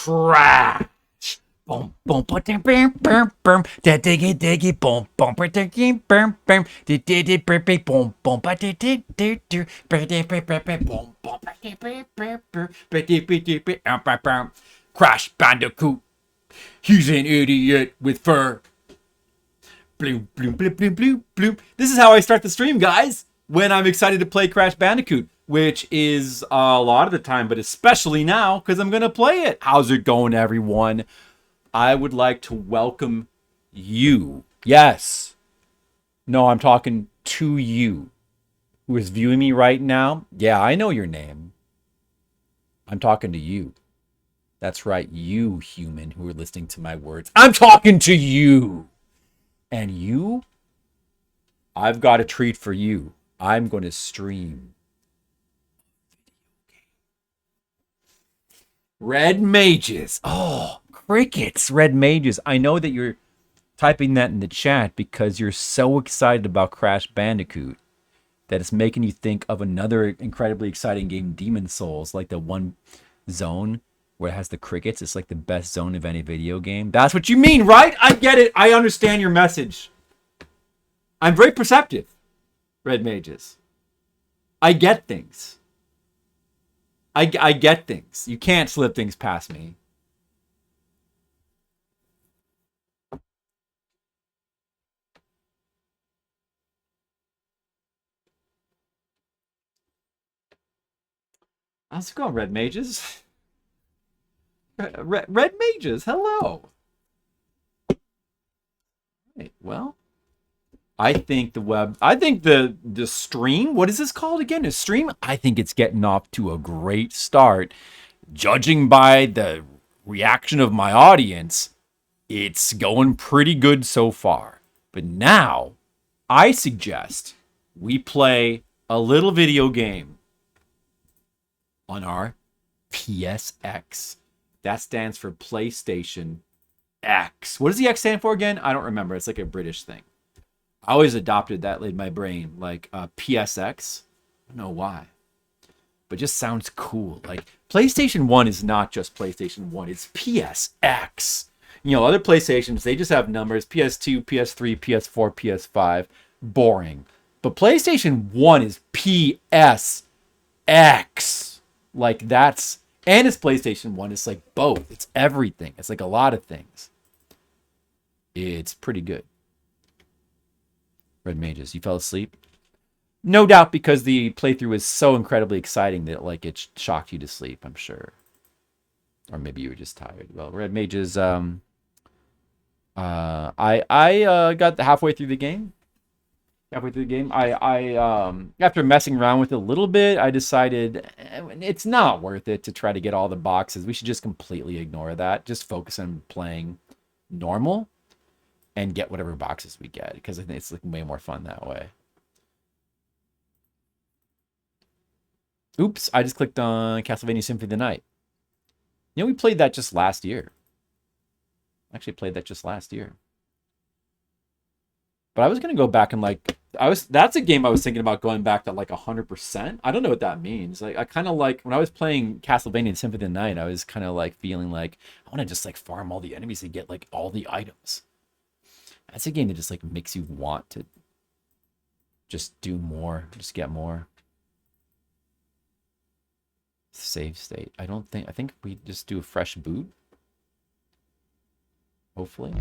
Crash. Boom, boom, boom, boom, boom, boom, da diggy diggy, boom, boom, boom, diggy, boom, boom, di di boom, boom, boom, ba di di do do, ba di boom, boom, ba di boom. Crash Bandicoot. He's an idiot with fur. Bloom, bloom, bloom, bloom, bloom, bloom. This is how I start the stream, guys, when I'm excited to play Crash Bandicoot, which is a lot of the time, but especially now, because I'm going to play it. How's it going, everyone? I would like to welcome you. Yes. No, I'm talking to you who is viewing me right now. Yeah, I know your name. I'm talking to you. That's right, you human who are listening to my words. I'm talking to you. And you, I've got a treat for you. I'm going to stream Red Mages. Oh, crickets, Red Mages. I know that you're typing that in the chat because you're so excited about Crash Bandicoot that it's making you think of another incredibly exciting game, Demon Souls, like the one zone where it has the crickets. It's like the best zone of any video game. That's what you mean, right? I get it. I understand your message. I'm very perceptive, Red Mages. I get things. I get things. You can't slip things past me. How's it going, Red Mages? Red Mages, hello. Right, well, I think the stream, what is this called again? A stream? I think it's getting off to a great start. Judging by the reaction of my audience, it's going pretty good so far. But now, I suggest we play a little video game on our PSX. That stands for PlayStation X. What does the X stand for again? I don't remember. It's like a British thing. I always adopted that in my brain, like PSX. I don't know why. But just sounds cool. Like PlayStation 1 is not just PlayStation 1. It's PSX. You know, other PlayStations, they just have numbers. PS2, PS3, PS4, PS5. Boring. But PlayStation 1 is PSX. Like that's... And it's PlayStation 1. It's like both. It's everything. It's like a lot of things. It's pretty good. Red Mages, you fell asleep? No doubt because the playthrough was so incredibly exciting that like it shocked you to sleep, I'm sure. Or maybe you were just tired. Well, Red Mages, I got halfway through the game. I after messing around with it a little bit, I decided it's not worth it to try to get all the boxes. We should just completely ignore that. Just focus on playing normal and get whatever boxes we get, because I think it's like way more fun that way. Oops, I just clicked on Castlevania Symphony of the Night. You know, we played that just last year. Actually played that just last year. But I was going to go back and like, that's a game I was thinking about going back to like 100%. I don't know what that means. Like, I kind of like, when I was playing Castlevania Symphony of the Night, I was kind of like feeling like, I want to just like farm all the enemies and get like all the items. That's a game that just like makes you want to just do more, just get more. Save state. I think we just do a fresh boot. Hopefully.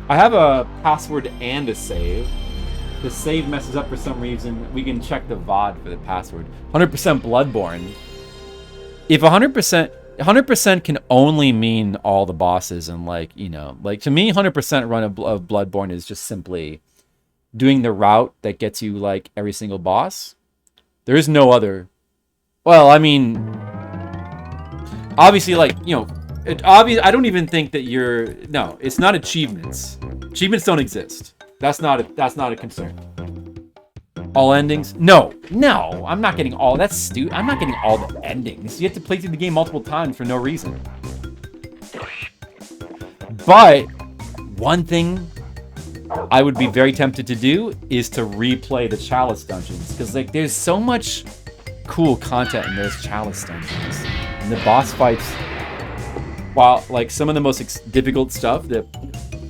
I have a password and a save. The save messes up for some reason. We can check the VOD for the password. 100% Bloodborne. If 100% can only mean all the bosses and like, you know, like to me 100% run of Bloodborne is just simply doing the route that gets you like every single boss. There is no other. Well, I mean, obviously, like, you know, I don't even think that no, it's not achievements. Achievements don't exist. That's not a concern. All endings? No, I'm not getting all, that's stupid. I'm not getting all the endings. You have to play through the game multiple times for no reason. But one thing I would be very tempted to do is to replay the Chalice dungeons, because like there's so much cool content in those Chalice dungeons, and the boss fights while like some of the most difficult stuff that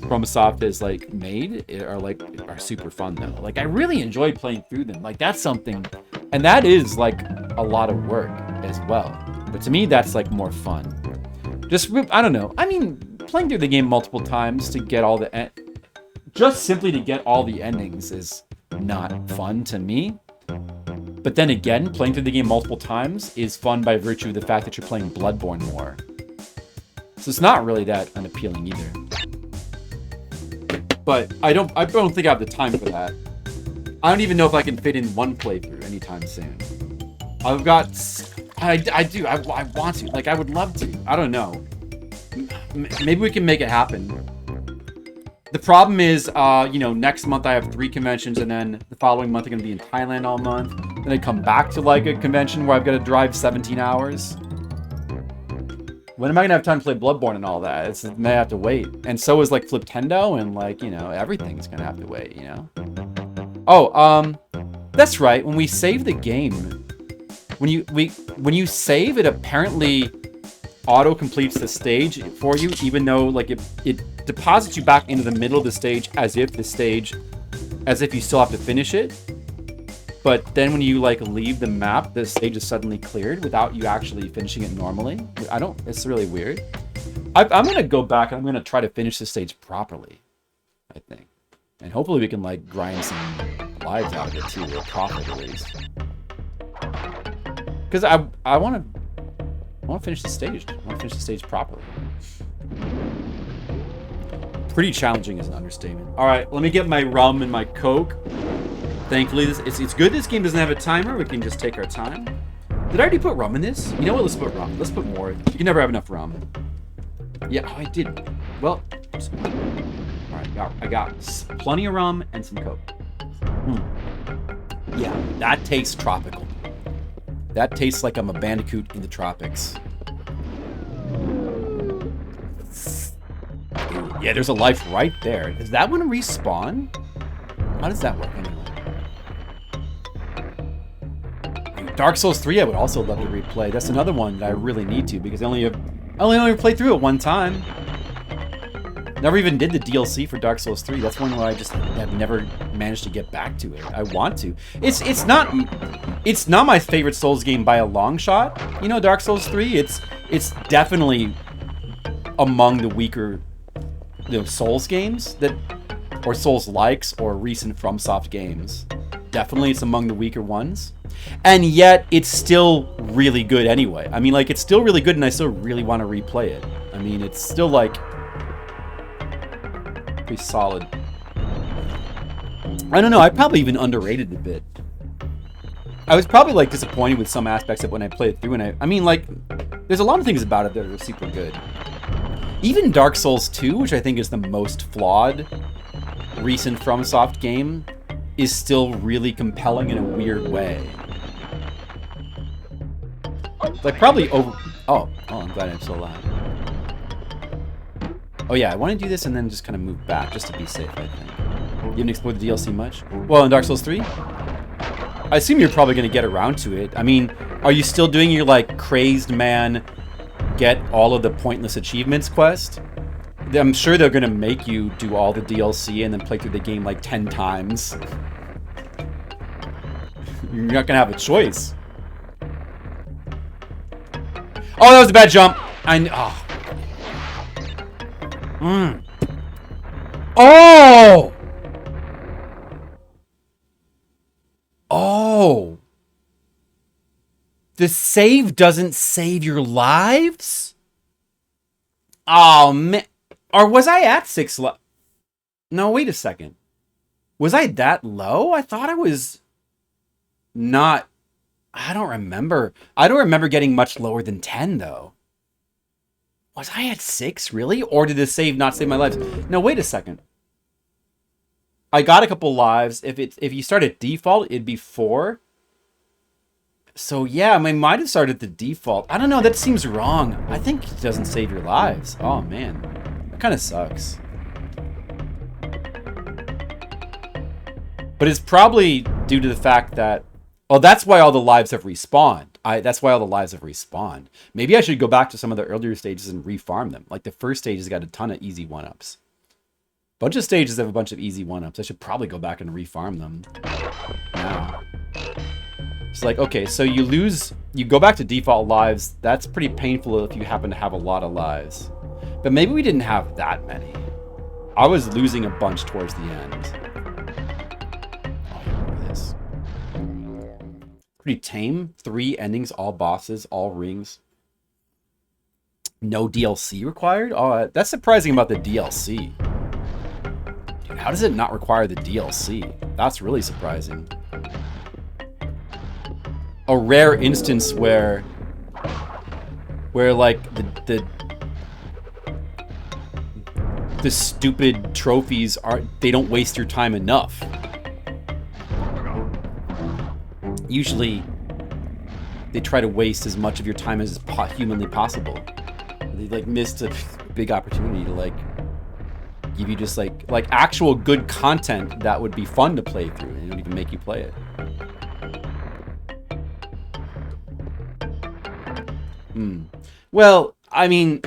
FromSoft has like made are super fun though. Like I really enjoyed playing through them. Like that's something, and that is like a lot of work as well. But to me, that's like more fun. Just I don't know. I mean, playing through the game multiple times to get all the just simply to get all the endings is not fun to me. But then again, playing through the game multiple times is fun by virtue of the fact that you're playing Bloodborne more. So it's not really that unappealing either. But I don't think I have the time for that. I don't even know if I can fit in one playthrough anytime soon. I want to. Like, I would love to. I don't know. Maybe we can make it happen. The problem is, next month I have 3 conventions, and then the following month I'm going to be in Thailand all month. Then I come back to, like, a convention where I've got to drive 17 hours. When am I going to have time to play Bloodborne and all that? I may have to wait. And so is, like, Fliptendo, and, like, everything's going to have to wait, Oh, that's right. When we save the game, when you save, it apparently auto completes the stage for you, even though like it deposits you back into the middle of the stage as if you still have to finish it. But then when you like leave the map, the stage is suddenly cleared without you actually finishing it normally. It's really weird. I'm gonna go back and I'm gonna try to finish the stage properly, I think. And hopefully we can like grind some lives out of it too, or profit at least. Because I want to finish the stage. I want to finish the stage properly. Pretty challenging is an understatement. All right, let me get my rum and my Coke. Thankfully, it's good this game doesn't have a timer. We can just take our time. Did I already put rum in this? You know what? Let's put rum. Let's put more. You can never have enough rum. Yeah, I did. Well, all right, I got plenty of rum and some Coke. Yeah, that tastes tropical. That tastes like I'm a bandicoot in the tropics. Ooh, yeah, there's a life right there. Does that one respawn? How does that work anyway? Dark Souls 3 I would also love to replay. That's another one that I really need to because I only played through it one time. Never even did the DLC for Dark Souls 3. That's one where I just have never managed to get back to it. I want to. It's not my favorite Souls game by a long shot. Dark Souls 3. It's definitely among the weaker Souls games or Souls likes or recent FromSoft games. Definitely, it's among the weaker ones. And yet, it's still really good anyway. I mean, like, it's still really good, and I still really want to replay it. I mean, it's still like pretty solid. I don't know, I probably even underrated it a bit. I was probably like disappointed with some aspects of it when I played it through, and I mean like there's a lot of things about it that are super good. Even Dark Souls 2, which I think is the most flawed recent FromSoft game, is still really compelling in a weird way. Like probably over I'm glad I'm still alive. Oh yeah, I want to do this and then just kind of move back, just to be safe, I think. You haven't explored the DLC much? Well, in Dark Souls 3? I assume you're probably going to get around to it. I mean, are you still doing your, like, crazed man, get all of the pointless achievements quest? I'm sure they're going to make you do all the DLC and then play through the game, like, 10 times. You're not going to have a choice. Oh, that was a bad jump! Oh! Oh! The save doesn't save your lives? Oh, man. Or was I at 6 No, wait a second. Was I that low? I thought I was not... I don't remember. I don't remember getting much lower than 10, though. Was I at 6, really? Or did the save not save my lives? No, wait a second. I got a couple lives. If you start at default, it'd be 4. So yeah, I might have started at the default. I don't know, that seems wrong. I think it doesn't save your lives. Oh man, that kind of sucks. But it's probably due to the fact that, well, that's why all the lives have respawned. That's why all the lives have respawned. Maybe I should go back to some of the earlier stages and refarm them. Like the first stage has got a ton of easy 1-ups. Bunch of stages have a bunch of easy 1-ups. I should probably go back and refarm them now. It's like, okay, so you go back to default lives. That's pretty painful if you happen to have a lot of lives. But maybe we didn't have that many. I was losing a bunch towards the end. Oh, look at this. Pretty tame. 3 endings, all bosses, all rings. No DLC required? Oh, that's surprising about the DLC. Dude, how does it not require the DLC? That's really surprising. A rare instance where like the stupid trophies they don't waste your time enough. Usually they try to waste as much of your time as humanly possible. They like missed a big opportunity to like give you just like actual good content that would be fun to play through, and they don't even make you play it. Well, I mean,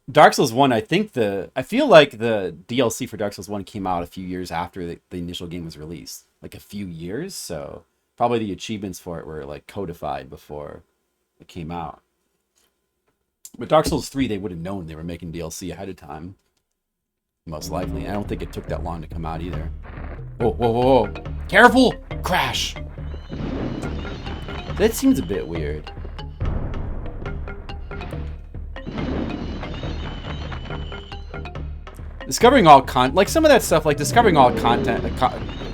Dark Souls 1, I feel like the DLC for Dark Souls 1 came out a few years after the initial game was released. Like a few years, so probably the achievements for it were like codified before it came out. But Dark Souls 3, they would have known they were making DLC ahead of time. Most likely. I don't think it took that long to come out either. Whoa, whoa, whoa, whoa. Careful! Crash! That seems a bit weird. Discovering all like some of that stuff, like discovering all content,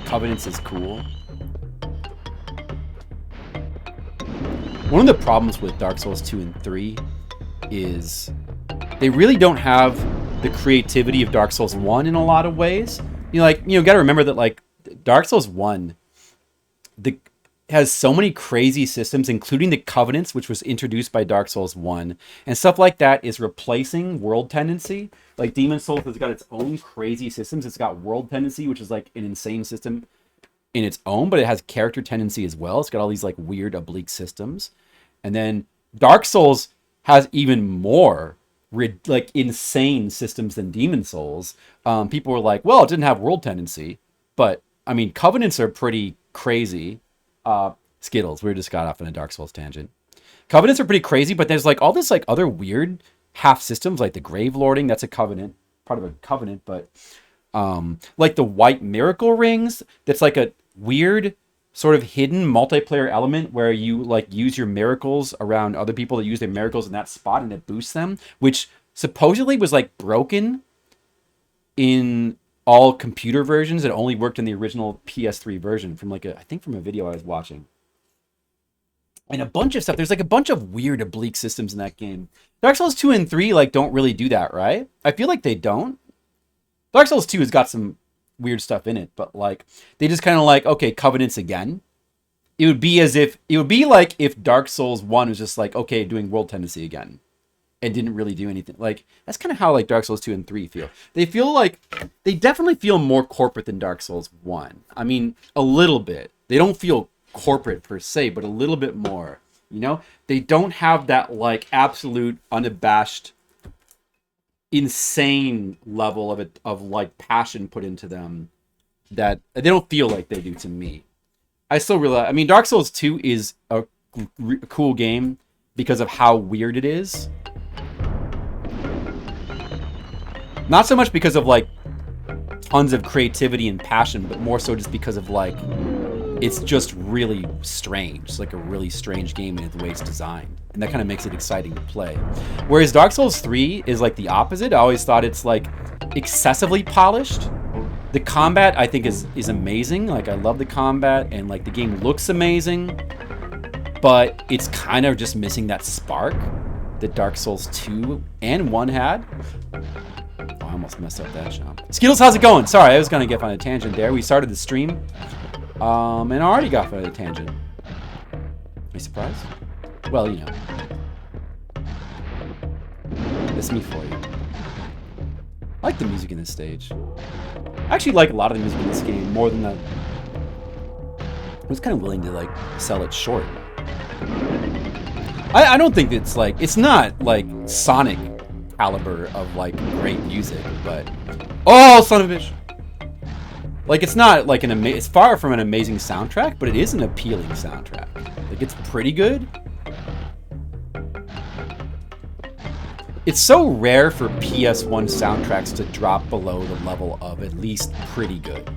covenants is cool. One of the problems with Dark Souls 2 and 3 is they really don't have the creativity of Dark Souls 1 in a lot of ways. Gotta remember that like Dark Souls 1 has so many crazy systems, including the covenants, which was introduced by Dark Souls 1, and stuff like that is replacing world tendency. Like Demon Souls has got its own crazy systems. It's got world tendency, which is like an insane system in its own, but it has character tendency as well. It's got all these like weird oblique systems. And then Dark Souls has even more like insane systems than Demon Souls. People were like, well, it didn't have world tendency, but I mean, covenants are pretty crazy. Skittles, we just got off on a Dark Souls tangent. Covenants are pretty crazy, but there's like all this like other weird half systems, like the grave lording, that's a covenant, part of a covenant, but like the white miracle rings, that's like a weird sort of hidden multiplayer element where you like use your miracles around other people that use their miracles in that spot and it boosts them, which supposedly was like broken in all computer versions. It only worked in the original PS3 version from like I think from a video I was watching. And a bunch of stuff. There's like a bunch of weird oblique systems in that game. Dark Souls 2 and 3 like don't really do that, right? I feel like they don't. Dark Souls 2 has got some weird stuff in it, but like they just kind of like, okay, covenants again. It would be like if Dark Souls 1 was just like, okay, doing world tendency again. And didn't really do anything. Like that's kind of how like Dark Souls 2 and 3 feel. They feel like they definitely feel more corporate than Dark Souls 1. I mean, a little bit. They don't feel corporate per se, but a little bit more. You know, they don't have that like absolute unabashed, insane level of like passion put into them that they don't feel like they do to me. I still realize. I mean, Dark Souls 2 is a cool game because of how weird it is. Not so much because of like tons of creativity and passion, but more so just because of like it's just really strange. It's like a really strange game in the way it's designed, and that kind of makes it exciting to play. Whereas Dark Souls 3 is like the opposite. I always thought it's like excessively polished. The combat I think is amazing. Like I love the combat, and like the game looks amazing, but it's kind of just missing that spark that Dark Souls 2 and 1 had. I almost messed up that shot. Skittles, how's it going? Sorry, I was gonna get on a tangent there. We started the stream, and I already got on a tangent. Are you surprised? Well, you know. It's me for you. I like the music in this stage. I actually like a lot of the music in this game more than that. I was kind of willing to like sell it short. I don't think it's like, it's not like Sonic caliber of like great music, but oh, son of a bitch. Like, it's not like it's far from an amazing soundtrack, but it is an appealing soundtrack. Like, it's pretty good. It's so rare for PS1 soundtracks to drop below the level of at least pretty good.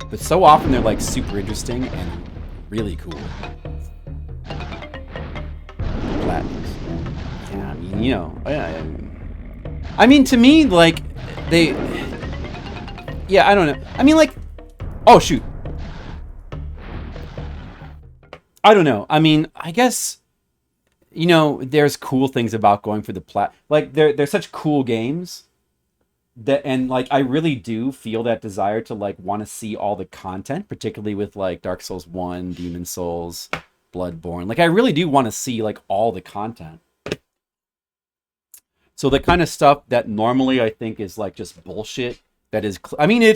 But so often they're like super interesting and really cool. Platinums. Yeah, I mean, you know, I mean, to me, like, yeah, I don't know. I mean, like, oh, shoot. I don't know. I mean, I guess, you know, there's cool things about going for the like, they're such cool games that, and like, I really do feel that desire to like want to see all the content, particularly with like Dark Souls 1, Demon Souls, Bloodborne. Like, I really do want to see like all the content. So the kind of stuff that normally I think is like just bullshit, that is, I mean,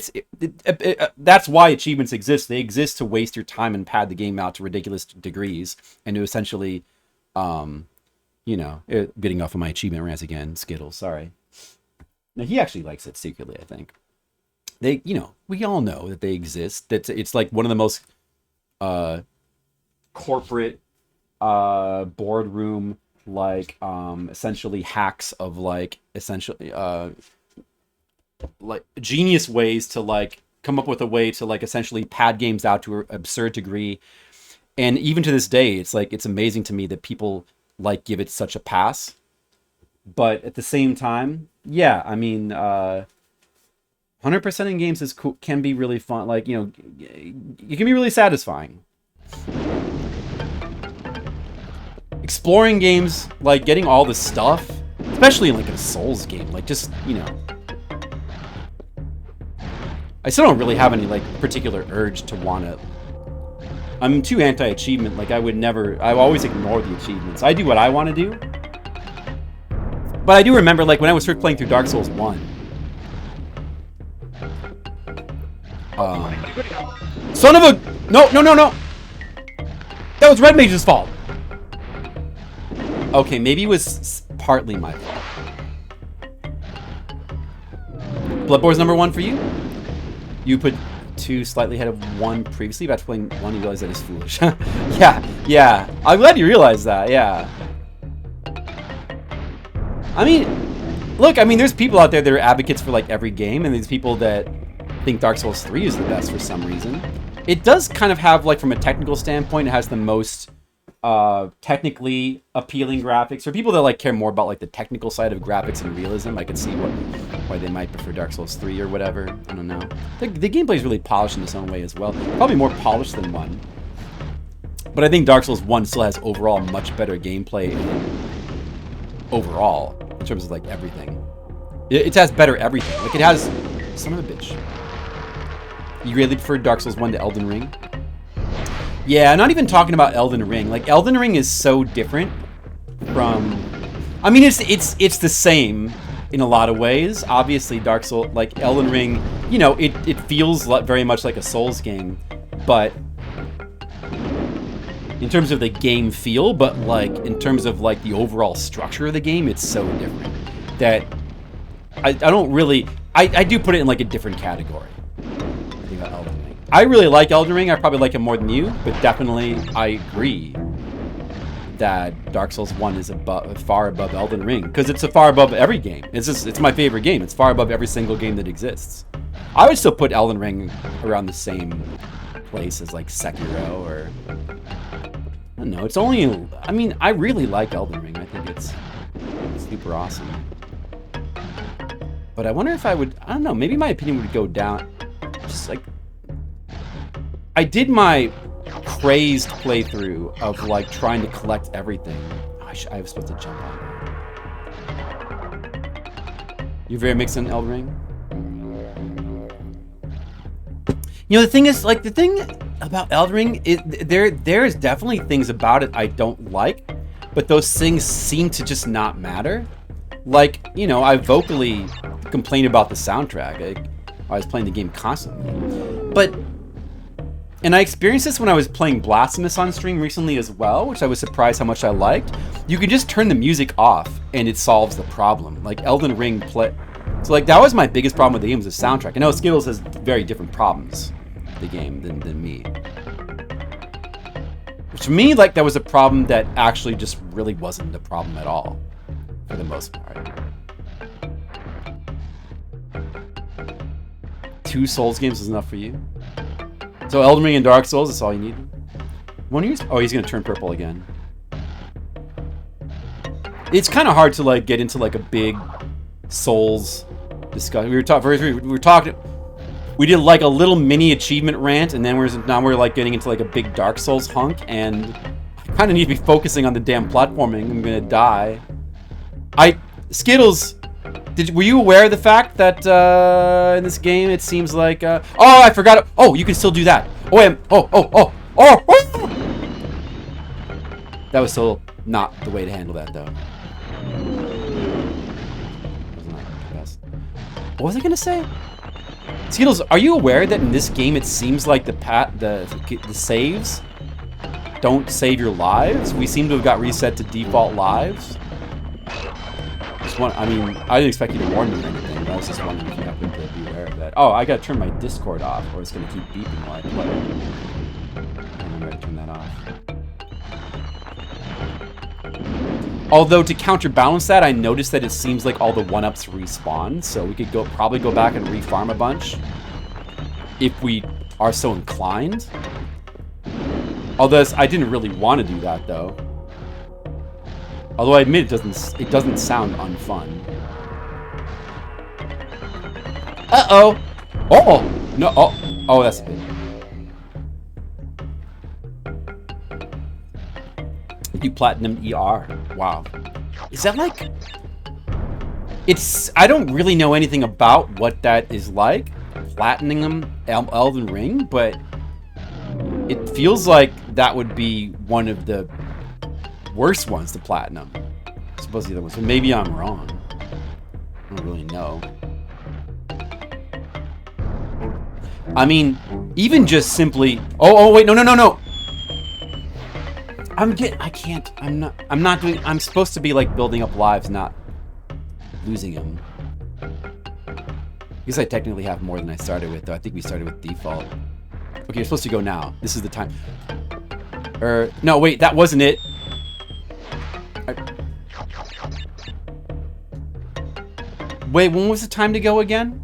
that's why achievements exist. They exist to waste your time and pad the game out to ridiculous degrees, and to essentially, you know, getting off of my achievement rants again. Skittles, sorry. Now, he actually likes it secretly, I think. They, you know, we all know that they exist. It's like one of the most corporate boardroom, like, essentially hacks of like, essentially like genius ways to like come up with a way to like essentially pad games out to an absurd degree. And even to this day, it's like, it's amazing to me that people like give it such a pass. But at the same time, yeah, I mean, 100% in games is cool, can be really fun. Like, you know, it can be really satisfying. Exploring games, like getting all the stuff, especially in like a Souls game, like just, you know, I still don't really have any like particular urge to want to. I'm too anti-achievement. Like, I always ignore the achievements. I do what I want to do. But I do remember, like, when I was first playing through Dark Souls 1. Son of a... No. That was Red Mage's fault. Okay, maybe it was partly my fault. Bloodborne's number 1 for you? You put 2 slightly ahead of 1 previously. About playing 1, you realize that is foolish. yeah. I'm glad you realized that, yeah. I mean, look, I mean, there's people out there that are advocates for, like, every game, and there's people that think Dark Souls 3 is the best for some reason. It does kind of have, like, from a technical standpoint, it has the most technically appealing graphics. For people that, like, care more about, like, the technical side of graphics and realism, I can see why they might prefer Dark Souls 3 or whatever. I don't know. The gameplay is really polished in its own way as well. Probably more polished than 1. But I think Dark Souls 1 still has overall much better gameplay overall, in terms of, like, everything. It has better everything. Like, it has... Son of a bitch. You really prefer Dark Souls 1 to Elden Ring? Yeah, not even talking about Elden Ring. Like, Elden Ring is so different from... I mean, it's the same in a lot of ways. Obviously, Dark Souls... Like, Elden Ring, you know, it feels very much like a Souls game, but... in terms of the game feel, but, like, in terms of, like, the overall structure of the game, it's so different that I don't really... I do put it in, like, a different category. I think about Elden Ring. I really like Elden Ring. I probably like it more than you, but definitely I agree that Dark Souls 1 is far above Elden Ring, because it's far above every game. It's my favorite game. It's far above every single game that exists. I would still put Elden Ring around the same place as, like, Sekiro or... I don't know. It's only... I mean, I really like Elden Ring. I think it's super awesome. But I wonder if I would... I don't know. Maybe my opinion would go down. Just, like... I did my crazed playthrough of, like, trying to collect everything. Oh, I was supposed to jump on that. You very mixed on Elden Ring? You know, the thing is, like, the thing about Elden Ring, there's definitely things about it I don't like, but those things seem to just not matter. Like, you know, I vocally complain about the soundtrack. I was playing the game constantly. But And I experienced this when I was playing Blasphemous on stream recently as well, which I was surprised how much I liked. You can just turn the music off and it solves the problem. Like Elden Ring play. So like that was my biggest problem with the game, was the soundtrack. I know Skittles has very different problems with the game than me. Which to me, like that was a problem that actually just really wasn't a problem at all, for the most part. 2 Souls games is enough for you. So Elden Ring and Dark Souls, that's all you need. When you, oh, he's gonna turn purple again. It's kind of hard to like get into like a big Souls discussion. We were talking. We did like a little mini achievement rant, and then now we're like getting into like a big Dark Souls hunk, and I kind of need to be focusing on the damn platforming. I'm gonna die. Skittles. Were you aware of the fact that in this game it seems like oh, I forgot it. Oh, you can still do that. Oh. That was still not the way to handle that though. What was I gonna say? Skittles, are you aware that in this game it seems like the saves don't save your lives? We seem to have got reset to default lives. I mean, I didn't expect you to warn me or anything, but I was just wondering if you happen to be aware of that. Oh, I gotta turn my Discord off, or it's gonna keep beeping while I play. I remember to turn that off. Although, to counterbalance that, I noticed that it seems like all the 1-ups respawn, so we could probably go back and refarm a bunch if we are so inclined. Although, I didn't really want to do that, though. Although I admit it doesn't sound unfun. Uh-oh! Oh! No, oh, that's a bit. You platinum ER. Wow. Is that like... I don't really know anything about what that is like. Platinum Elden Ring, but... It feels like that would be one of the worst ones to platinum. I suppose the other ones. But maybe I'm wrong. I don't really know. I mean, even just simply... Oh, wait, no. I'm supposed to be like building up lives, not losing them. I guess I technically have more than I started with, though. I think we started with default. Okay, you're supposed to go now. This is the time. No, wait, that wasn't it. Wait, when was the time to go again?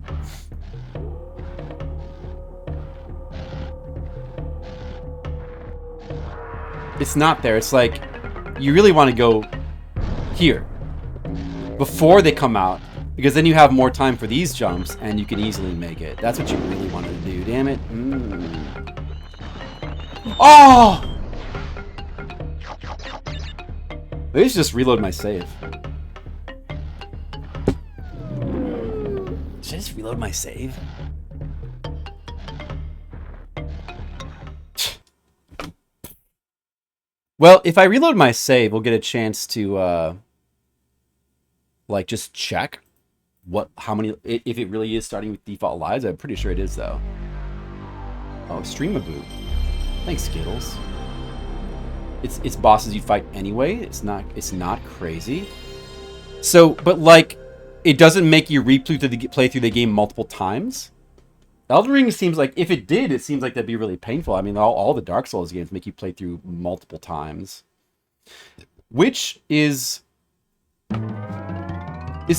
It's not there. It's like, you really want to go here before they come out, because then you have more time for these jumps and you can easily make it. That's what you really wanted to do. Damn it. Oh! Maybe I should just reload my save. Should I just reload my save? Well, if I reload my save, we'll get a chance to, like, just check how many, if it really is starting with default lives. I'm pretty sure it is, though. Oh, stream a boot. Thanks, Skittles. It's bosses you fight anyway. It's not crazy. So, but like, it doesn't make you play through the game multiple times. Elden Ring seems like, if it did, it seems like that'd be really painful. I mean, all the Dark Souls games make you play through multiple times, which is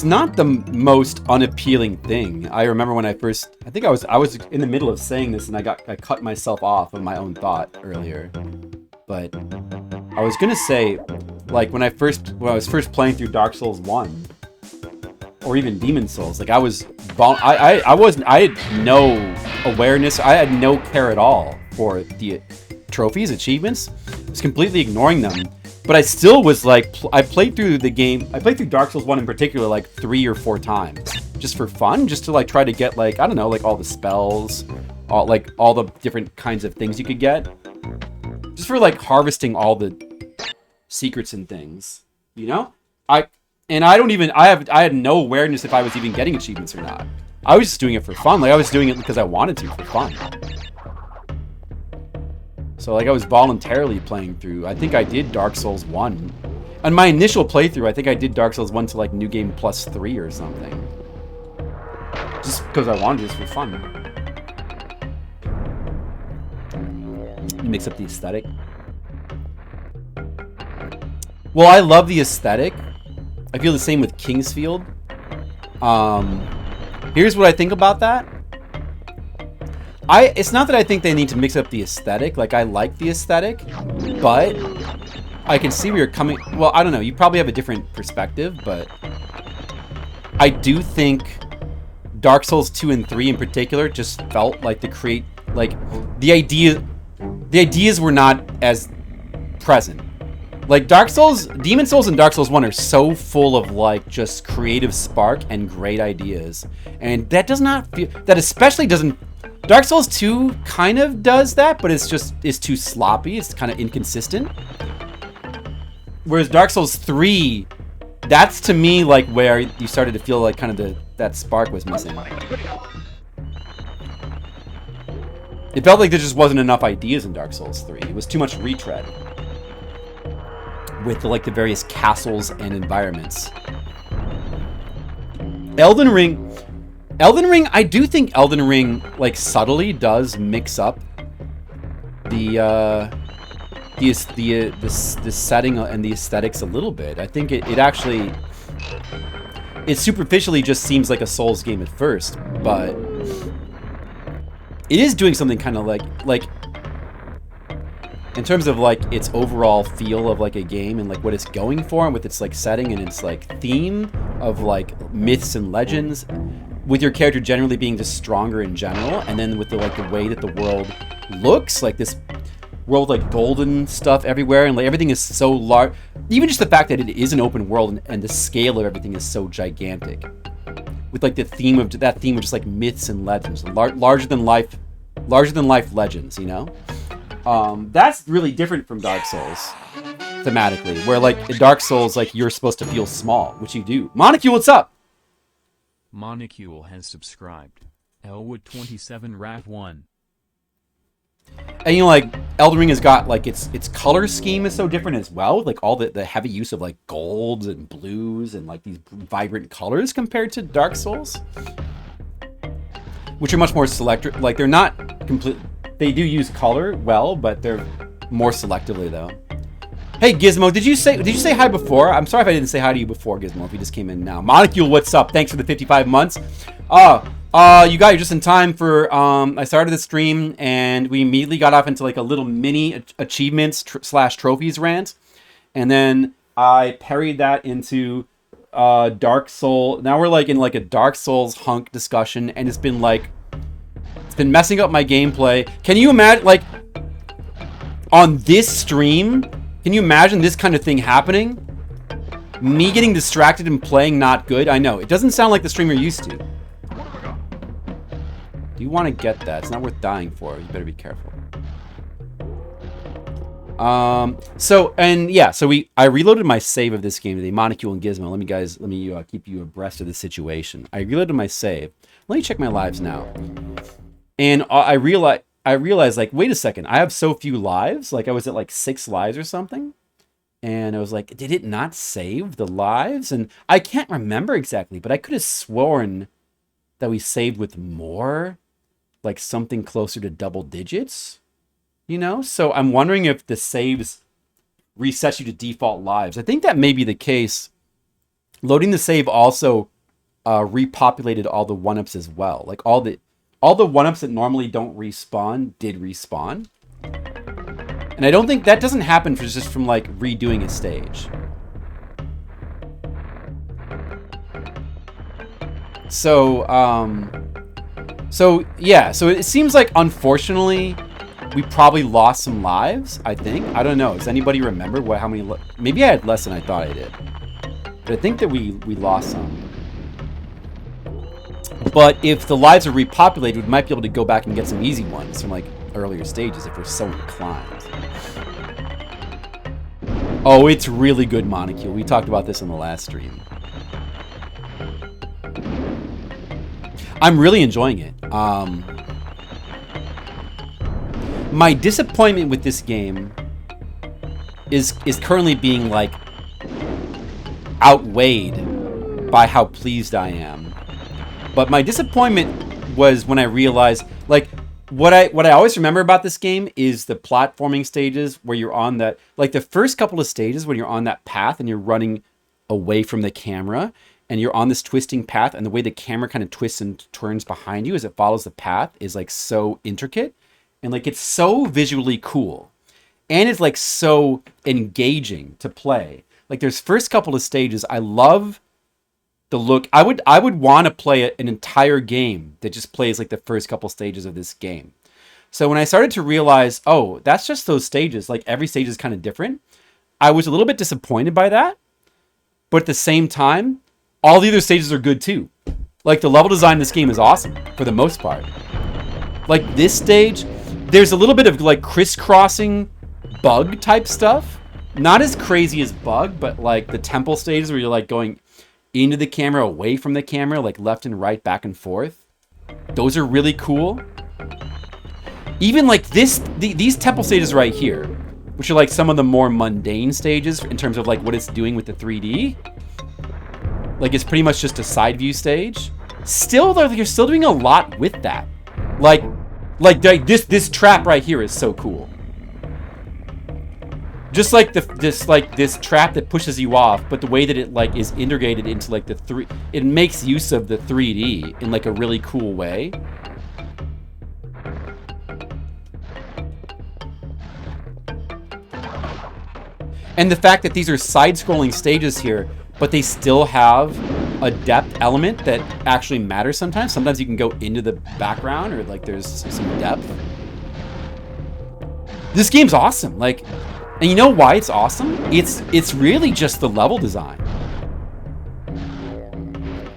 not the most unappealing thing. I remember when I think I was in the middle of saying this and I cut myself off of my own thought earlier. But I was gonna say, like, when I was first playing through Dark Souls 1, or even Demon Souls, like, I had no awareness, I had no care at all for the trophies, achievements. I was completely ignoring them. But I still was like, I played through Dark Souls 1 in particular like 3 or 4 times. Just for fun, just to like try to get like, I don't know, like all the spells, all the different kinds of things you could get. Just for like harvesting all the secrets and things, you know? I had no awareness if I was even getting achievements or not. I was just doing it for fun. Like, I was doing it because I wanted to, for fun. So like I was voluntarily playing through. I think I did Dark Souls 1. On my initial playthrough, I think I did Dark Souls 1 to like New Game Plus 3 or something. Just because I wanted this for fun. Mix up the aesthetic. Well, I love the aesthetic. I feel the same with Kingsfield. Here's what I think about that. It's not that I think they need to mix up the aesthetic. Like, I like the aesthetic, but I can see where you're coming. Well, I don't know. You probably have a different perspective, but I do think Dark Souls 2 and 3 in particular just felt like the ideas were not as present. Like Demon Souls and Dark Souls 1 are so full of like just creative spark and great ideas. And that does not feel, that especially doesn't, Dark Souls 2 kind of does that, but it's too sloppy. It's kind of inconsistent. Whereas Dark Souls 3, that's to me like where you started to feel like kind of that spark was missing. It felt like there just wasn't enough ideas in Dark Souls 3. It was too much retread with the various castles and environments. Elden Ring, I do think Elden Ring like subtly does mix up the setting and the aesthetics a little bit. I think it superficially just seems like a Souls game at first, but it is doing something kind of like in terms of like its overall feel of like a game and like what it's going for and with its like setting and its like theme of like myths and legends, with your character generally being just stronger in general, and then with the way that the world looks, like this world like golden stuff everywhere, and like everything is so large. Even just the fact that it is an open world and the scale of everything is so gigantic, with like the theme of just like myths and legends, larger than life legends, you know. That's really different from Dark Souls thematically, where like in Dark Souls, like you're supposed to feel small, which you do. Monocule, what's up? Monocule has subscribed. Elwood27 Raf1. And you know, like Elden Ring has got like its color scheme is so different as well, like all the heavy use of like golds and blues and like these vibrant colors compared to Dark Souls, which are much more selective. Like they're not completely. They do use color well, but they're more selectively though. Hey Gizmo, did you say hi before? I'm sorry if I didn't say hi to you before, Gizmo, if you just came in now. Monocule, what's up? Thanks for the 55 months. You got here just in time for I started the stream and we immediately got off into like a little mini achievements / trophies rant, and then I parried that into Dark Soul. Now we're like in like a Dark Souls hunk discussion, and it's been messing up my gameplay. Can you imagine, like, on this stream, can you imagine this kind of thing happening? Me getting distracted and playing not good? I know, it doesn't sound like the stream you're used to. Do you want to get that? It's not worth dying for. You better be careful. So I reloaded my save of this game today. Monocule and Gizmo. Let me keep you abreast of the situation. I reloaded my save. Let me check my lives now. And I realized, like, wait a second, I have so few lives. Like, I was at like 6 lives or something. And I was like, did it not save the lives? And I can't remember exactly, but I could have sworn that we saved with more, like something closer to double digits, you know? So I'm wondering if the saves reset you to default lives. I think that may be the case. Loading the save also repopulated all the 1-ups as well. Like all the 1-ups that normally don't respawn did respawn. And I don't think that doesn't happen just from like redoing a stage. So it seems like unfortunately we probably lost some lives, I think. I don't know. Does anybody remember how many maybe I had less than I thought I did. But I think that we lost some. But if the lives are repopulated, we might be able to go back and get some easy ones from like earlier stages if we're so inclined. Oh, it's really good, Monocule. We talked about this in the last stream. I'm really enjoying it. My disappointment with this game is currently being like outweighed by how pleased I am. But my disappointment was when I realized, like, what I always remember about this game is the platforming stages where you're on that, like the first couple of stages when you're on that path and you're running away from the camera and you're on this twisting path, and the way the camera kind of twists and turns behind you as it follows the path is like so intricate, and like it's so visually cool, and it's like so engaging to play. Like there's first couple of stages, I love the look. I would want to play an entire game that just plays like the first couple stages of this game. So when I started to realize, oh, that's just those stages, like every stage is kind of different, I was a little bit disappointed by that. But at the same time, all the other stages are good too. Like the level design in this game is awesome for the most part. Like this stage, there's a little bit of like crisscrossing bug type stuff. Not as crazy as bug, but like the temple stages where you're like going into the camera, away from the camera, like left and right, back and forth. Those are really cool. Even like these temple stages right here, which are like some of the more mundane stages in terms of like what it's doing with the 3D. Like it's pretty much just a side view stage. Still though, you're still doing a lot with that. Like this trap right here is so cool. Just like this trap that pushes you off, but the way that it like is integrated into like it makes use of the 3D in like a really cool way. And the fact that these are side-scrolling stages here, but they still have a depth element that actually matters sometimes. Sometimes you can go into the background or like there's some depth. This game's awesome. Like, and you know why it's awesome? It's really just the level design.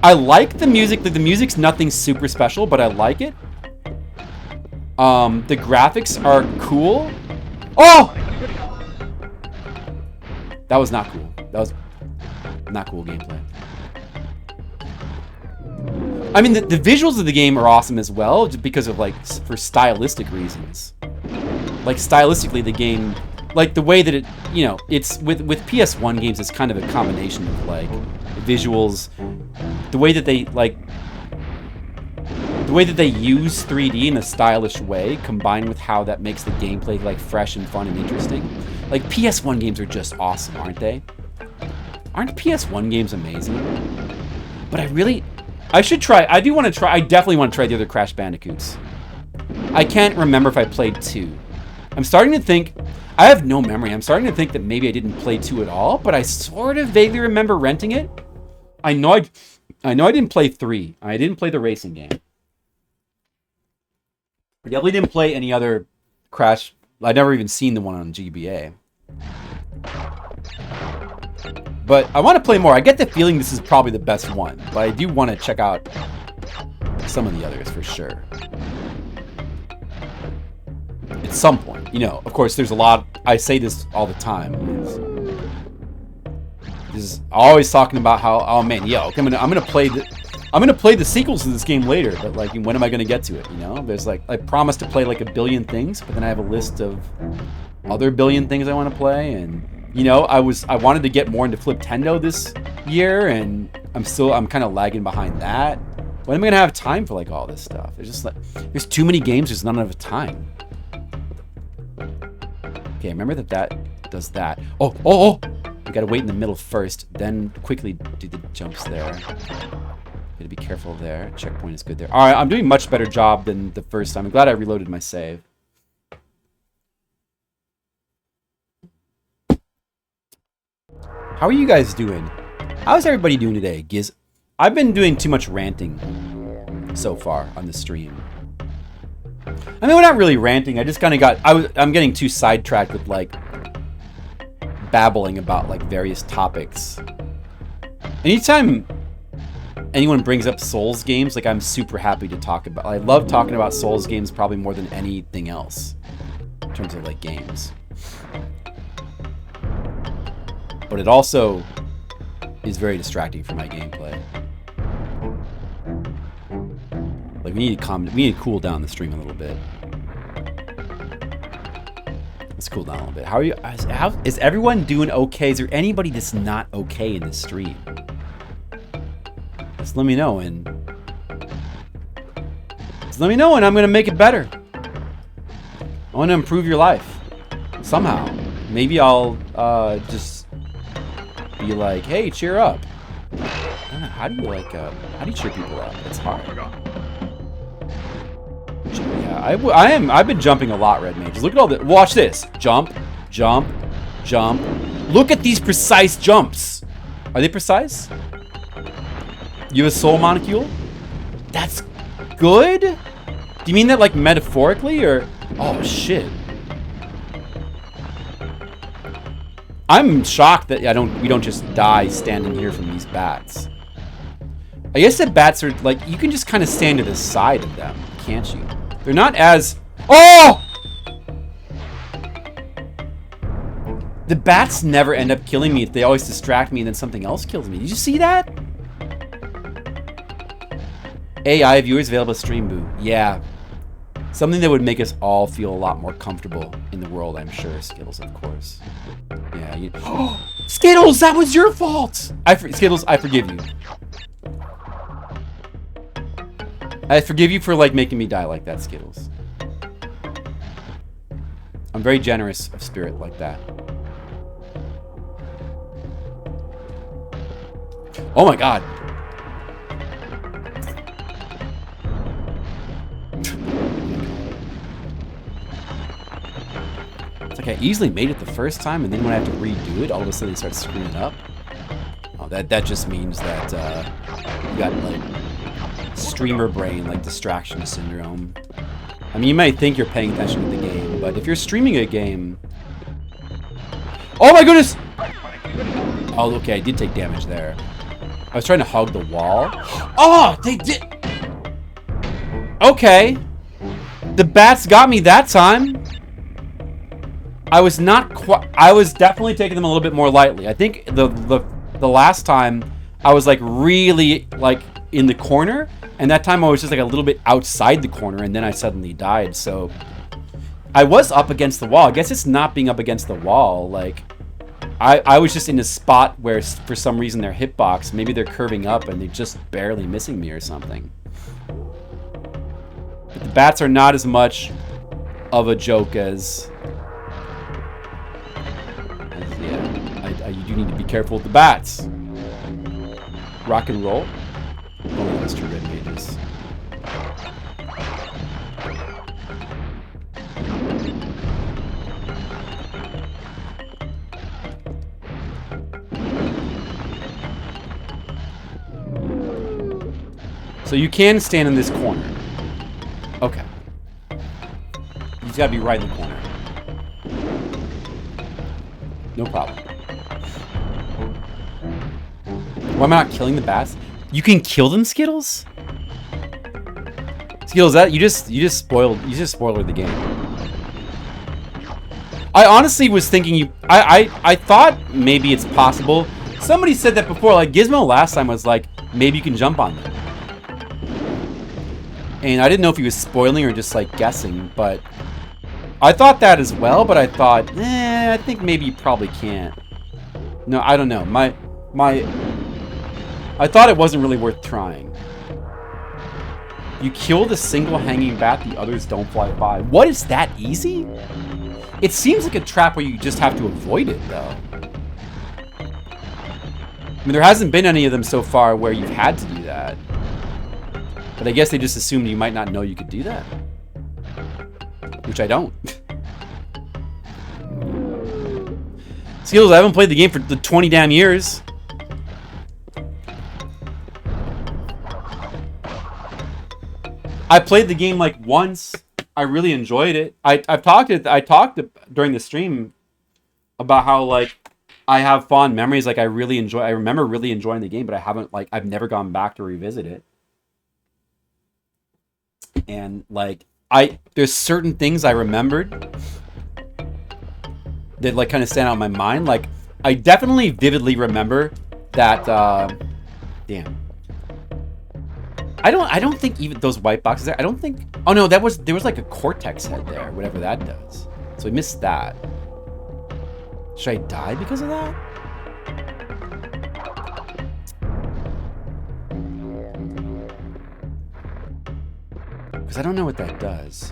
I like the music. The music's nothing super special, but I like it. The graphics are cool. Oh! That was not cool. That was not cool gameplay. I mean, the visuals of the game are awesome as well, just because of like, for stylistic reasons. Like stylistically, the game, like the way that it, you know, it's with PS1 games, it's kind of a combination of like visuals, the way that they like, the way that they use 3D in a stylish way, combined with how that makes the gameplay like fresh and fun and interesting. Like PS1 games are just awesome, aren't they? Aren't PS1 games amazing? But I should try. I do want to try. I definitely want to try the other Crash Bandicoots. I can't remember if I played 2. I'm starting to think, I have no memory. I'm starting to think that maybe I didn't play 2 at all, but I sort of vaguely remember renting it. I know I didn't play 3. I didn't play the racing game. I definitely didn't play any other Crash. I'd never even seen the one on GBA. But I want to play more. I get the feeling this is probably the best one, but I do want to check out some of the others for sure. At some point, you know, of course, there's a lot. I say this all the time. Is always talking about how, oh man, yeah, okay, I'm gonna play the sequels to this game later, but like, when am I gonna get to it? You know, there's like, I promised to play like a billion things, but then I have a list of other billion things I want to play, and you know, I wanted to get more into Fliptendo this year, and I'm kind of lagging behind that. When am I gonna have time for like all this stuff? There's just like, there's too many games, there's not enough time. Okay, remember that does that. Oh! We gotta wait in the middle first, then quickly do the jumps there. Gotta be careful there. Checkpoint is good there. Alright, I'm doing much better job than the first time. I'm glad I reloaded my save. How are you guys doing? How's everybody doing today? I've been doing too much ranting so far on the stream. I mean, we're not really ranting. I just kind of I'm getting too sidetracked with like babbling about like various topics. Anytime anyone brings up Souls games, like I'm super happy to talk about. I love talking about Souls games probably more than anything else in terms of like games. But it also is very distracting for my gameplay. Like we need to cool down the stream a little bit. Let's cool down a little bit. How are you? How is everyone doing okay? Is there anybody that's not okay in this stream? Just let me know and I'm gonna make it better. I want to improve your life somehow. Maybe I'll just be like, hey, cheer up. I don't know, how do you cheer people up? It's hard. Yeah, I've been jumping a lot, Red Mages. Look at all this. Watch this. Jump, jump, jump. Look at these precise jumps. Are they precise? You have a soul molecule? That's good? Do you mean that like metaphorically or? Oh shit. I'm shocked that we don't just die standing here from these bats. I guess that bats are like, you can just kind of stand to the side of them, can't you? They're not as... Oh! The bats never end up killing me if they always distract me and then something else kills me. Did you see that? AI viewers available stream boo. Yeah. Something that would make us all feel a lot more comfortable in the world, I'm sure. Skittles, of course. Yeah. You... Skittles, that was your fault! Skittles, I forgive you. I forgive you for, like, making me die like that, Skittles. I'm very generous of spirit like that. Oh my god. It's like I easily made it the first time, and then when I have to redo it, all of a sudden it starts screwing up. Oh, that just means that you got, like, streamer brain, like distraction syndrome. I mean, you might think you're paying attention to the game, but if you're streaming a game... Oh my goodness! Oh, okay, I did take damage there. I was trying to hug the wall. Oh, they did... Okay. The bats got me that time. I was not quite... I was definitely taking them a little bit more lightly. I think the last time, I was like really like in the corner. And that time I was just like a little bit outside the corner, and then I suddenly died. So I was up against the wall. I guess it's not being up against the wall. Like I was just in a spot where for some reason their hitbox, maybe they're curving up and they're just barely missing me or something. But the bats are not as much of a joke as yeah. You do need to be careful with the bats. Rock and roll. Oh, that's true, Red Mages. So you can stand in this corner. Okay. You just gotta be right in the corner. No problem. Why am I not killing the bats? You can kill them, Skittles? Skittles, that you just spoiled the game. I honestly was thinking I thought maybe it's possible. Somebody said that before, like Gizmo last time was like, maybe you can jump on them. And I didn't know if he was spoiling or just like guessing, but I thought that as well, but I thought, I think maybe you probably can't. No, I don't know. I thought it wasn't really worth trying. You kill the single hanging bat, the others don't fly by. What, is that easy? It seems like a trap where you just have to avoid it, though. I mean, there hasn't been any of them so far where you've had to do that. But I guess they just assumed you might not know you could do that. Which I don't. Skills, I haven't played the game for the 20 damn years. I played the game like once. I really enjoyed it. I talked during the stream about how like I have fond memories. Like I remember really enjoying the game, but I've never gone back to revisit it. And like there's certain things I remembered that like kind of stand out in my mind. Like I definitely vividly remember that damn. I don't think even those white boxes there, I don't think... Oh no, there was like a Cortex head there, whatever that does. So I missed that. Should I die because of that? Because I don't know what that does.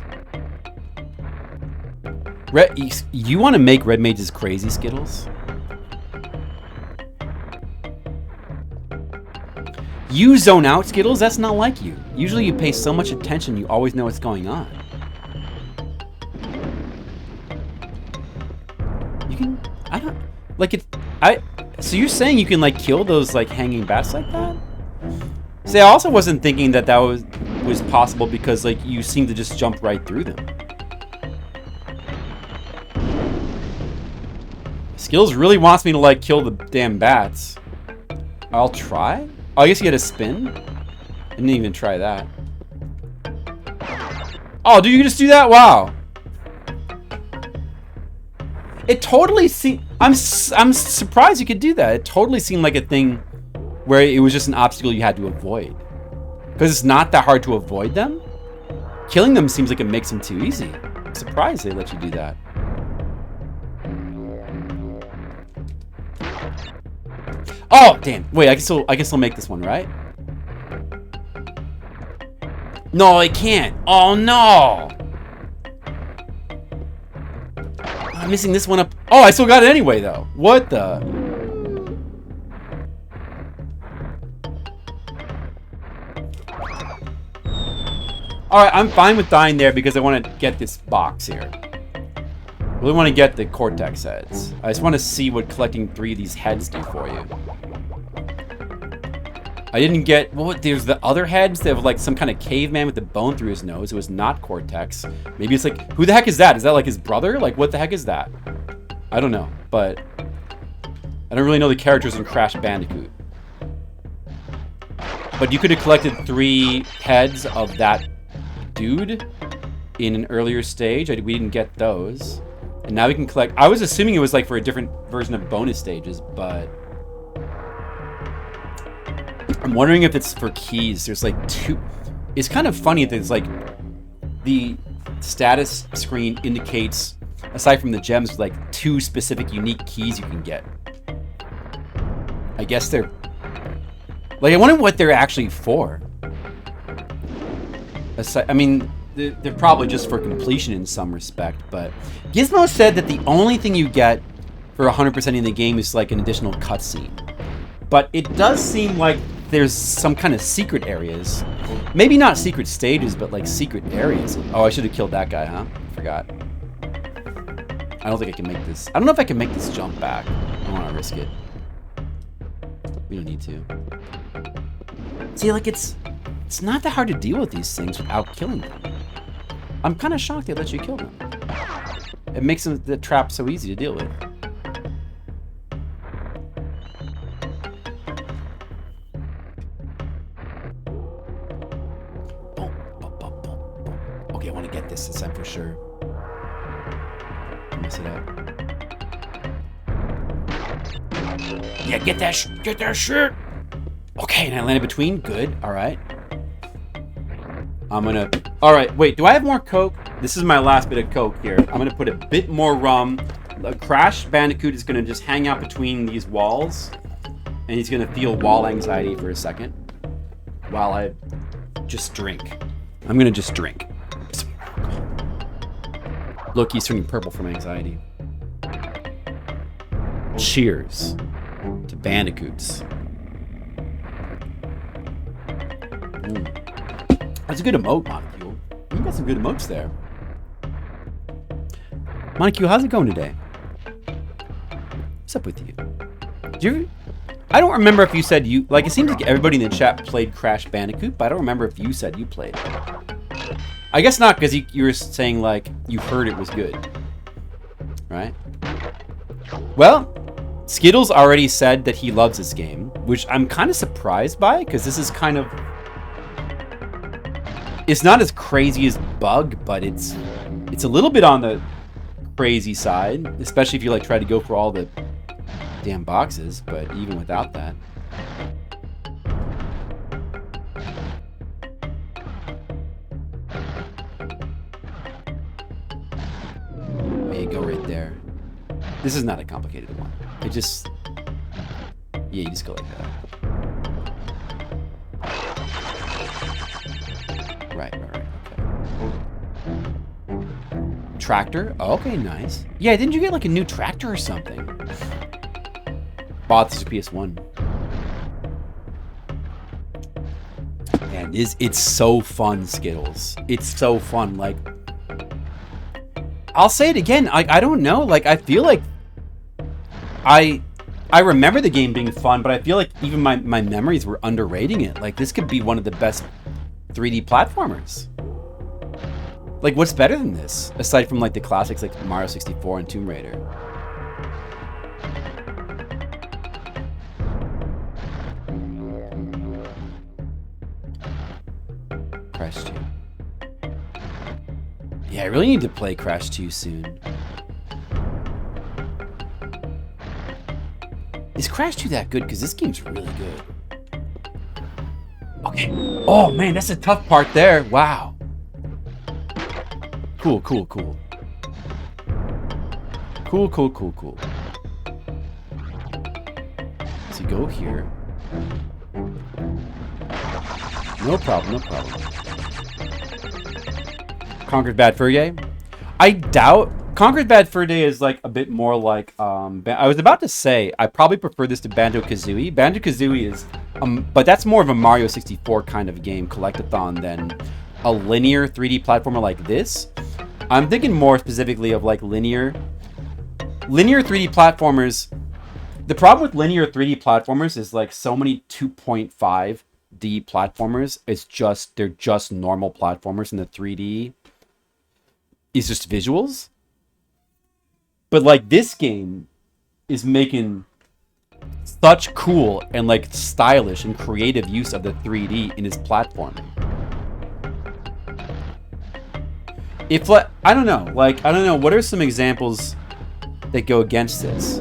You want to make red mages crazy, Skittles? You zone out, Skittles? That's not like you. Usually you pay so much attention you always know what's going on. You can... I don't... Like, so you're saying you can, like, kill those, like, hanging bats like that? See, I also wasn't thinking that was possible because, like, you seem to just jump right through them. Skills really wants me to, like, kill the damn bats. I'll try? Oh, I guess you had to spin? I didn't even try that. Oh, do you just do that? Wow. It totally seemed... I'm surprised you could do that. It totally seemed like a thing where it was just an obstacle you had to avoid. Because it's not that hard to avoid them. Killing them seems like it makes them too easy. I'm surprised they let you do that. Oh, damn. Wait, I can still make this one, right? No, I can't. Oh, no. I'm missing this one up. Oh, I still got it anyway, though. What the? Alright, I'm fine with dying there because I want to get this box here. I really want to get the Cortex heads. I just want to see what collecting 3 of these heads do for you. I didn't get... Well, there's the other heads. They have like some kind of caveman with a bone through his nose. It was not Cortex. Maybe it's like... Who the heck is that? Is that like his brother? Like, what the heck is that? I don't know, but... I don't really know the characters in Crash Bandicoot. But you could have collected 3 heads of that dude in an earlier stage. We didn't get those. And now we can collect... I was assuming it was like for a different version of bonus stages, but... I'm wondering if it's for keys. There's like 2... It's kind of funny that it's like... The status screen indicates, aside from the gems, like 2 specific unique keys you can get. I guess they're... Like, I wonder what they're actually for. I mean, they're probably just for completion in some respect, but... Gizmo said that the only thing you get for 100% in the game is like an additional cutscene. But it does seem like there's some kind of secret areas. Maybe not secret stages, but like secret areas. Oh, I should have killed that guy, huh? Forgot. I don't think I can make this. I don't know if I can make this jump back. I don't want to risk it. We don't need to. See, like it's not that hard to deal with these things without killing them. I'm kind of shocked they let you kill them. It makes the trap so easy to deal with. Okay, I want to get this time for sure. Mess it up. Yeah, get that shit. Okay, and I landed between. Good. All right. I'm gonna... All right, wait. Do I have more Coke? This is my last bit of Coke here. I'm gonna put a bit more rum. Crash Bandicoot is gonna just hang out between these walls, and he's gonna feel wall anxiety for a second while I just drink. I'm gonna just drink. Look, he's turning purple from anxiety. Cheers to Bandicoots. That's a good emote, Molecule. You got some good emotes there. Molecule, how's it going today? What's up with you? I don't remember if you said you... Like, it seems like everybody in the chat played Crash Bandicoot, but I don't remember if you said you played it. I guess not, because you were saying, like, you heard it was good. Right? Well, Skittles already said that he loves this game, which I'm kind of surprised by, because this is kind of... It's not as crazy as Bug, but it's a little bit on the crazy side, especially if you, like, try to go for all the damn boxes, but even without that. This is not a complicated one. It just... Yeah, you just go like that. Right, okay. Tractor? Oh, okay, nice. Yeah, didn't you get like a new tractor or something? Bought this PS1. Man, it's so fun, Skittles. It's so fun. Like, I'll say it again. I don't know. Like, I feel like I remember the game being fun, but I feel like even my memories were underrating it. Like, this could be one of the best 3D platformers. Like, what's better than this? Aside from, like, the classics like Mario 64 and Tomb Raider. Crash 2. Yeah, I really need to play Crash 2 soon. Is Crash 2 that good? Because this game's really good. Okay. Oh, man, that's a tough part there. Wow. Cool. Cool. So go here. No problem. Conquered Bad Fur Day? I doubt... Conquered Bad Fur Day is like a bit more like... I was about to say, I probably prefer this to Banjo-Kazooie. Banjo-Kazooie is... but that's more of a Mario 64 kind of game, collectathon, than a linear 3D platformer like this. I'm thinking more specifically of like linear 3D platformers. The problem with linear 3D platformers is like so many 2.5D platformers. They're just normal platformers, and the 3D is just visuals. But like this game is making such cool and like stylish and creative use of the 3D in its platforming. If like, I don't know, what are some examples that go against this?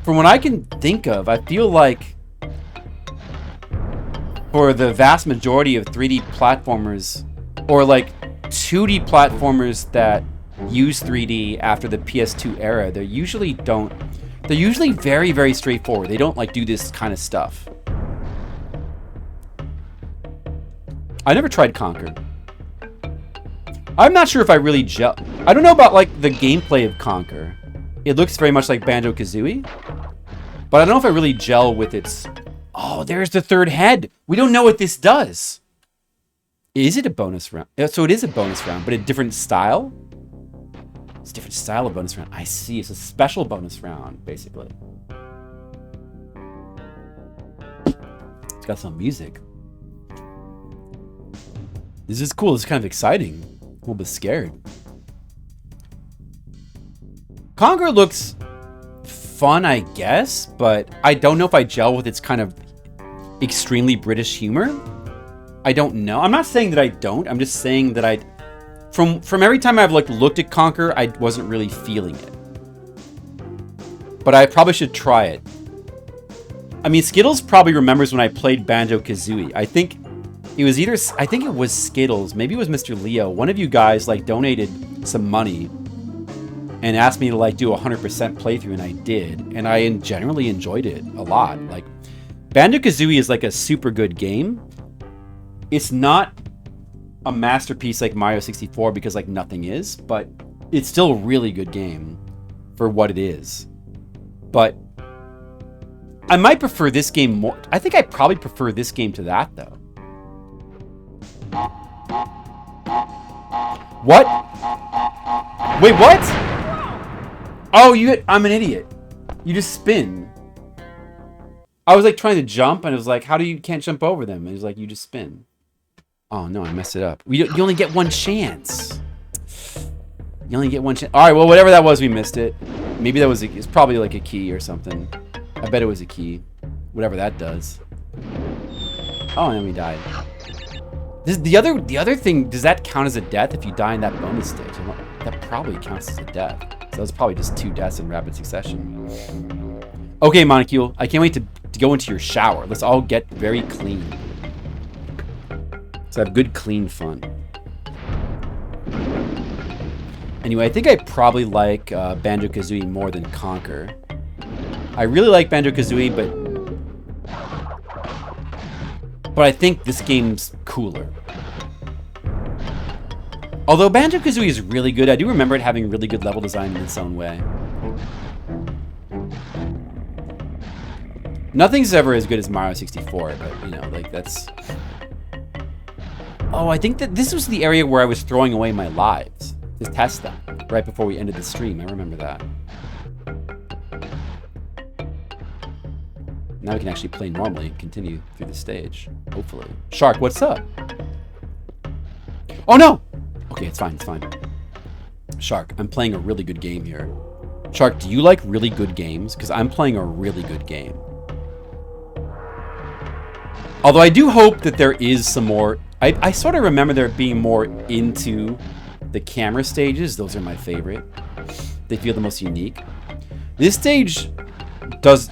From what I can think of, I feel like for the vast majority of 3D platformers, or like 2D platformers that use 3D after the PS2 era, they're usually very, very straightforward. They don't like do this kind of stuff. I never tried Conquer. I'm not sure if I really gel. I don't know about like the gameplay of Conquer. It looks very much like Banjo-Kazooie, but I don't know if I really gel with its... Oh, there's the third head. We don't know what this does. Is it a bonus round? So it is a bonus round, but a different style? It's a different style of bonus round. I see. It's a special bonus round, basically. It's got some music. This is cool. This is kind of exciting. A little bit scared. Conquer looks fun, I guess, but I don't know if I gel with its kind of extremely British humor. I don't know. I'm not saying that I don't. I'm just saying that from every time I've like looked at Conquer, I wasn't really feeling it. But I probably should try it. I mean, Skittles probably remembers when I played Banjo-Kazooie. I think it was Skittles. Maybe it was Mr. Leo. One of you guys like donated some money and asked me to like do a 100% playthrough, and I did. And I generally enjoyed it a lot. Like, Banjo-Kazooie is like a super good game. It's not a masterpiece like Mario 64 because like nothing is, but it's still a really good game for what it is. But I might prefer this game more. I think I probably prefer this game to that though. What? Wait, what? Oh, I'm an idiot. You just spin. I was like trying to jump, and it was like, how do you can't jump over them? And it was like, you just spin. Oh no, I messed it up. You only get one chance. You only get one chance. All right, well, whatever that was, we missed it. Maybe that was it's probably like a key or something. I bet it was a key. Whatever that does. Oh, and then we died. The other thing, does that count as a death if you die in that bonus stage? That probably counts as a death. So that's probably just 2 deaths in rapid succession. Okay, Monocule, I can't wait to go into your shower. Let's all get very clean. Let's have good, clean fun. Anyway, I think I probably like Banjo-Kazooie more than Conker. I really like Banjo-Kazooie, but I think this game's cooler. Although Banjo-Kazooie is really good, I do remember it having really good level design in its own way. Nothing's ever as good as Mario 64, but, you know, like, that's... Oh, I think that this was the area where I was throwing away my lives to test them, right before we ended the stream. I remember that. Now we can actually play normally and continue through the stage, hopefully. Shark, what's up? Oh, no! Okay, it's fine, it's fine. Shark, I'm playing a really good game here. Shark, do you like really good games? Because I'm playing a really good game. Although I do hope that there is some more... I sort of remember there being more into the camera stages. Those are my favorite. They feel the most unique. This stage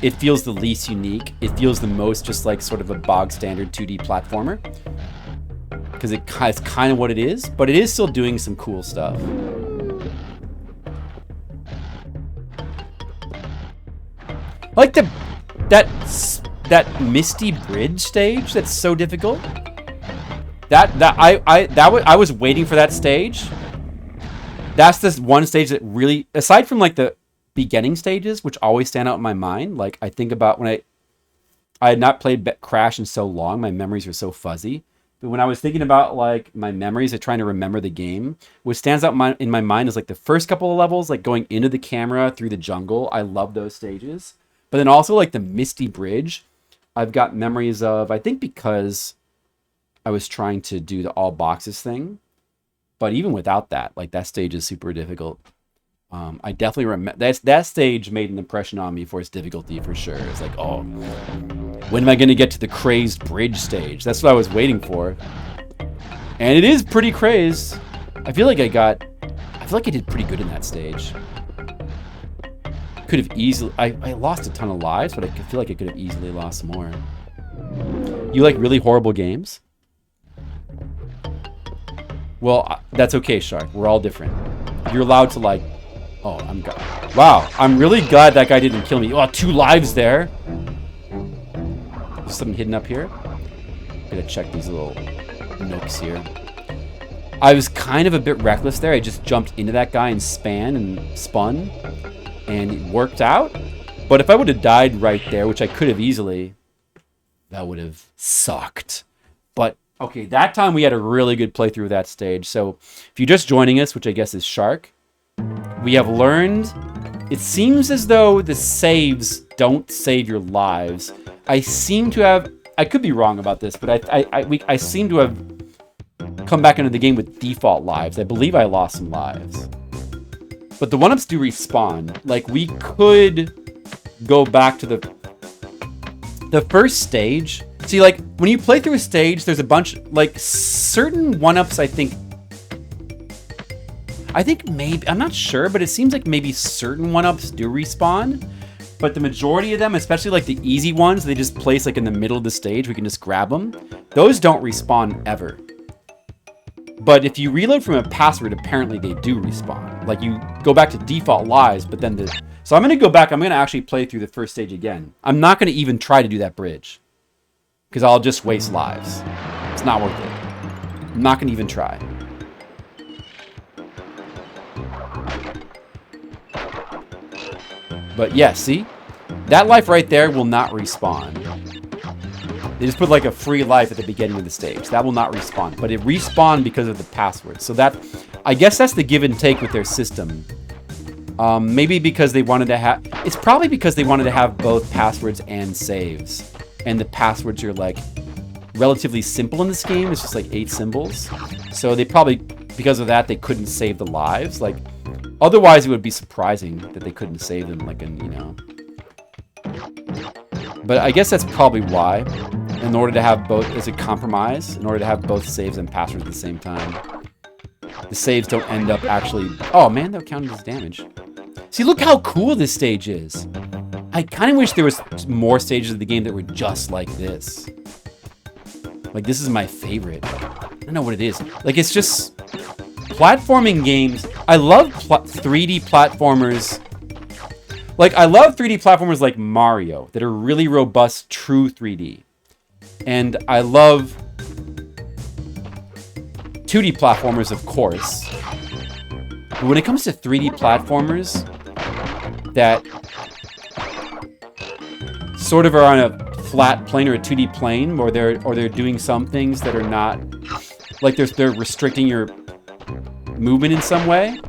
it feels the least unique. It feels the most just like sort of a bog standard 2D platformer. Because it's kind of what it is, but it is still doing some cool stuff. I like that Misty Bridge stage that's so difficult. I was waiting for that stage. That's this one stage that really, aside from like the beginning stages, which always stand out in my mind. Like I think about when I had not played Crash in so long, my memories were so fuzzy. But when I was thinking about like my memories of trying to remember the game, what stands out in my mind is like the first couple of levels, like going into the camera through the jungle. I love those stages. But then also like the Misty Bridge, I've got memories of, I think because I was trying to do the all boxes thing. But even without that, like that stage is super difficult. I definitely remember that stage made an impression on me for its difficulty for sure. It's like, oh, when am I going to get to the crazed bridge stage? That's what I was waiting for. And it is pretty crazed. I feel like I did pretty good in that stage. Could have easily, I lost a ton of lives, but I feel like I could have easily lost more. You like really horrible games? Well, that's okay, Shark. We're all different. You're allowed to like... Oh, wow, I'm really glad that guy didn't kill me. Oh, 2 lives there. There's something hidden up here. Gotta check these little nooks here. I was kind of a bit reckless there. I just jumped into that guy and spun. And it worked out. But if I would have died right there, which I could have easily, that would have sucked. But, okay, that time we had a really good playthrough of that stage. So, if you're just joining us, which I guess is Shark, we have learned, it seems as though the saves don't save your lives. I seem to have, I could be wrong about this, but I seem to have come back into the game with default lives. I believe I lost some lives. But the 1-ups do respawn. Like, we could go back to the first stage. See, like, when you play through a stage, there's a bunch, like, certain 1-ups, I think maybe, I'm not sure, but it seems like maybe certain 1-ups do respawn. But the majority of them, especially like the easy ones, they just place like in the middle of the stage, we can just grab them. Those don't respawn ever. But if you reload from a password, apparently they do respawn. Like you go back to default lives, but then so I'm going to go back, I'm going to actually play through the first stage again. I'm not going to even try to do that bridge. Because I'll just waste lives. It's not worth it. I'm not going to even try. But yeah, see? That life right there will not respawn. They just put like a free life at the beginning of the stage. That will not respawn. But it respawned because of the password. So that, I guess that's the give and take with their system. Maybe because they wanted to have... It's probably because they wanted to have both passwords and saves. And the passwords are like relatively simple in this game. It's just like 8 symbols. So they probably, because of that, they couldn't save the lives. Like... Otherwise, it would be surprising that they couldn't save them, like, you know. But I guess that's probably why. In order to have both, as a compromise, in order to have both saves and passwords at the same time. The saves don't end up actually... Oh, man, that counted as damage. See, look how cool this stage is. I kind of wish there was more stages of the game that were just like this. Like, this is my favorite. I don't know what it is. Like, it's just... Platforming games... I love 3D platformers. Like, I love 3D platformers like Mario that are really robust, true 3D. And I love 2D platformers, of course. But when it comes to 3D platformers that sort of are on a flat plane or a 2D plane, or they're doing some things that are not, like they're restricting your movement in some way.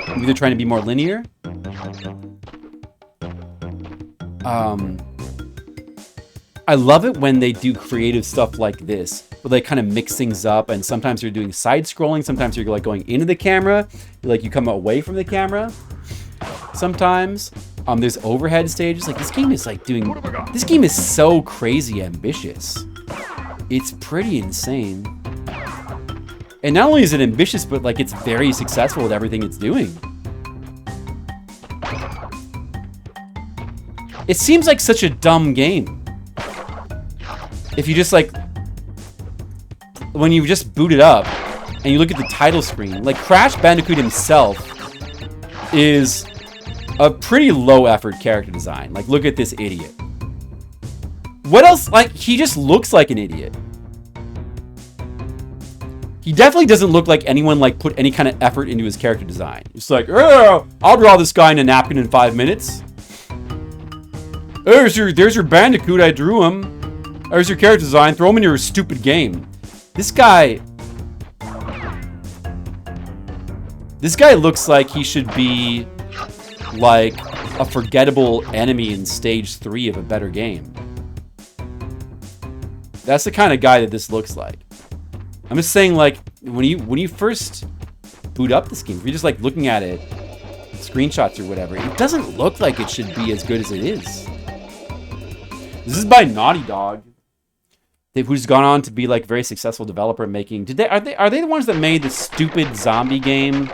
Maybe they're trying to be more linear. I love it when they do creative stuff like this, where they kind of mix things up, and sometimes you're doing side-scrolling, sometimes you're like going into the camera, like you come away from the camera. Sometimes there's overhead stages. Like this game is like doing. This game is so crazy ambitious. It's pretty insane. And not only is it ambitious, but like it's very successful with everything it's doing. It seems like such a dumb game. If you just like, when you just boot it up and you look at the title screen, like Crash Bandicoot himself is a pretty low effort character design. Like, look at this idiot. What else? Like, he just looks like an idiot. He definitely doesn't look like anyone like put any kind of effort into his character design. It's like, oh, I'll draw this guy in a napkin in 5 minutes. There's your Bandicoot, I drew him. There's your character design, throw him in your stupid game. This guy looks like he should be like a forgettable enemy in stage 3 of a better game. That's the kind of guy that this looks like. I'm just saying, like, when you first boot up this game, if you're just like looking at it, screenshots or whatever, it doesn't look like it should be as good as it is. This is by Naughty Dog, who's gone on to be like a very successful developer making. Are they the ones that made the stupid zombie game,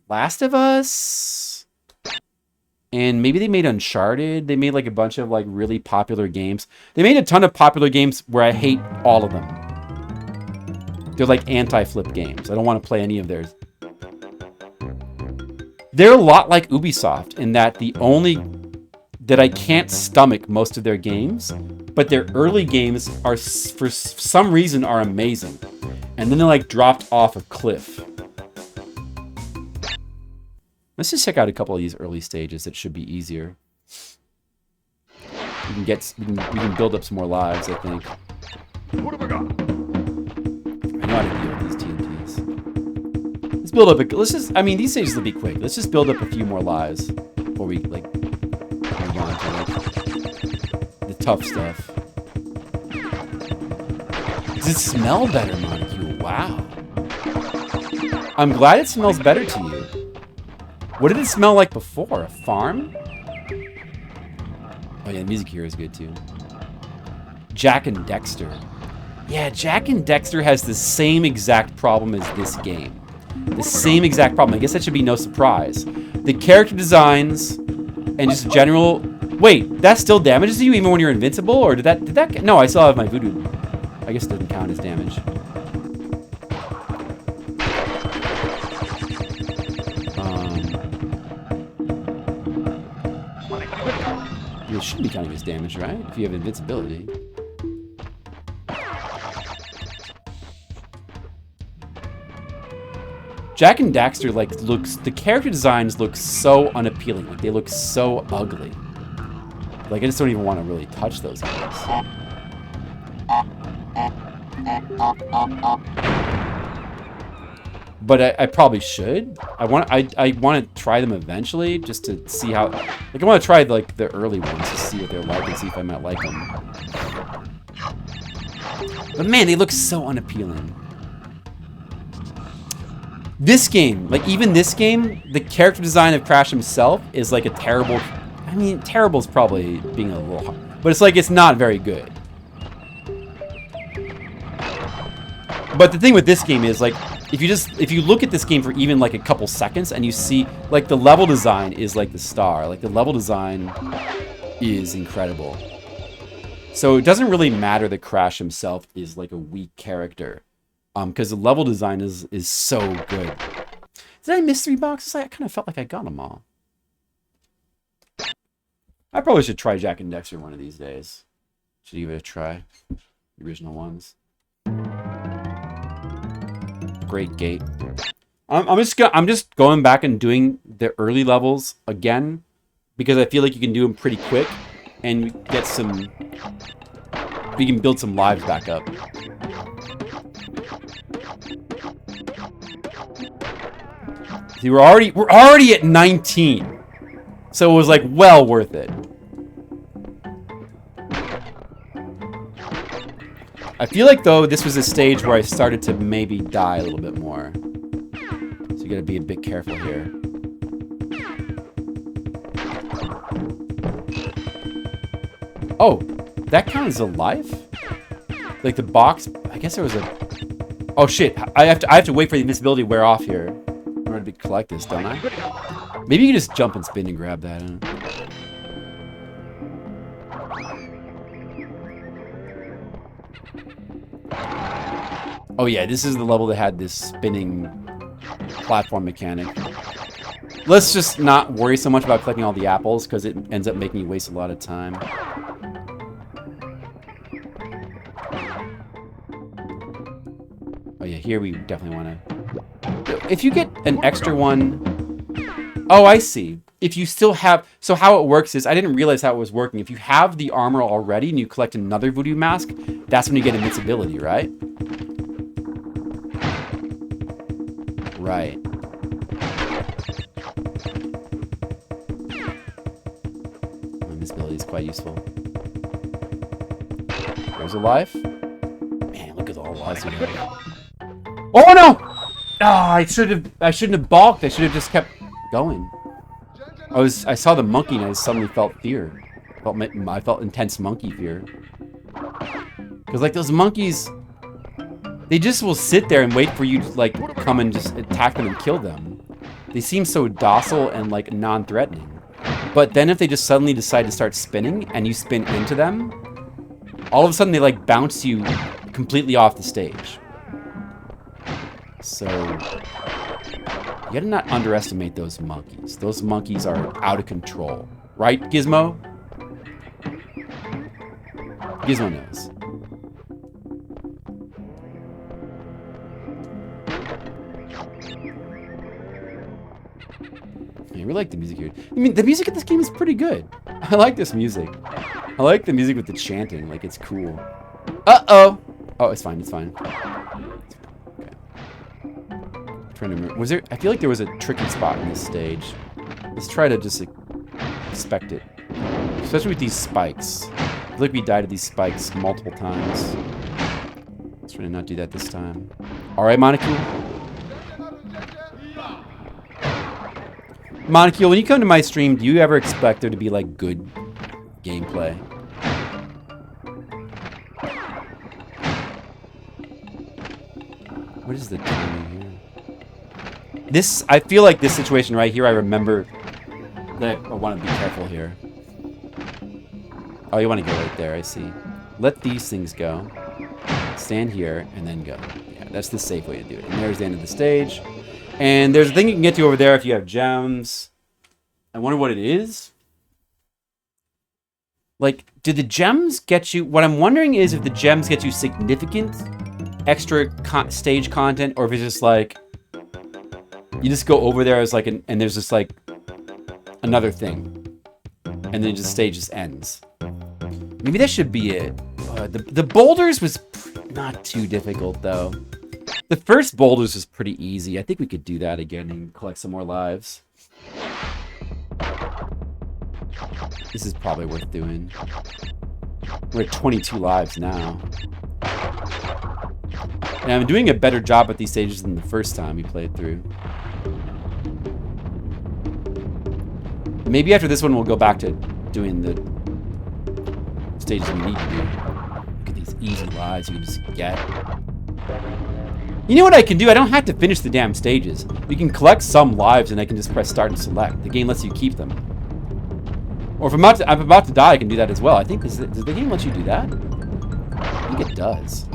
Last of Us? And maybe they made Uncharted. They made like a bunch of like really popular games. They made a ton of popular games where I hate all of them. They're like anti-flip games. I don't want to play any of theirs. They're a lot like Ubisoft in that that I can't stomach most of their games, but their early games are, for some reason, are amazing. And then they like dropped off a cliff. Let's just check out a couple of these early stages that should be easier. We can build up some more lives, I think. I know how to deal with these TNTs. Let's build up these stages will be quick. Let's just build up a few more lives before we like move on to like the tough stuff. Does it smell better, Molecule? Wow. I'm glad it smells better to you. What did it smell like before? A farm? Oh yeah, the music here is good too. Jak and Daxter. Yeah, Jak and Daxter has the same exact problem as this game. The same exact problem. I guess that should be no surprise. The character designs and just general... Wait, that still damages you even when you're invincible? Or did that... No, I still have my voodoo. I guess it doesn't count as damage. It should be counting as damage, right? If you have invincibility. Jak and Daxter, like, the character designs look so unappealing. Like, they look so ugly. Like, I just don't even want to really touch those guys. But I probably should. I want to try them eventually, just to see how. Like, I want to try like the early ones to see what they're like and see if I might like them. But man, they look so unappealing. This game, like even this game, the character design of Crash himself is like a terrible. I mean, terrible is probably being a little hard, but it's like it's not very good. But the thing with this game is like. If you look at this game for even like a couple seconds and you see like the level design is like the star, like the level design is incredible. So it doesn't really matter that Crash himself is like a weak character. Because the level design is so good. Did I miss 3 boxes? I kind of felt like I got them all. I probably should try Jak and Daxter one of these days. Should give it a try. The original ones. Great gate. I'm just going back and doing the early levels again because I feel like you can do them pretty quick and get some. We can build some lives back up. See, we're already at 19, so it was like well worth it. I feel like though this was a stage where I started to maybe die a little bit more, so you gotta be a bit careful here. Oh, that counts as a life? Like the box? I guess there was a. Oh shit! I have to wait for the invincibility to wear off here in order to collect this, don't I? Maybe you can just jump and spin and grab that. Huh? Oh yeah, this is the level that had this spinning platform mechanic. Let's just not worry so much about collecting all the apples because it ends up making you waste a lot of time. Oh yeah, here we definitely want to... If you get an extra one... Oh, I see. If you still have... So how it works is, I didn't realize how it was working. If you have the armor already and you collect another voodoo mask, that's when you get invincibility, right? Right. Invincibility is quite useful. There's a life. Man, look at all the lives we have. Oh no! Ah, I shouldn't have balked. I should have just kept going. I saw the monkey and I suddenly felt fear. I felt intense monkey fear. Because like those monkeys, they just will sit there and wait for you to like come and just attack them and kill them. They seem so docile and like non-threatening. But then if they just suddenly decide to start spinning and you spin into them, all of a sudden they like bounce you completely off the stage. So you gotta not underestimate those monkeys. Those monkeys are out of control. Right, Gizmo? Gizmo knows. I really like the music here. I mean, the music in this game is pretty good. I like this music. I like the music with the chanting. Like, it's cool. Uh-oh! Oh, it's fine. It's fine. Okay. I'm trying to remember. Was there... I feel like there was a tricky spot in this stage. Let's try to just expect it. Especially with these spikes. I feel like we died to these spikes multiple times. Let's try to not do that this time. Alright, Monocule. Monocule, when you come to my stream, do you ever expect there to be, like, good gameplay? What is the timing here? This, I feel like this situation right here, I remember that I want to be careful here. Oh, you want to go right there, I see. Let these things go. Stand here, and then go. Yeah, that's the safe way to do it. And there's the end of the stage. And there's a thing you can get to over there if you have gems. I wonder what it is. Like, do the gems get you... What I'm wondering is if the gems get you significant extra stage content, or if it's just like... You just go over there as like and there's just like another thing. And then the stage just ends. Maybe that should be it. The boulders was not too difficult, though. The first boulders was pretty easy. I think we could do that again and collect some more lives. This is probably worth doing. We're at 22 lives now. And I'm doing a better job at these stages than the first time we played through. Maybe after this one we'll go back to doing the stages we need to do. Look at these easy lives you can just get. You know what I can do? I don't have to finish the damn stages. You can collect some lives and I can just press start and select. The game lets you keep them. Or if I'm about to die, I can do that as well. I think, does the game let you do that? I think it does.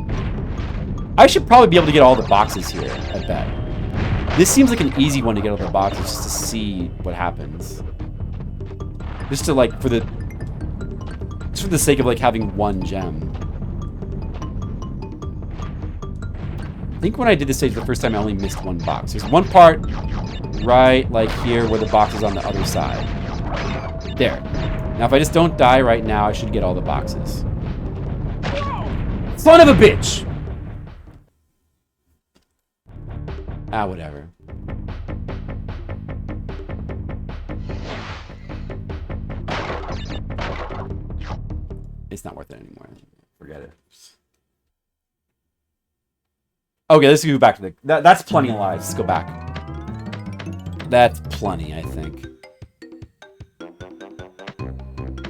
I should probably be able to get all the boxes here, I bet. This seems like an easy one to get all the boxes just to see what happens. Just to like, for the sake of like having one gem. I think when I did this stage the first time, I only missed one box. There's one part right like here where the box is on the other side. There. Now if I just don't die right now, I should get all the boxes. Son of a bitch! Ah, whatever. It's not worth it anymore. Forget it. Okay, let's go back to the... That's plenty of lives. Let's go back. That's plenty, I think.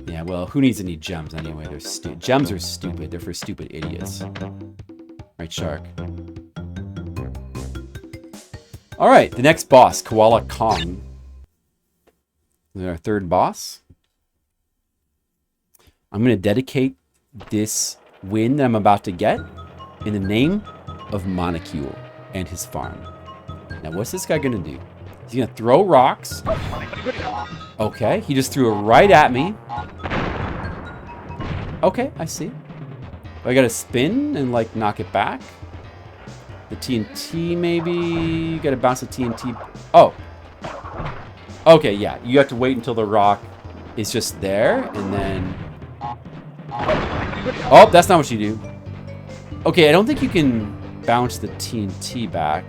Yeah, well, who needs any gems anyway? They're gems are stupid. They're for stupid idiots. Right, Shark. Alright, the next boss, Koala Kong. This is our third boss. I'm going to dedicate this win that I'm about to get in the name of Monocule and his farm. Now, what's this guy going to do? He's going to throw rocks. Okay, he just threw it right at me. Okay, I see. I got to spin and, like, knock it back. The TNT, maybe? Got to bounce the TNT. Oh. Okay, yeah. You have to wait until the rock is just there, and then... Oh, that's not what you do. Okay, I don't think you can bounce the TNT back.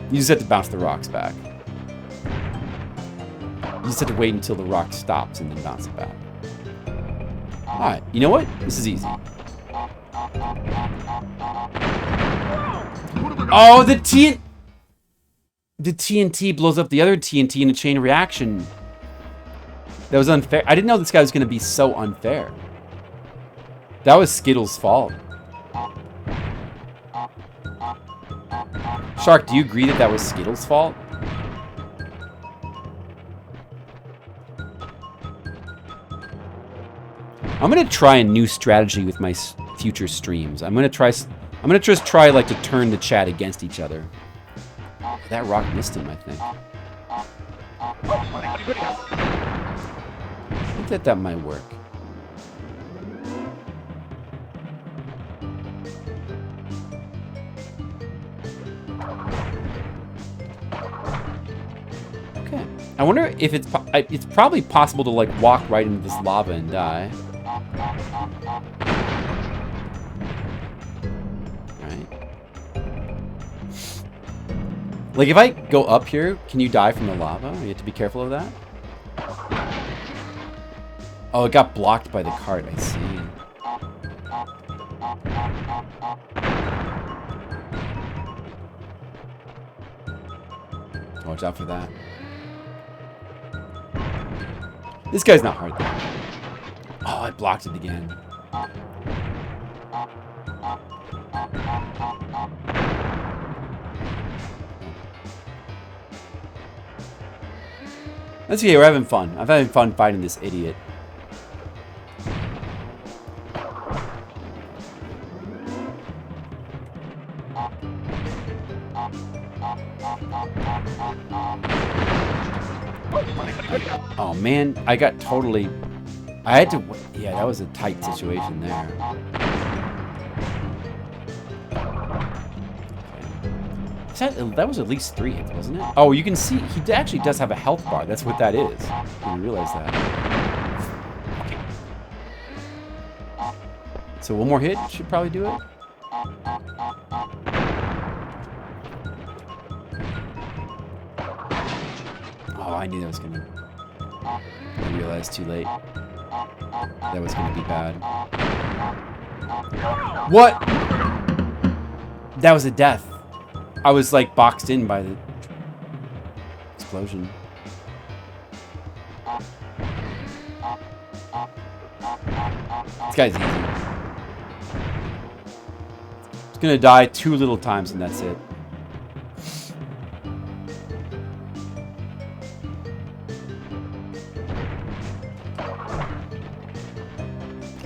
You just have to bounce the rocks back. You just have to wait until the rock stops and then bounce it back. Alright, you know what? This is easy. Oh, the TNT blows up the other TNT in a chain reaction. That was unfair. I didn't know this guy was going to be so unfair. That was Skittles' fault. Shark, do you agree that that was Skittles' fault? I'm going to try a new strategy with my future streams. I'm going to just try like to turn the chat against each other. That rock missed him, I think. I think that might work. Okay. I wonder if it's probably possible to like walk right into this lava and die. Right. Like if I go up here, can you die from the lava? You have to be careful of that. Oh, it got blocked by the cart, I see. Watch out for that. This guy's not hard though. Oh, I blocked it again. That's okay, we're having fun. I'm having fun fighting this idiot. Oh man, I got totally... I had to... Yeah, that was a tight situation there. That was at least 3 hits, wasn't it? Oh, you can see he actually does have a health bar. That's what that is. I didn't realize that. So one more hit should probably do it. Oh, I knew that was gonna... I realized too late. That was gonna be bad. What? That was a death. I was like boxed in by the explosion. This guy's easy. He's gonna die 2 little times and that's it.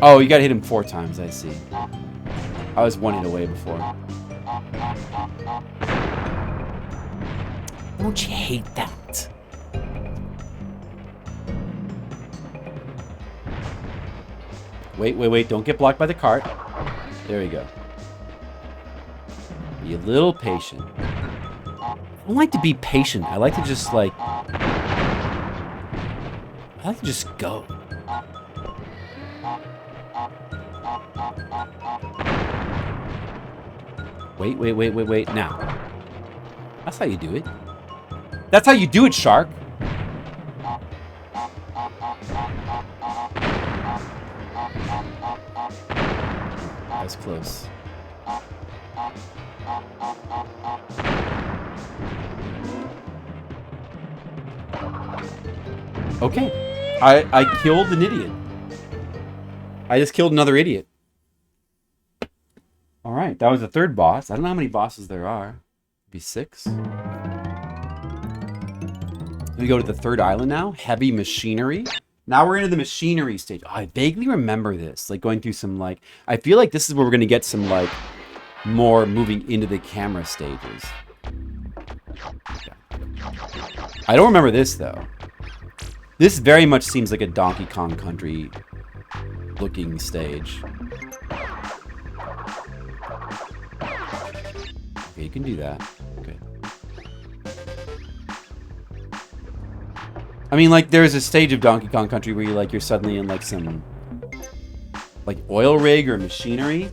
Oh, you gotta hit him 4 times, I see. I was one hit away before. Don't you hate that? Wait. Don't get blocked by the cart. There you go. Be a little patient. I don't like to be patient. I like to just, like... I like to just go. Wait. Now. That's how you do it. That's how you do it, Shark. That was close. Okay. I killed an idiot. I just killed another idiot. Alright, that was the third boss. I don't know how many bosses there are. Maybe 6. We go to the third island now. Heavy machinery. Now we're into the machinery stage. Oh, I vaguely remember this. Like going through some like... I feel like this is where we're going to get some like... more moving into the camera stages. Okay. I don't remember this though. This very much seems like a Donkey Kong Country looking stage. Okay, you can do that. Okay. I mean, like, there's a stage of Donkey Kong Country where you're suddenly in, like, some, like, oil rig or machinery.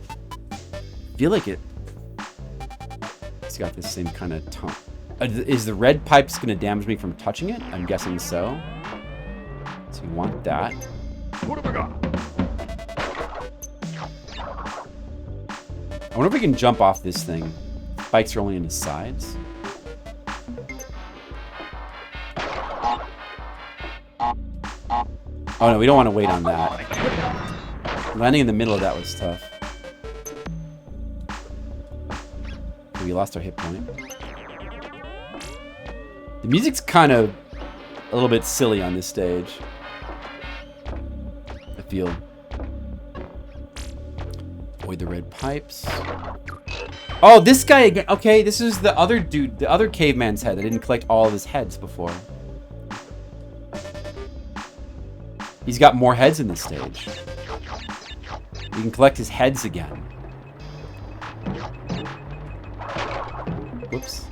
I feel like it's got this same kind of tone. Is the red pipes going to damage me from touching it? I'm guessing so. So you want that. What have I got? I wonder if we can jump off this thing. Spikes are only in the sides. Oh no, we don't want to wait on that. Landing in the middle of that was tough. We lost our hit point. The music's kind of a little bit silly on this stage. I feel. Avoid the red pipes. Oh, this guy again. Okay, this is the other dude, the other caveman's head. I didn't collect all of his heads before. He's got more heads in this stage. You can collect his heads again. Whoops.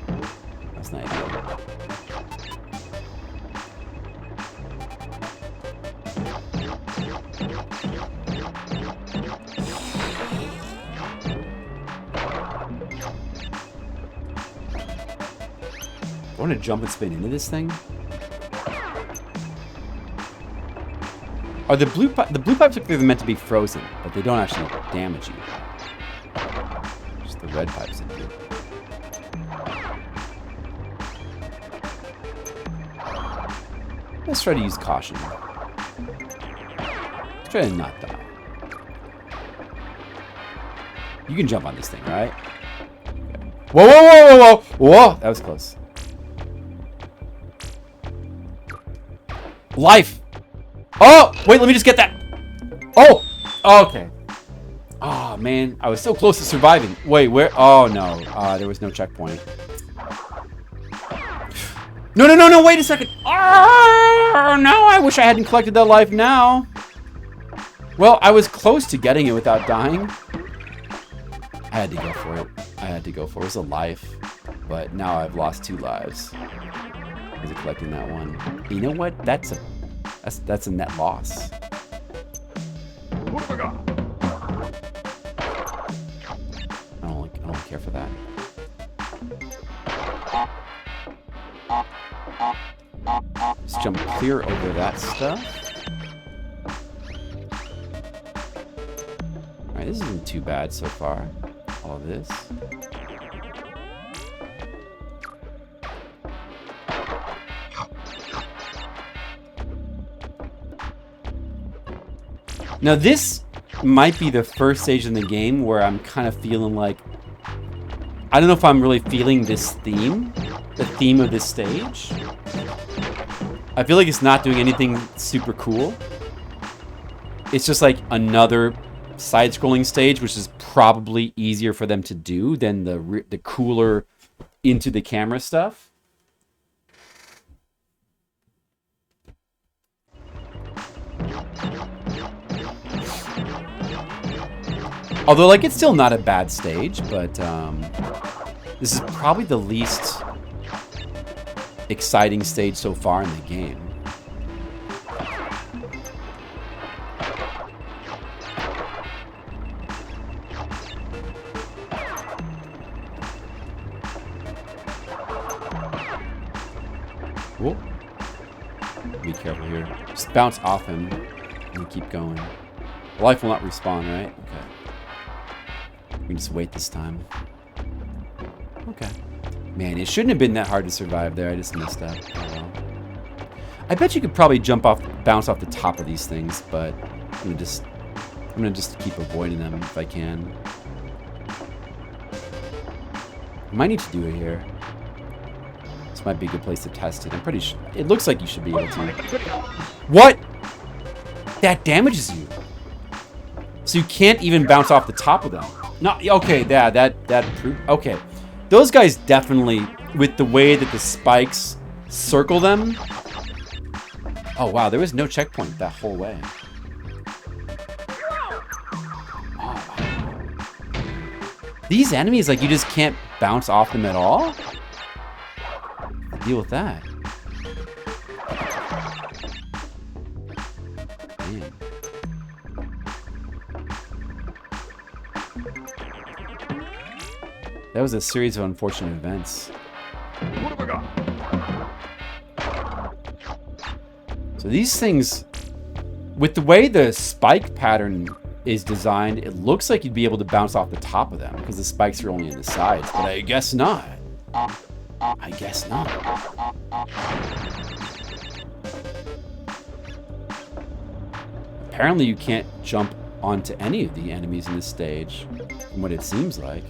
That's not ideal. I want to jump and spin into this thing. Are the blue pipes look like they're meant to be frozen, but they don't actually damage you. Just the red pipes in here. Let's try to use caution. Let's try to not die. You can jump on this thing, right? Okay. Whoa! Whoa! That was close. Life! Oh! Wait, let me just get that! Oh! Okay. Oh, man. I was so close to surviving. Wait, where? Oh, no. There was no checkpoint. No, wait a second. Oh, no, I wish I hadn't collected that life now. Well, I was close to getting it without dying. I had to go for it. It was a life. But now I've lost 2 lives. Because of collecting that one. You know what? That's a net loss. What have I got? I don't care for that. Let's jump clear over that stuff. Alright, this isn't too bad so far. All of this. Now this might be the first stage in the game where I'm kind of feeling like... I don't know if I'm really feeling this theme. The theme of this stage. I feel like it's not doing anything super cool. It's just like another side-scrolling stage, which is probably easier for them to do than the cooler into the camera stuff. Although, like, it's still not a bad stage, but this is probably the least exciting stage so far in the game. Whoa. Be careful here. Just bounce off him and keep going. Life will not respawn, right? Okay. We can just wait this time. Okay. Man, it shouldn't have been that hard to survive there. I just messed up. Oh well. I bet you could probably bounce off the top of these things, but I'm gonna just keep avoiding them if I can. I might need to do it here. This might be a good place to test it. I'm pretty sure. It looks like you should be able to. What? That damages you. So you can't even bounce off the top of them. No, okay, that proved. Okay, those guys definitely, with the way that the spikes circle them. Oh wow, there was no checkpoint that whole way. Oh. These enemies, like, you just can't bounce off them at all. Deal with that. Man. That was a series of unfortunate events. What have I got? So these things, with the way the spike pattern is designed, it looks like you'd be able to bounce off the top of them because the spikes are only in the sides, but I guess not. I guess not. Apparently you can't jump onto any of the enemies in this stage, from what it seems like.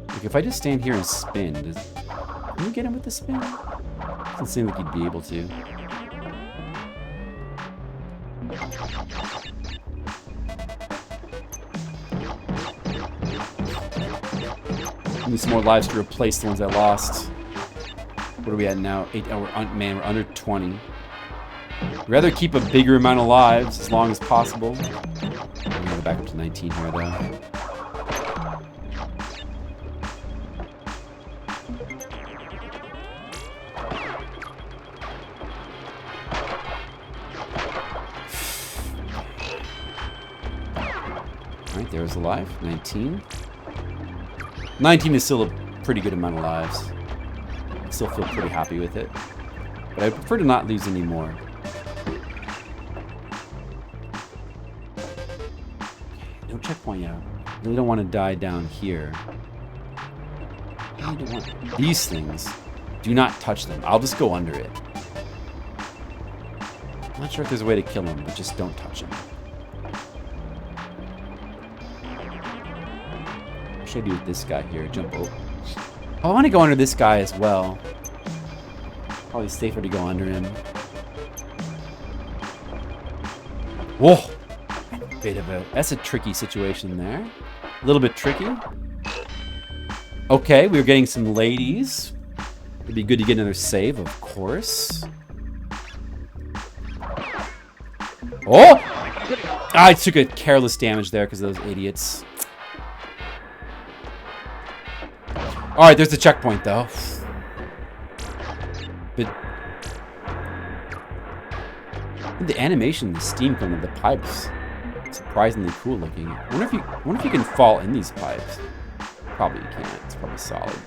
Like, if I just stand here and spin, can you get him with the spin? Doesn't seem like you'd be able to. Need some more lives to replace the ones I lost. What are we at now? 8. Oh, man, we're under 20. I'd rather keep a bigger amount of lives as long as possible. I'm gonna go back up to 19 here, though. Alright, there's a life. 19. 19 is still a pretty good amount of lives. I still feel pretty happy with it. But I prefer to not lose any more. No checkpoint yet. I really don't want to die down here. I don't want these things. Do not touch them. I'll just go under it. I'm not sure if there's a way to kill them, but just don't touch them. What should I do with this guy here? Jump over. Oh, I want to go under this guy as well. Probably safer to go under him. Whoa! That's a tricky situation there. A little bit tricky. Okay, we were getting some ladies. It'd be good to get another save, of course. Oh! I took a careless damage there because of those idiots. Alright, there's the checkpoint, though. But the animation, the steam coming out of the pipes, surprisingly cool looking. I wonder if you can fall in these pipes. Probably you can't. It's probably solid.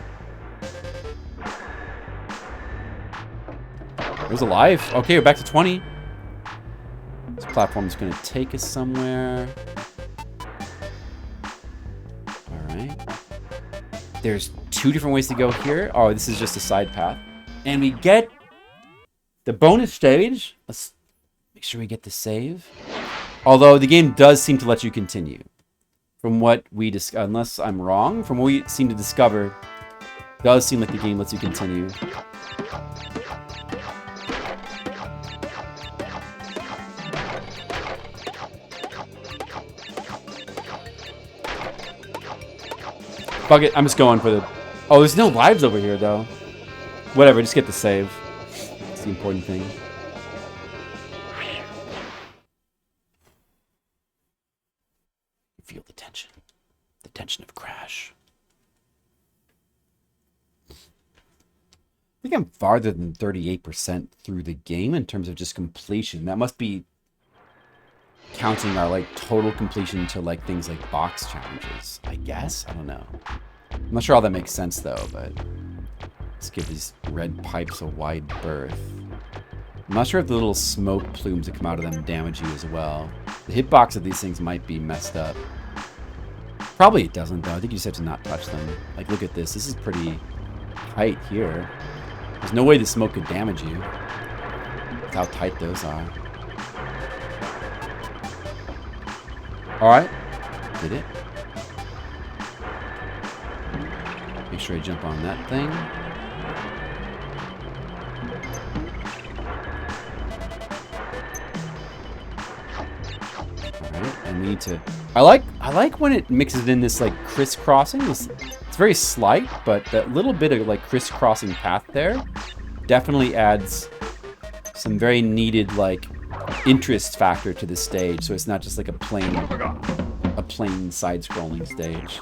There's a life. Okay, we're back to 20. This platform is going to take us somewhere. Alright. There's 2 different ways to go here. Oh, this is just a side path. And we get the bonus stage. Let's make sure we get the save. Although the game does seem to let you continue. From what we unless I'm wrong, from what we seem to discover, it does seem like the game lets you continue. Fuck it, I'm just going for the... Oh, there's no lives over here, though. Whatever, just get the save. That's the important thing. Feel the tension. The tension of Crash. I think I'm farther than 38% through the game in terms of just completion. That must be counting our, like, total completion to, like, things like box challenges, I guess? I don't know. I'm not sure how that makes sense, though, but let's give these red pipes a wide berth. I'm not sure if the little smoke plumes that come out of them damage you as well. The hitbox of these things might be messed up. Probably it doesn't, though. I think you just have to not touch them. Like, look at this. This is pretty tight here. There's no way the smoke could damage you. That's how tight those are. Alright. Did it. Make sure I jump on that thing. Alright, and we need to... I like when it mixes in this, like, crisscrossing. It's very slight, but that little bit of, like, crisscrossing path there definitely adds some very needed, like, interest factor to the stage, so it's not just like a plain side-scrolling stage.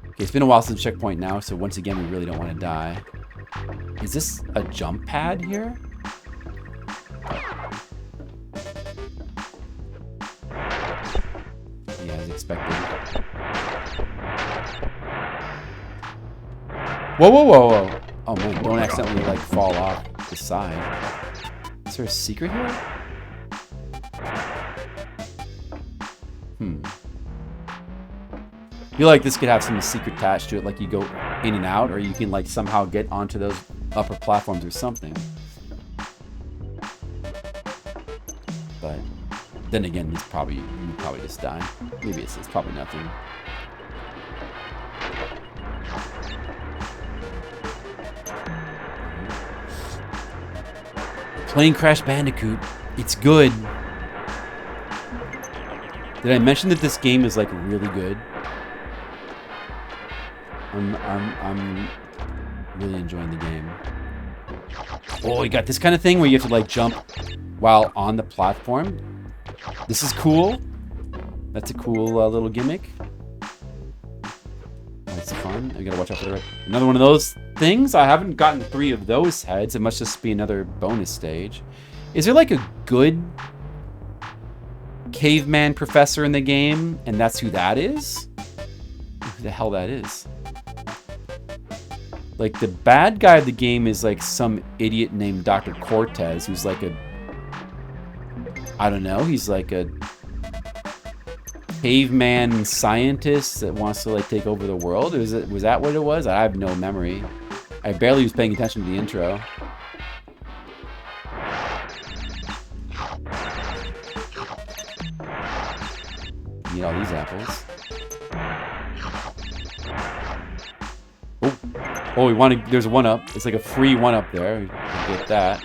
Okay, it's been a while since checkpoint now, so once again, we really don't want to die. Is this a jump pad here? Yeah, as expected. Whoa, whoa, whoa, whoa. Oh man, don't accidentally, like, fall off the side. Is there a secret here? I feel like this could have some secret attached to it, like you go in and out, or you can, like, somehow get onto those upper platforms or something. But then again, you probably just die. Maybe it's probably nothing. Playing Crash Bandicoot, it's good. Did I mention that this game is, like, really good? I'm really enjoying the game. Oh, you got this kind of thing where you have to, like, jump while on the platform. This is cool. That's a cool little gimmick. That's fun. I gotta watch out for the right. Another one of those things. I haven't gotten 3 of those heads. It must just be another bonus stage. Is there, like, a good caveman professor in the game, and that's who that is? Who the hell that is? Like, the bad guy of the game is, like, some idiot named Dr. Cortez, who's, like, a... I don't know, he's, like, a caveman scientist that wants to, like, take over the world? Was that what it was? I have no memory. I barely was paying attention to the intro. Need all these apples. Oh, we want to... There's a 1-up. It's like a free 1-up there. Get that.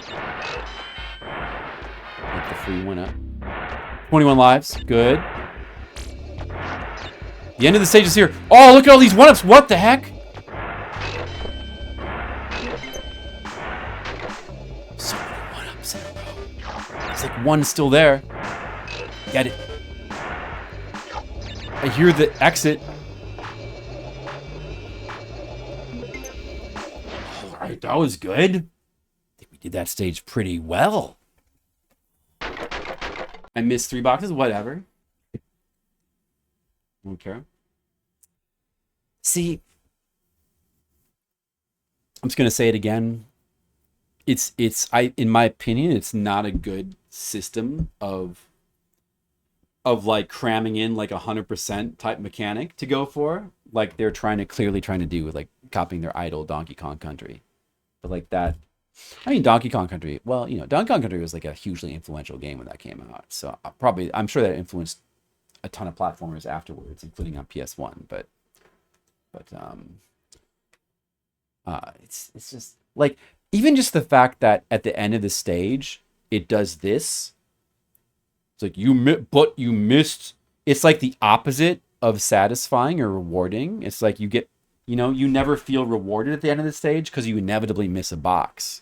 Get the free 1-up. 21 lives. Good. The end of the stage is here. Oh, look at all these 1-ups. What the heck? So many 1-ups in a row. There's like one still there. Get it. I hear the exit. Alright, that was good. I think we did that stage pretty well. I missed 3 boxes, whatever. Don't care. See, I'm just gonna say it again. In my opinion, it's not a good system of like cramming in like 100% type mechanic to go for, like they're clearly trying to do with like copying their idol Donkey Kong Country. But like that, I mean, Donkey Kong Country, well, you know, Donkey Kong Country was like a hugely influential game when that came out. So I'm sure that influenced a ton of platformers afterwards, including on PS1. But it's just like even just the fact that at the end of the stage, it does this. It's like, but you missed. It's like the opposite of satisfying or rewarding. It's like you get, you know, you never feel rewarded at the end of the stage because you inevitably miss a box.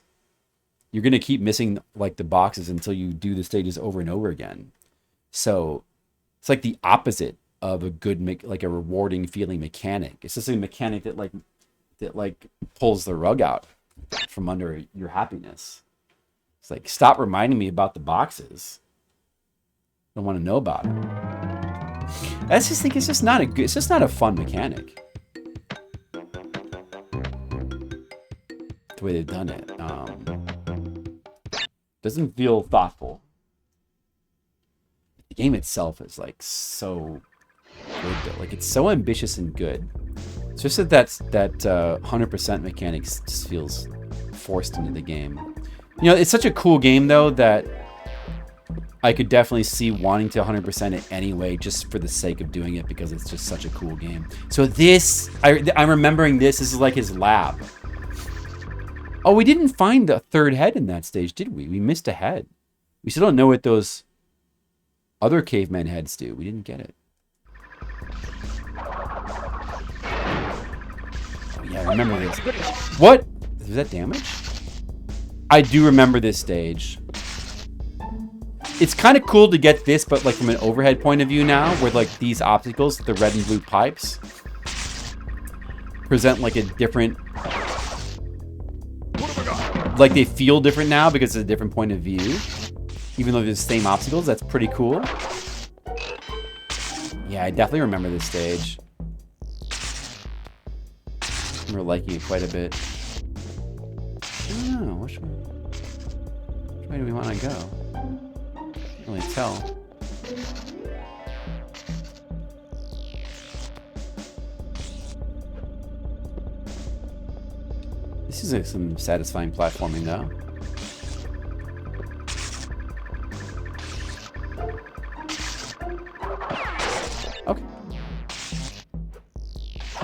You're going to keep missing like the boxes until you do the stages over and over again. So it's like the opposite of a good, like a rewarding feeling mechanic. It's just a mechanic that pulls the rug out from under your happiness. It's like, stop reminding me about the boxes. I don't want to know about it. I just think it's just not a fun mechanic. The way they've done it. Doesn't feel thoughtful. The game itself is like so good though. Like it's so ambitious and good. It's just that 100% mechanics just feels forced into the game. You know, it's such a cool game though that I could definitely see wanting to 100% it anyway, just for the sake of doing it, because it's just such a cool game. So this, I'm remembering this is like his lab. Oh, we didn't find the third head in that stage, did we? We missed a head. We still don't know what those other caveman heads do. We didn't get it. Oh yeah, I remember this. What? Was that damage? I do remember this stage. It's kind of cool to get this, but like from an overhead point of view now, where like these obstacles, the red and blue pipes, present like a different, like they feel different now because it's a different point of view. Even though they're the same obstacles, that's pretty cool. Yeah, I definitely remember this stage. I remember liking it quite a bit. I don't know, which way do we want to go? Can't really tell. This is some satisfying platforming though. Okay.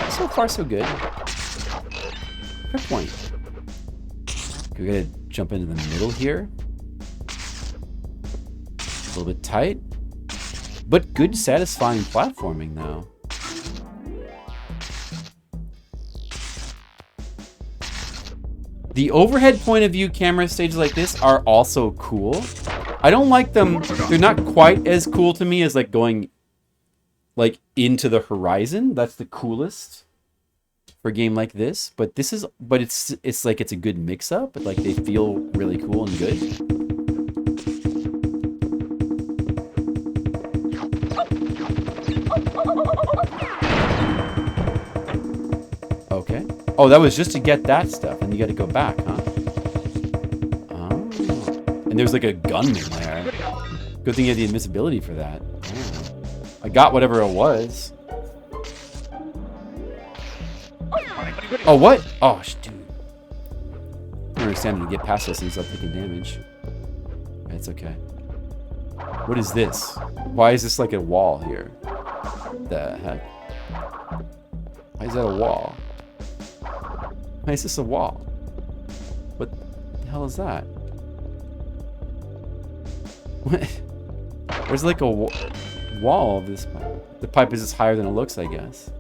So far so good. Fair point. We gotta jump into the middle here. A little bit tight. But good satisfying platforming though. The overhead point of view camera stages like this are also cool. I don't like them. They're not quite as cool to me as like going like into the horizon. That's the coolest for a game like this. But this is, but it's like it's a good mix up. But like they feel really cool and good. Okay. Oh, that was just to get that stuff, and you got to go back, huh? Oh. And there's like a gunman there. Good thing you had the invisibility for that. Oh. I got whatever it was. Oh, what? Oh, dude. I don't understand how to get past those things without taking damage. It's okay. What is this? Why is this like a wall here? The heck? Why is that a wall? Why is this a wall? What the hell is that? What? There's like a wall of this pipe. The pipe is just higher than it looks, I guess.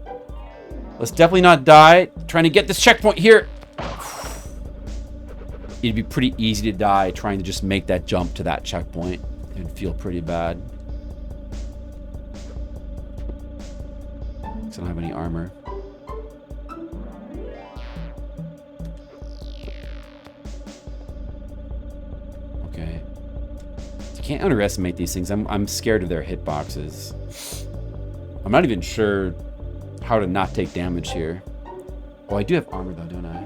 Let's definitely not die. Trying to get this checkpoint here. It'd be pretty easy to die trying to just make that jump to that checkpoint. It would feel pretty bad. Because I don't have any armor. Okay. You can't underestimate these things. I'm scared of their hitboxes. I'm not even sure how to not take damage here. Oh, I do have armor though, don't I?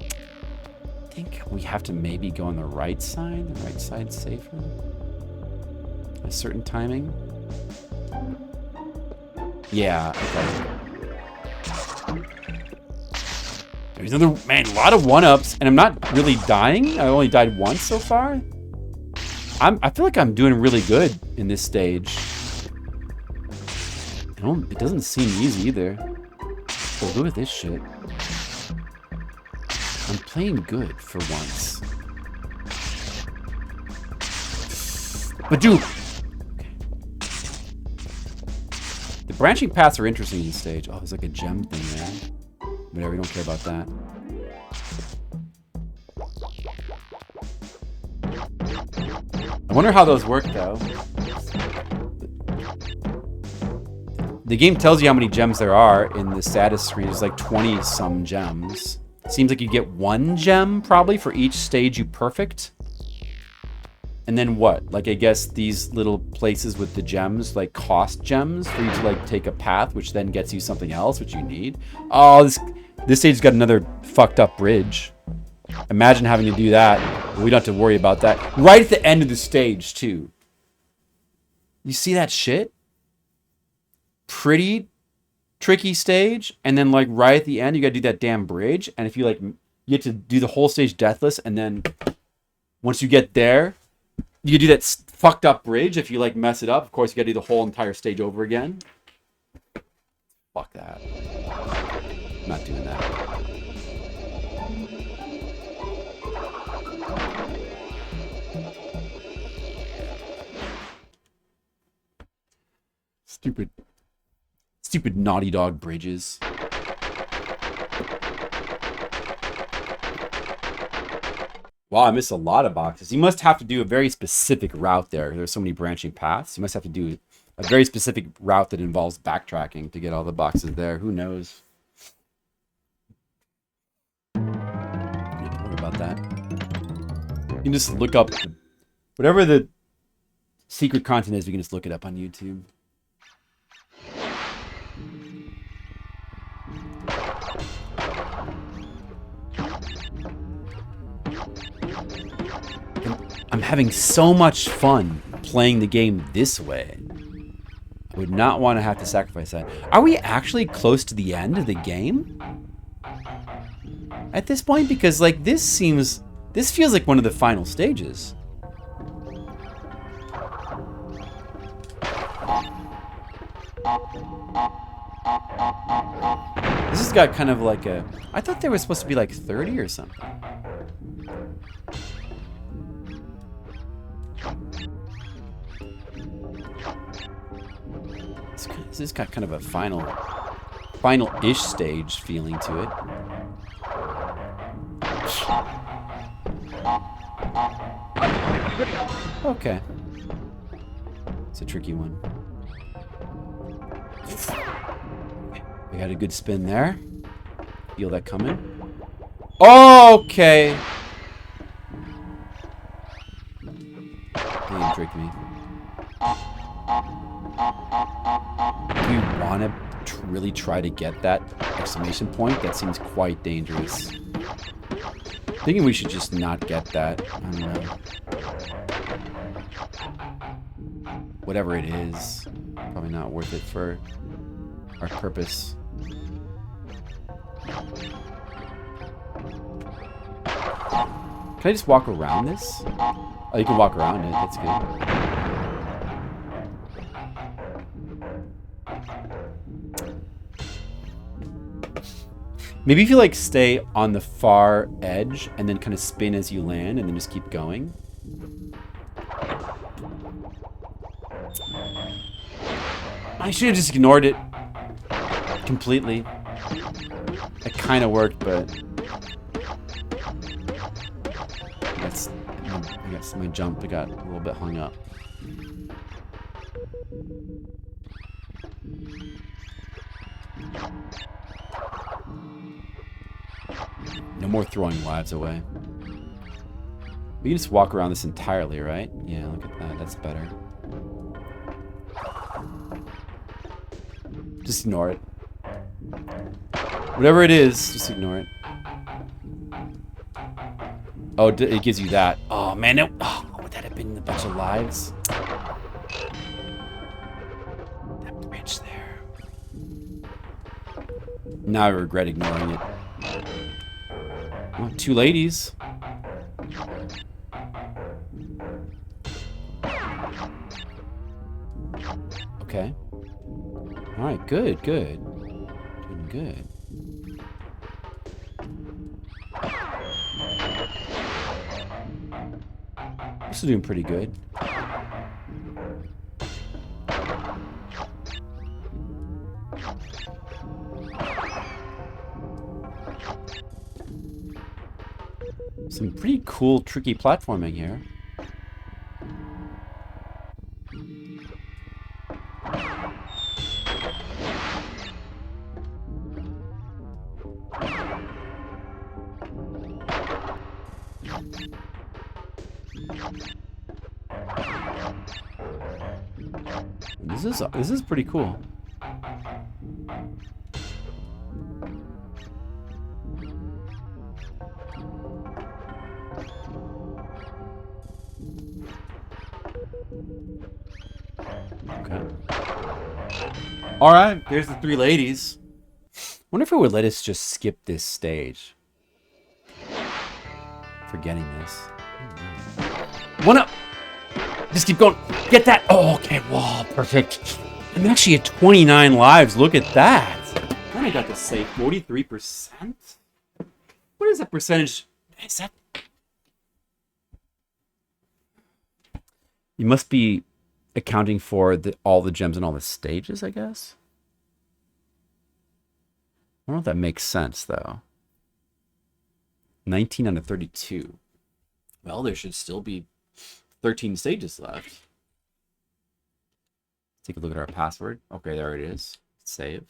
I think we have to maybe go on the right side. The right side's safer. A certain timing. Yeah, okay. There's another, man, a lot of one-ups, and I'm not really dying. I only died once so far. I feel like I'm doing really good in this stage. It doesn't seem easy either. So look at this shit. I'm playing good for once. But dude, the branching paths are interesting in this stage. Oh, there's like a gem thing there. Whatever, we don't care about that. I wonder how those work though. The game tells you how many gems there are in the status screen. There's like 20 some gems. Seems like you get 1 gem probably for each stage you perfect. And then what? Like, I guess these little places with the gems, like, cost gems for you to, like, take a path, which then gets you something else, which you need. Oh, this stage's got another fucked up bridge. Imagine having to do that. We don't have to worry about that. Right at the end of the stage, too. You see that shit? Pretty tricky stage. And then, like, right at the end, you gotta do that damn bridge. And if you, like, you get to do the whole stage deathless, and then once you get there, you do that fucked up bridge. If you like mess it up, of course you gotta do the whole entire stage over again. Fuck that. I'm not doing that. Stupid Naughty Dog bridges. Wow, I missed a lot of boxes. You must have to do a very specific route there. There's so many branching paths. You must have to do a very specific route that involves backtracking to get all the boxes there. Who knows? Don't worry about that. You can just look up whatever the secret content is. We can just look it up on YouTube. I'm having so much fun playing the game this way. I would not want to have to sacrifice that. Are we actually close to the end of the game? At this point? Because, like, this feels like one of the final stages. This has got kind of like a... I thought there was supposed to be like 30 or something. This has got kind of a final-ish stage feeling to it. Okay. It's a tricky one. We got a good spin there. Feel that coming. Okay. They didn't trick me. Do you want to really try to get that exclamation point? That seems quite dangerous. Thinking we should just not get that. I don't know. Whatever it is, probably not worth it for our purpose. Can I just walk around this? Oh, you can walk around it. That's good. Maybe if you like stay on the far edge and then kind of spin as you land and then just keep going. I should have just ignored it completely. It kind of worked, but I guess my jump got a little bit hung up. No more throwing lives away. We can just walk around this entirely, right? Yeah, look at that. That's better. Just ignore it. Whatever it is, just ignore it. Oh, it gives you that. Oh, man. Would that have been a bunch of lives? That bridge there. Now I regret ignoring it. Oh, 2 ladies. Okay. Alright, good. Doing good. This is doing pretty good. Some pretty cool, tricky platforming here. This is pretty cool. Okay. All right, there's the three ladies. Wonder if it would let us just skip this stage. Forgetting this. One up. Just keep going. Get that. Oh, okay. Wow, perfect. I'm actually at 29 lives. Look at that. Then I got to say 43%. What is that percentage? Is that? You must be accounting for all the gems and all the stages, I guess. I don't know if that makes sense, though. 19 out of 32. Well, there should still be 13 stages left. Take a look at our password. Okay, there it is. Save.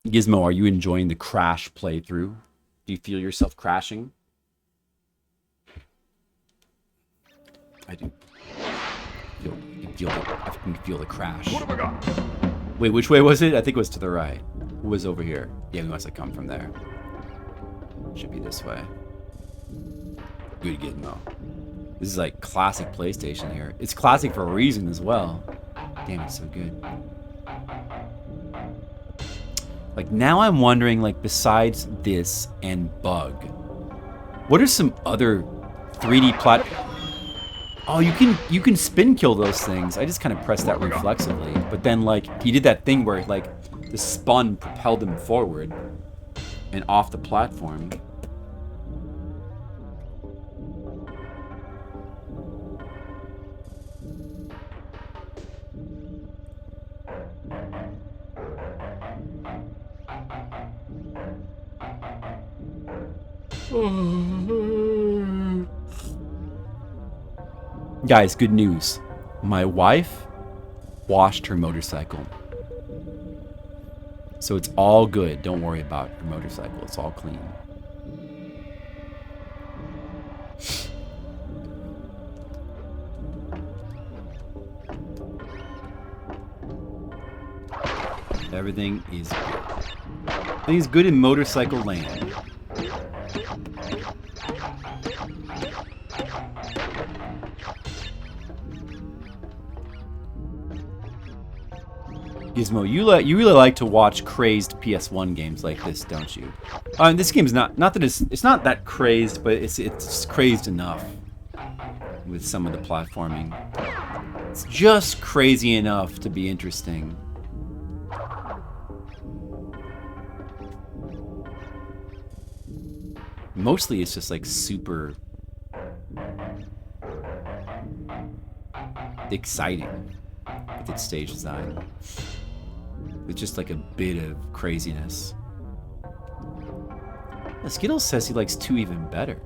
Gizmo, are you enjoying the Crash playthrough? Do you feel yourself crashing? I do. I can feel the crash. What have I got? Wait, which way was it? I think it was to the right. Who was over here? Yeah, we must have come from there. Should be this way. Good Gizmo. This is like classic PlayStation here. It's classic for a reason as well. Damn, it's so good. Like, now I'm wondering, like, besides this and Bug, what are some other 3D Oh, you can spin kill those things. I just kind of pressed that reflexively. But then, like, he did that thing where, like, the spun propelled him forward and off the platform. Guys, good news. My wife washed her motorcycle. So it's all good. Don't worry about her motorcycle. It's all clean. Everything is good. Everything's good in motorcycle land. Gizmo, you really like to watch crazed PS1 games like this, don't you? This game's not that it's not that crazed, but it's crazed enough with some of the platforming. It's just crazy enough to be interesting. Mostly it's just like super exciting with its stage design. With just like a bit of craziness. Skittles says he likes 2 even better.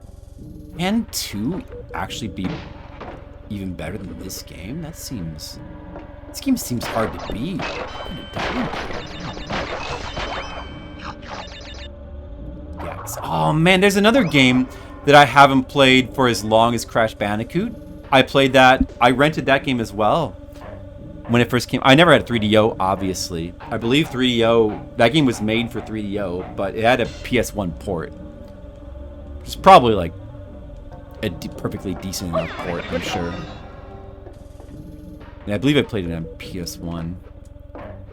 Can 2 actually be even better than this game? This game seems hard to beat. Yes. Oh man, there's another game that I haven't played for as long as Crash Bandicoot. I rented that game as well. When it first came, I never had a 3DO, obviously. I believe 3DO, that game was made for 3DO, but it had a PS1 port. It's probably like a perfectly decent enough port, I'm sure. And I believe I played it on PS1.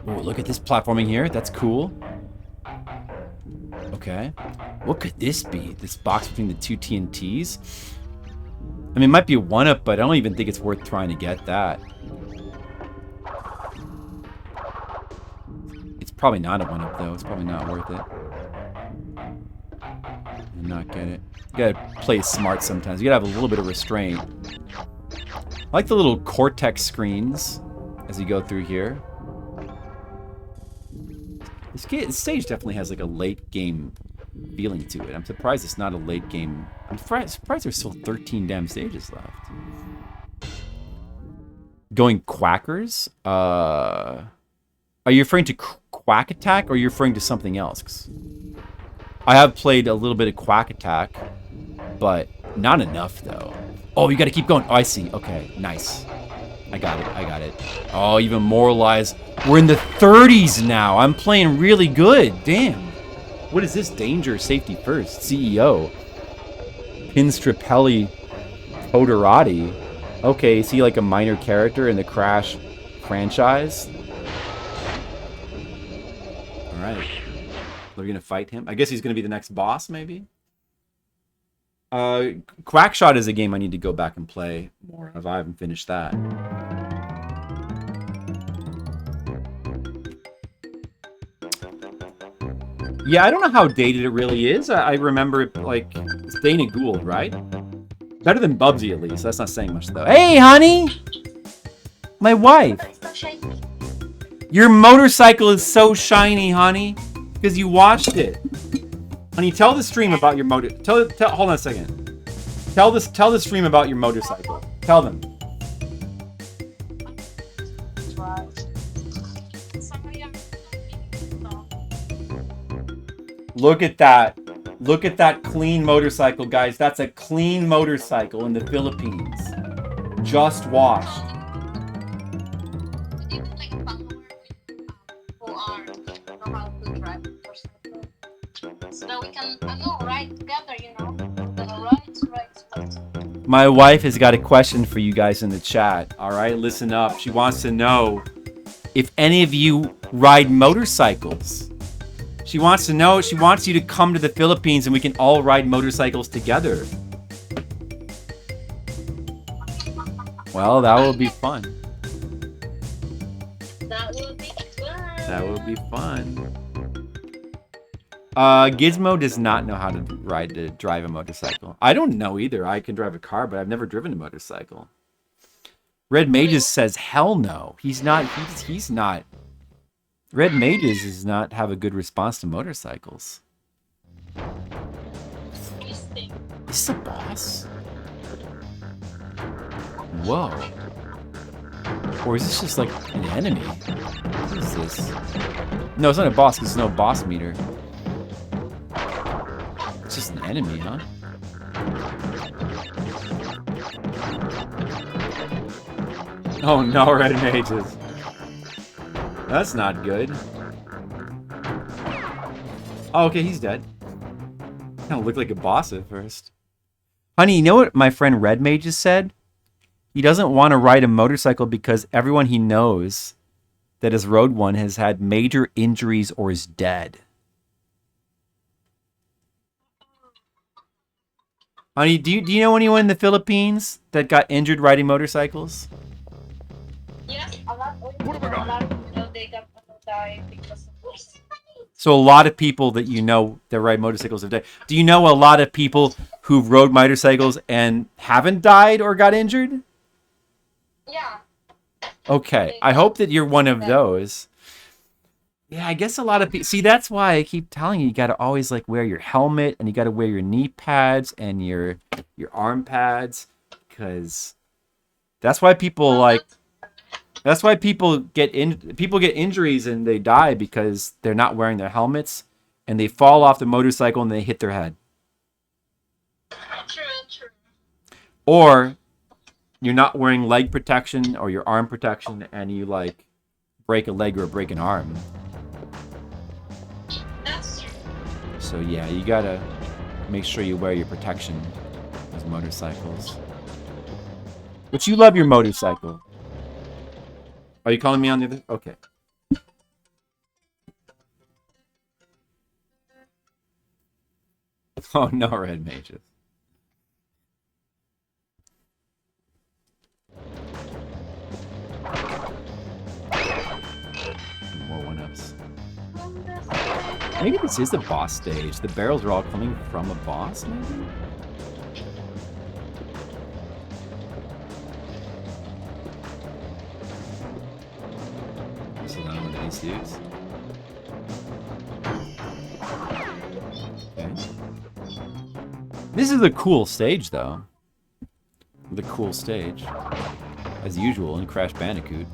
Oh, look at this platforming here. That's cool. Okay. What could this be? This box between the 2 TNTs? I mean, it might be a 1-up, but I don't even think it's worth trying to get that. Probably not a 1-up though. It's probably not worth it. and not get it. You gotta play smart sometimes. You gotta have a little bit of restraint. I like the little cortex screens as you go through here. This stage definitely has like a late game feeling to it. I'm surprised it's not a late game. I'm surprised there's still 13 damn stages left. Going quackers? Are you referring to Quack Attack or are you referring to something else? 'Cause I have played a little bit of Quack Attack, but not enough though. Oh, you gotta keep going. Oh, I see. Okay, nice. I got it. I got it. Oh, even more lies. We're in the 30s now. I'm playing really good. Damn. What is this? Danger, safety first. CEO. Pinstrapelli Poderati. Okay, is he like a minor character in the Crash franchise? Alright. We're gonna fight him. I guess he's gonna be the next boss, maybe? Quackshot is a game I need to go back and play more of. I haven't finished that. Yeah, I don't know how dated it really is. I remember it like it's Dana Gould, right? Better than Bubsy at least. That's not saying much though. Hey, honey! My wife. Your motorcycle is so shiny, honey, because you washed it. Honey, tell the stream about your motor. Hold on a second. Tell the stream about your motorcycle. Tell them. Look at that. Look at that clean motorcycle, guys. That's a clean motorcycle in the Philippines. Just washed. My wife has got a question for you guys in the chat. All right, listen up. She wants to know if any of you ride motorcycles. She wants to know, she wants you to come to the Philippines and we can all ride motorcycles together. Well, that will be fun. That will be fun. That will be fun. Gizmo does not know how to drive a motorcycle. I don't know either. I can drive a car, but I've never driven a motorcycle. Red Mages says, hell no. He's not. Red Mages does not have a good response to motorcycles. Is this a boss? Whoa. Or is this just like an enemy? What is this? No, it's not a boss because there's no boss meter. It's just an enemy, huh? Oh no, Red Mages. That's not good. Oh, okay, he's dead. Kind of looked like a boss at first. Honey, you know what my friend Red Mages said? He doesn't want to ride a motorcycle because everyone he knows that has rode one has had major injuries or is dead. Honey, do you know anyone in the Philippines that got injured riding motorcycles? Yes, a lot of people, they got died because of this. So a lot of people that you know that ride motorcycles have died. Do you know a lot of people who rode motorcycles and haven't died or got injured? Yeah. Okay, I hope that you're one of those. Yeah, I guess a lot of people... See, that's why I keep telling you, you got to always like wear your helmet and you got to wear your knee pads and your arm pads, because that's why people like... That's why people get injuries and they die, because they're not wearing their helmets and they fall off the motorcycle and they hit their head. True. Or you're not wearing leg protection or your arm protection and you like break a leg or break an arm. That's true. So yeah, you gotta make sure you wear your protection with motorcycles. But you love your motorcycle. Are you calling me on the other? Okay. Oh no, Red Mages. More one-ups. Maybe this is a boss stage. The barrels are all coming from a boss, maybe? This is another one of these dudes. Okay. This is a cool stage, though. The cool stage. As usual in Crash Bandicoot.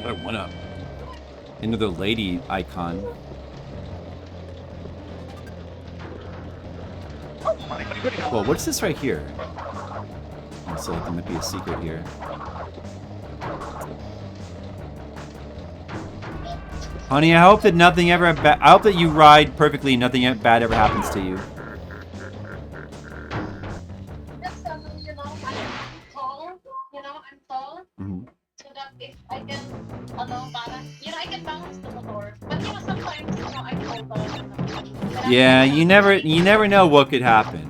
Another one up. Another lady icon. Well, what's this right here? Oh, so there might be a secret here. Honey, I hope that nothing ever. I hope that you ride perfectly. Nothing bad ever happens to you. Just, you know, I'm tall. You know, I'm tall. Mm-hmm. So that if I can, I can balance the motor. But you know, sometimes, you know, I'm tall. Yeah, you never know what could happen.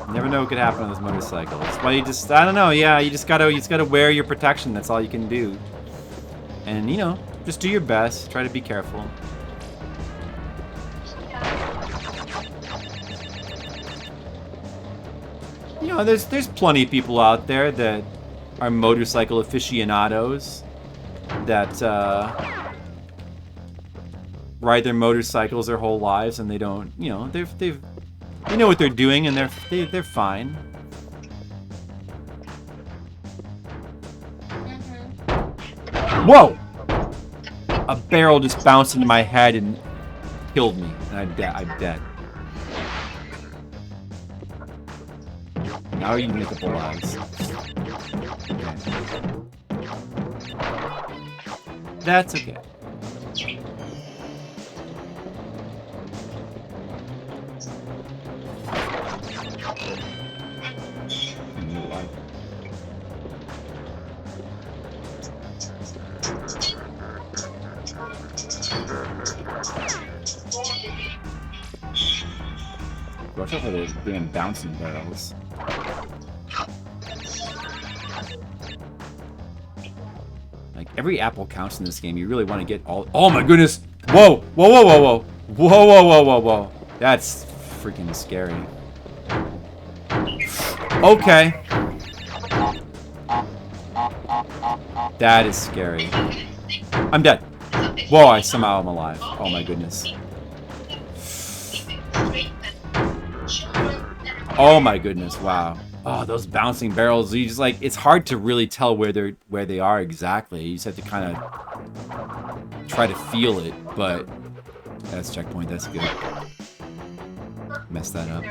You never know what could happen on this motorcycle. That's why you just, I don't know. Yeah, you just gotta wear your protection. That's all you can do. And you know, just do your best. Try to be careful. You know, there's plenty of people out there that are motorcycle aficionados that ride their motorcycles their whole lives, and they don't, you know, they know what they're doing, and they're fine. Whoa! A barrel just bounced into my head and killed me, and I'm dead. Now you make up lives. Okay. That's okay. Watch out for those damn bouncing barrels. Like, every apple counts in this game. You really want to get all... Oh my goodness! Whoa! Whoa, whoa, whoa, whoa! Whoa, whoa, whoa, whoa, whoa! That's freaking scary. Okay. That is scary. I'm dead. Whoa, I somehow am alive. Oh my goodness. Oh my goodness, wow. Oh, those bouncing barrels, you just like, it's hard to really tell where they are exactly. You just have to kind of try to feel it, but that's checkpoint, that's good. Messed that up.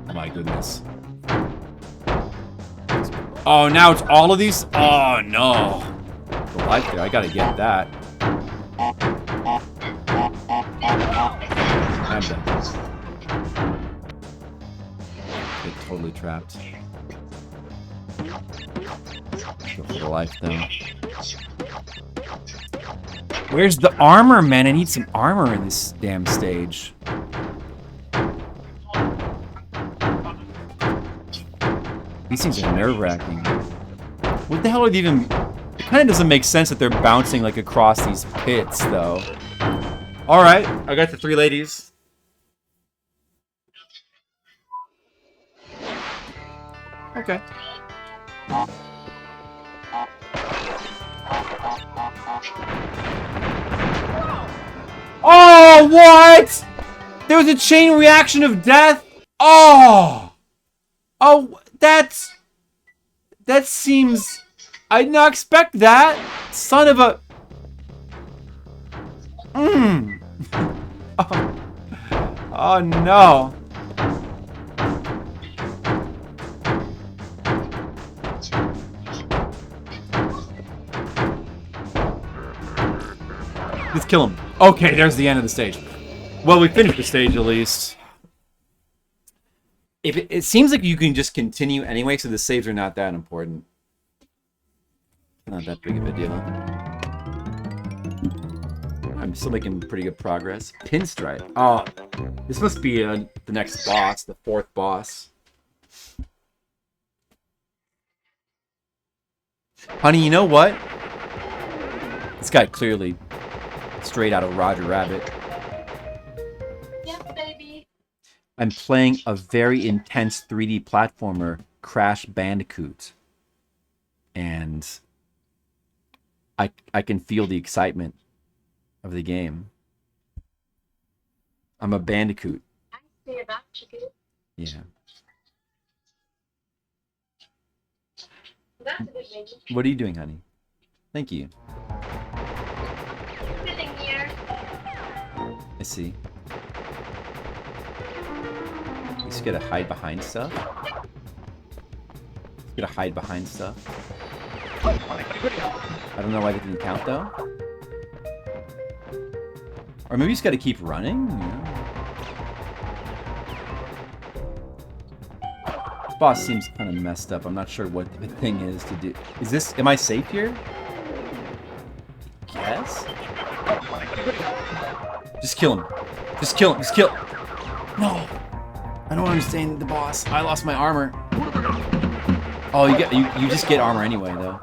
Oh my goodness. Oh, now it's all of these? Oh no. The life there, I gotta get that. I'm dead. Get totally trapped. Go for the life though. Where's the armor, man? I need some armor in this damn stage. These things are nerve-wracking. What the hell are they even... It kind of doesn't make sense that they're bouncing like across these pits, though. Alright, I got the 3 ladies. Okay. Oh, what? There was a chain reaction of death? Oh! Oh, that seems... I did not expect that. Son of a... Oh. Oh, no. Let's kill him. Okay, there's the end of the stage. Well, we finished the stage at least. If it seems like you can just continue anyway, so the saves are not that important. Not that big of a deal. I'm still making pretty good progress. Pinstripe. Oh, this must be the next boss, the 4th boss. Honey, you know what? This guy clearly straight out of Roger Rabbit. Yes, baby. I'm playing a very intense 3D platformer, Crash Bandicoot. And I can feel the excitement of the game. I'm a bandicoot. I say about chicken. Yeah. That's a good baby. What are you doing, honey? Thank you. Sitting here. I see. You just gotta hide behind stuff. You gotta hide behind stuff. I don't know why that didn't count though. Or maybe you just gotta keep running. You know? This boss seems kind of messed up. I'm not sure what the thing is to do. Is this? Am I safe here? Yes. Just kill him. Just kill him. Just kill. No. I don't understand the boss. I lost my armor. Oh, you just get armor anyway though.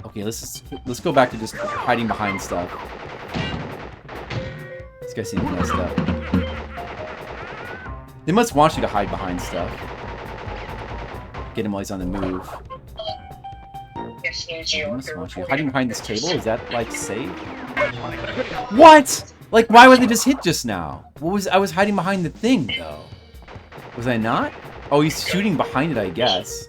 Okay, let's go back to just hiding behind stuff. This guy seems messed up. They must want you to hide behind stuff. Get him while he's on the move. They must want you. Hiding behind this table? Is that like safe? What? Like, why would they just hit just now? I was hiding behind the thing though. Was I not? Oh, he's shooting behind it, I guess.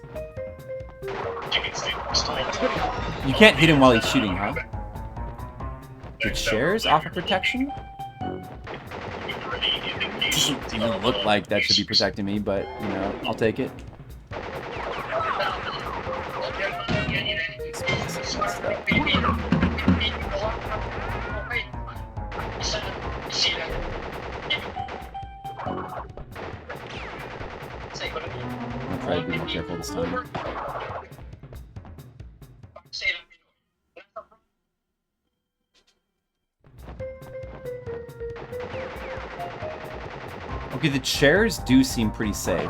You can't hit him while he's shooting, huh? The chairs offer protection? Doesn't even look like that should be protecting me, but, you know, I'll take it. I'll try to be more careful this time. Okay, the chairs do seem pretty safe.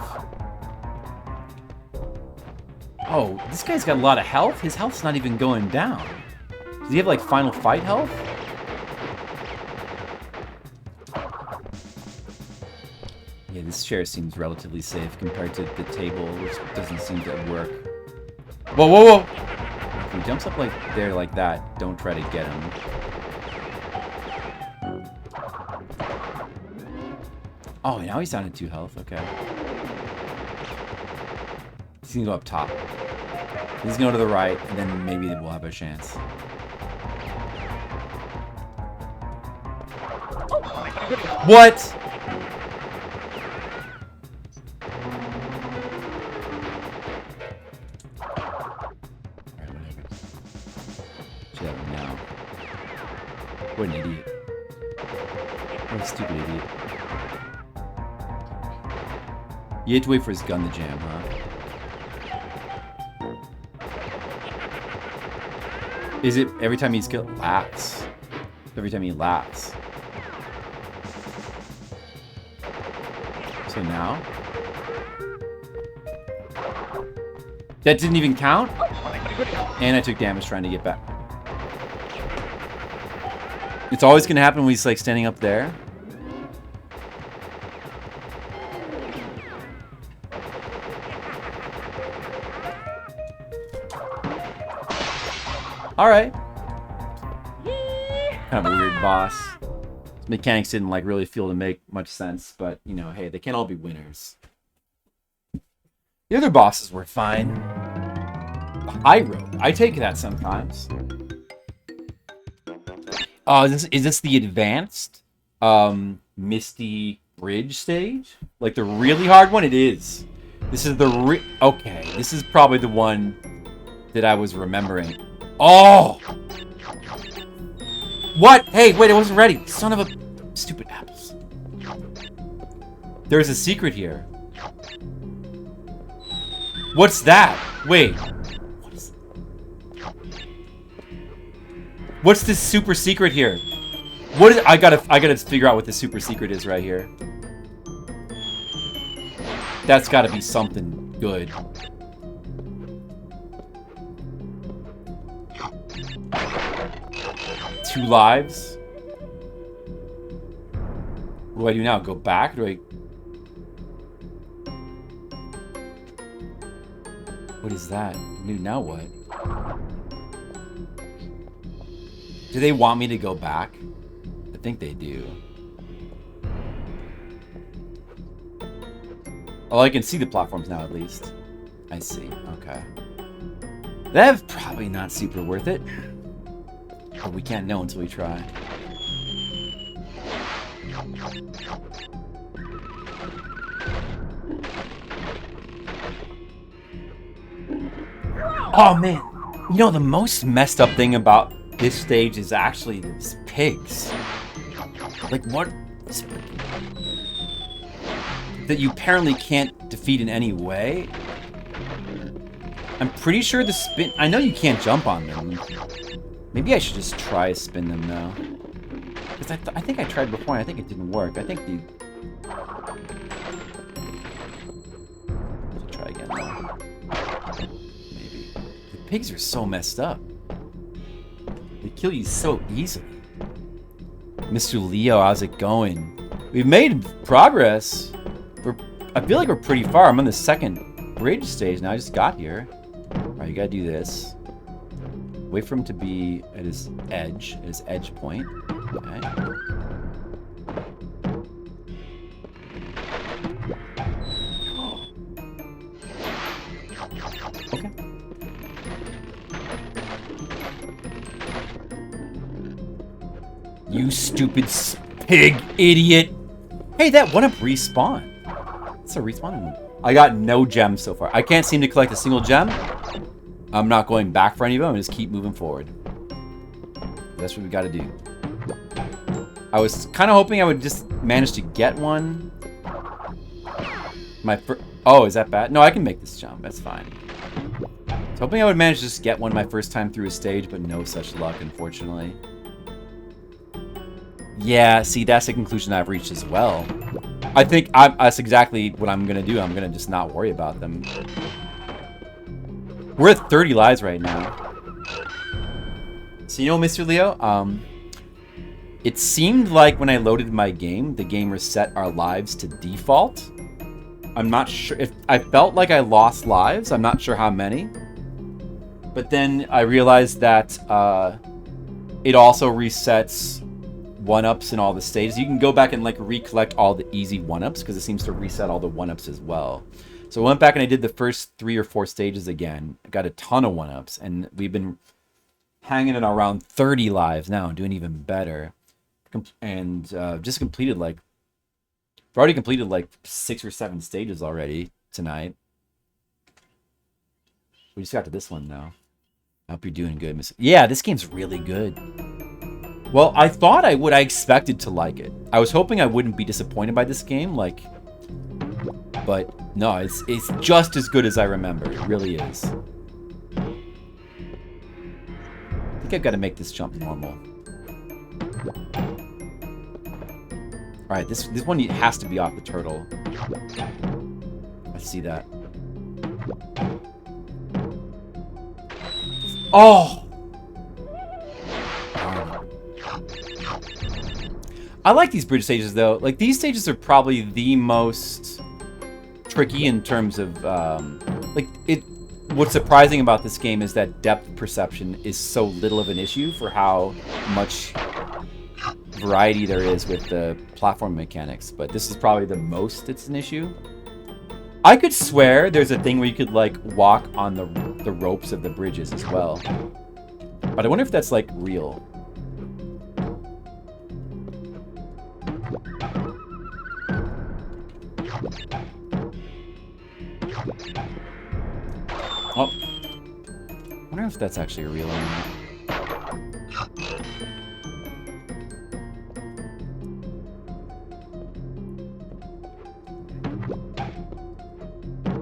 Oh, this guy's got a lot of health? His health's not even going down. Does he have, like, final fight health? Yeah, this chair seems relatively safe compared to the table, which doesn't seem to work. Whoa, whoa, whoa! If he jumps up like there like that, don't try to get him. Oh, now he's down to 2 health. Okay. He's gonna go up top. He's gonna go to the right, and then maybe we'll have a chance. What? Alright, whatever. Should have him now. What an idiot. What a stupid idiot. You have to wait for his gun to jam, huh? Is it every time he's killed? Laughs. Every time he laughs. So now? That didn't even count? And I took damage trying to get back. It's always gonna happen when he's like standing up there. Alright. Kind of a weird boss. His mechanics didn't like really feel to make much sense, but you know, hey, they can't all be winners. The other bosses were fine. High road. I take that sometimes. Is this the advanced Misty Bridge stage? Like the really hard one? It is. This is the okay, this is probably the one that I was remembering. Oh! What? Hey, wait, I wasn't ready. Son of a... Stupid apples. There's a secret here. What's that? Wait. What is... What's this super secret here? What is... I gotta figure out what the super secret is right here. That's gotta be something good. Two lives. What do I do now? Go back? Do I... What is that? Dude, now what? Do they want me to go back? I think they do. Oh, I can see the platforms now at least. I see. Okay. That's probably not super worth it. But we can't know until we try. Oh man, you know the most messed up thing about this stage is actually these pigs. Like what? That you apparently can't defeat in any way. I'm pretty sure the spin... I know you can't jump on them. Maybe I should just try to spin them now. Because I think I tried before and I think it didn't work. I think the... Let's try again now. Maybe. The pigs are so messed up. They kill you so easily. Mr. Leo, how's it going? We've made progress. I feel like we're pretty far. I'm on the second bridge stage now. I just got here. Alright, you gotta do this. Wait for him to be at his edge point. Okay. Okay. You stupid pig idiot! Hey, that one-up respawn. It's a respawn. I got no gems so far. I can't seem to collect a single gem. I'm not going back for any of them. I just keep moving forward. That's what we got to do. I was kind of hoping I would just manage to get one. Oh, is that bad? No, I can make this jump. That's fine. I was hoping I would manage to just get one my first time through a stage, but no such luck, unfortunately. Yeah, see, that's the conclusion I've reached as well. I think that's exactly what I'm going to do. I'm going to just not worry about them. We're at 30 lives right now. So, you know, Mr. Leo, it seemed like when I loaded my game, the game reset our lives to default. I'm not sure if I felt like I lost lives. I'm not sure how many. But then I realized that it also resets one-ups in all the stages. You can go back and like recollect all the easy one-ups because it seems to reset all the one-ups as well. So I went back and I did the first 3 or 4 stages again. I got a ton of one-ups, and we've been hanging at around 30 lives now, doing even better. And just completed like... I've already completed like 6 or 7 stages already tonight. We just got to this one now. I hope you're doing good, Miss... Yeah, this game's really good. Well, I thought I would. I expected to like it. I was hoping I wouldn't be disappointed by this game, like... But, no, it's just as good as I remember. It really is. I think I've got to make this jump normal. Alright, this one has to be off the turtle. I see that. Oh! I like these bridge stages, though. Like, these stages are probably the most tricky in terms of, what's surprising about this game is that depth perception is so little of an issue for how much variety there is with the platform mechanics. But this is probably the most it's an issue. I could swear there's a thing where you could, like, walk on the ropes of the bridges as well. But I wonder if that's, like, real. Oh. I wonder if that's actually a real one.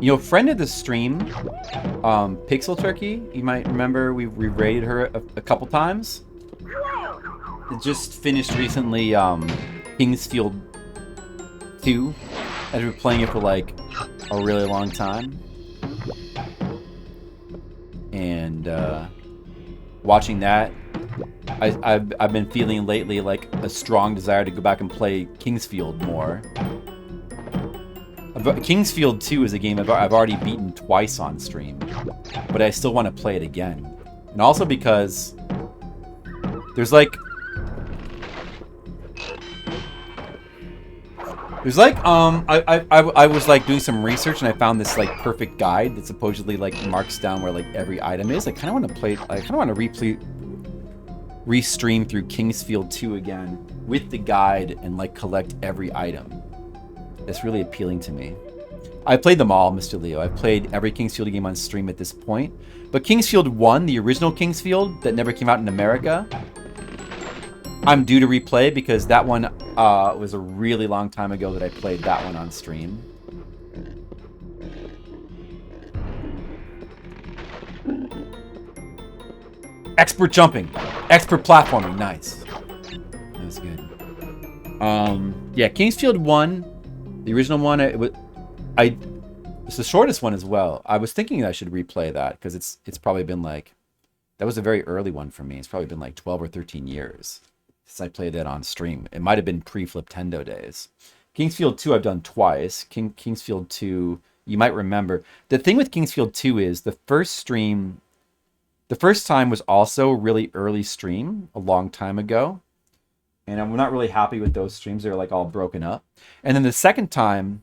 You know, friend of the stream, Pixel Turkey, you might remember we rated her a couple times. Just finished recently Kingsfield 2. I've been playing it for like a really long time. And watching that, I've been feeling lately like a strong desire to go back and play Kingsfield more. Kingsfield 2 is a game I've already beaten twice on stream, but I still want to play it again. And also because there's like I was like doing some research and I found this like perfect guide that supposedly like marks down where like every item is. I kind of want to play. I kind of want to restream through Kingsfield 2 again with the guide and like collect every item. That's really appealing to me. I played them all, Mr. Leo. I've played every Kingsfield game on stream at this point. But Kingsfield 1, the original Kingsfield that never came out in America, I'm due to replay because that one was a really long time ago that I played that one on stream. Expert jumping. Expert platforming. Nice. That was good. Yeah, Kingsfield 1, the original one, it's the shortest one as well. I was thinking that I should replay that because it's probably been like, that was a very early one for me. It's probably been like 12 or 13 years since I played that on stream. It might have been pre-Fliptendo days. Kingsfield 2 I've done twice. Kingsfield 2, you might remember. The thing with Kingsfield 2 is the first time was also really early stream, a long time ago. And I'm not really happy with those streams. They're like all broken up. And then the second time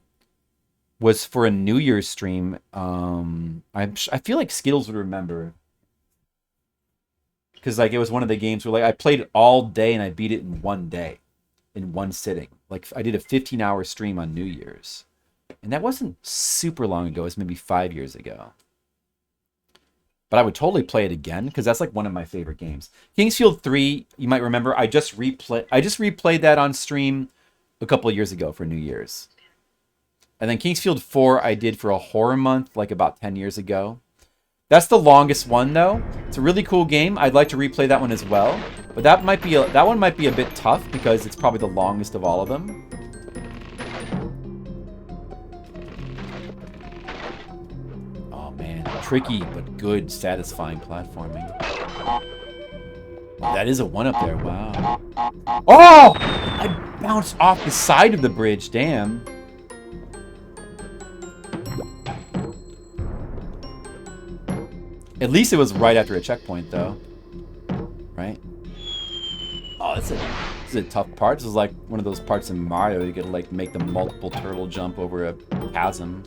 was for a New Year's stream. I feel like Skittles would remember. Because like it was one of the games where like I played it all day and I beat it in one day. In one sitting. Like I did a 15-hour stream on New Year's. And that wasn't super long ago. It was maybe 5 years ago. But I would totally play it again because that's like one of my favorite games. Kingsfield 3, you might remember, I just replayed that on stream a couple of years ago for New Year's. And then Kingsfield 4 I did for a horror month like about 10 years ago. That's the longest one though. It's a really cool game. I'd like to replay that one as well. But that one might be a bit tough because it's probably the longest of all of them. Tricky but good, satisfying platforming. That is a one up there. Wow. Oh! I bounced off the side of the bridge. Damn. At least it was right after a checkpoint, though. Right? Oh, this is a tough part. This is like one of those parts in Mario you gotta like make the multiple turtle jump over a chasm.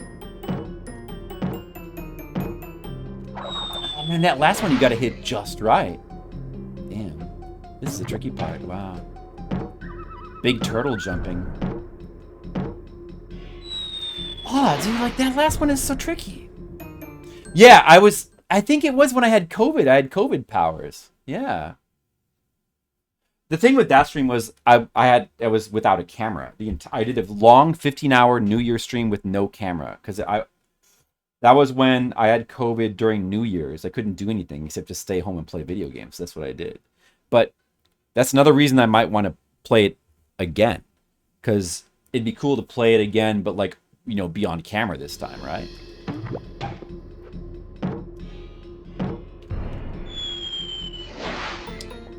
And that last one you gotta hit just right. Damn. This is a tricky part. Wow. Big turtle jumping. Oh, dude, like that last one is so tricky. Yeah, I think it was when I had COVID. I had COVID powers. Yeah. The thing with that stream was I was without a camera. I did a long 15-hour New Year stream with no camera because that was when I had COVID during New Year's. I couldn't do anything except just stay home and play video games. That's what I did. But that's another reason I might want to play it again. Because it'd be cool to play it again, but like, you know, be on camera this time, right?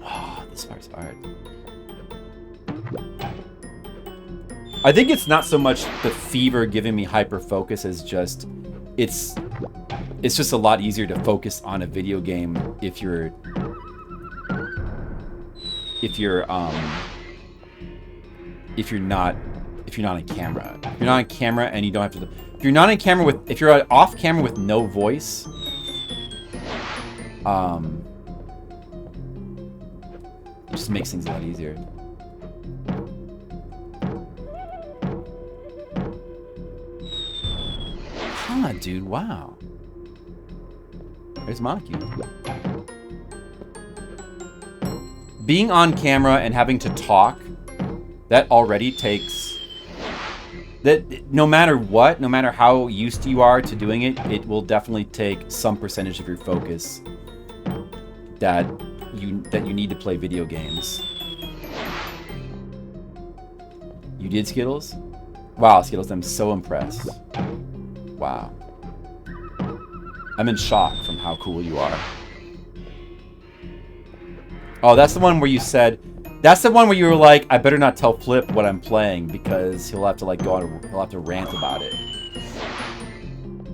Oh, this part's hard. I think it's not so much the fever giving me hyper focus as just it's just a lot easier to focus on a video game if you're not on camera. If you're not on camera and you don't have to, if you're not on camera if you're off camera with no voice, it just makes things a lot easier. Huh, dude, wow. There's Montague. Being on camera and having to talk, that already takes That no matter what, no matter how used you are to doing it, it will definitely take some percentage of your focus that you need to play video games. You did, Skittles? Wow, Skittles, I'm so impressed. Wow. I'm in shock from how cool you are. Oh, that's the one where you said... That's the one where you were like, I better not tell Flip what I'm playing because he'll have to like go on. He'll have to rant about it.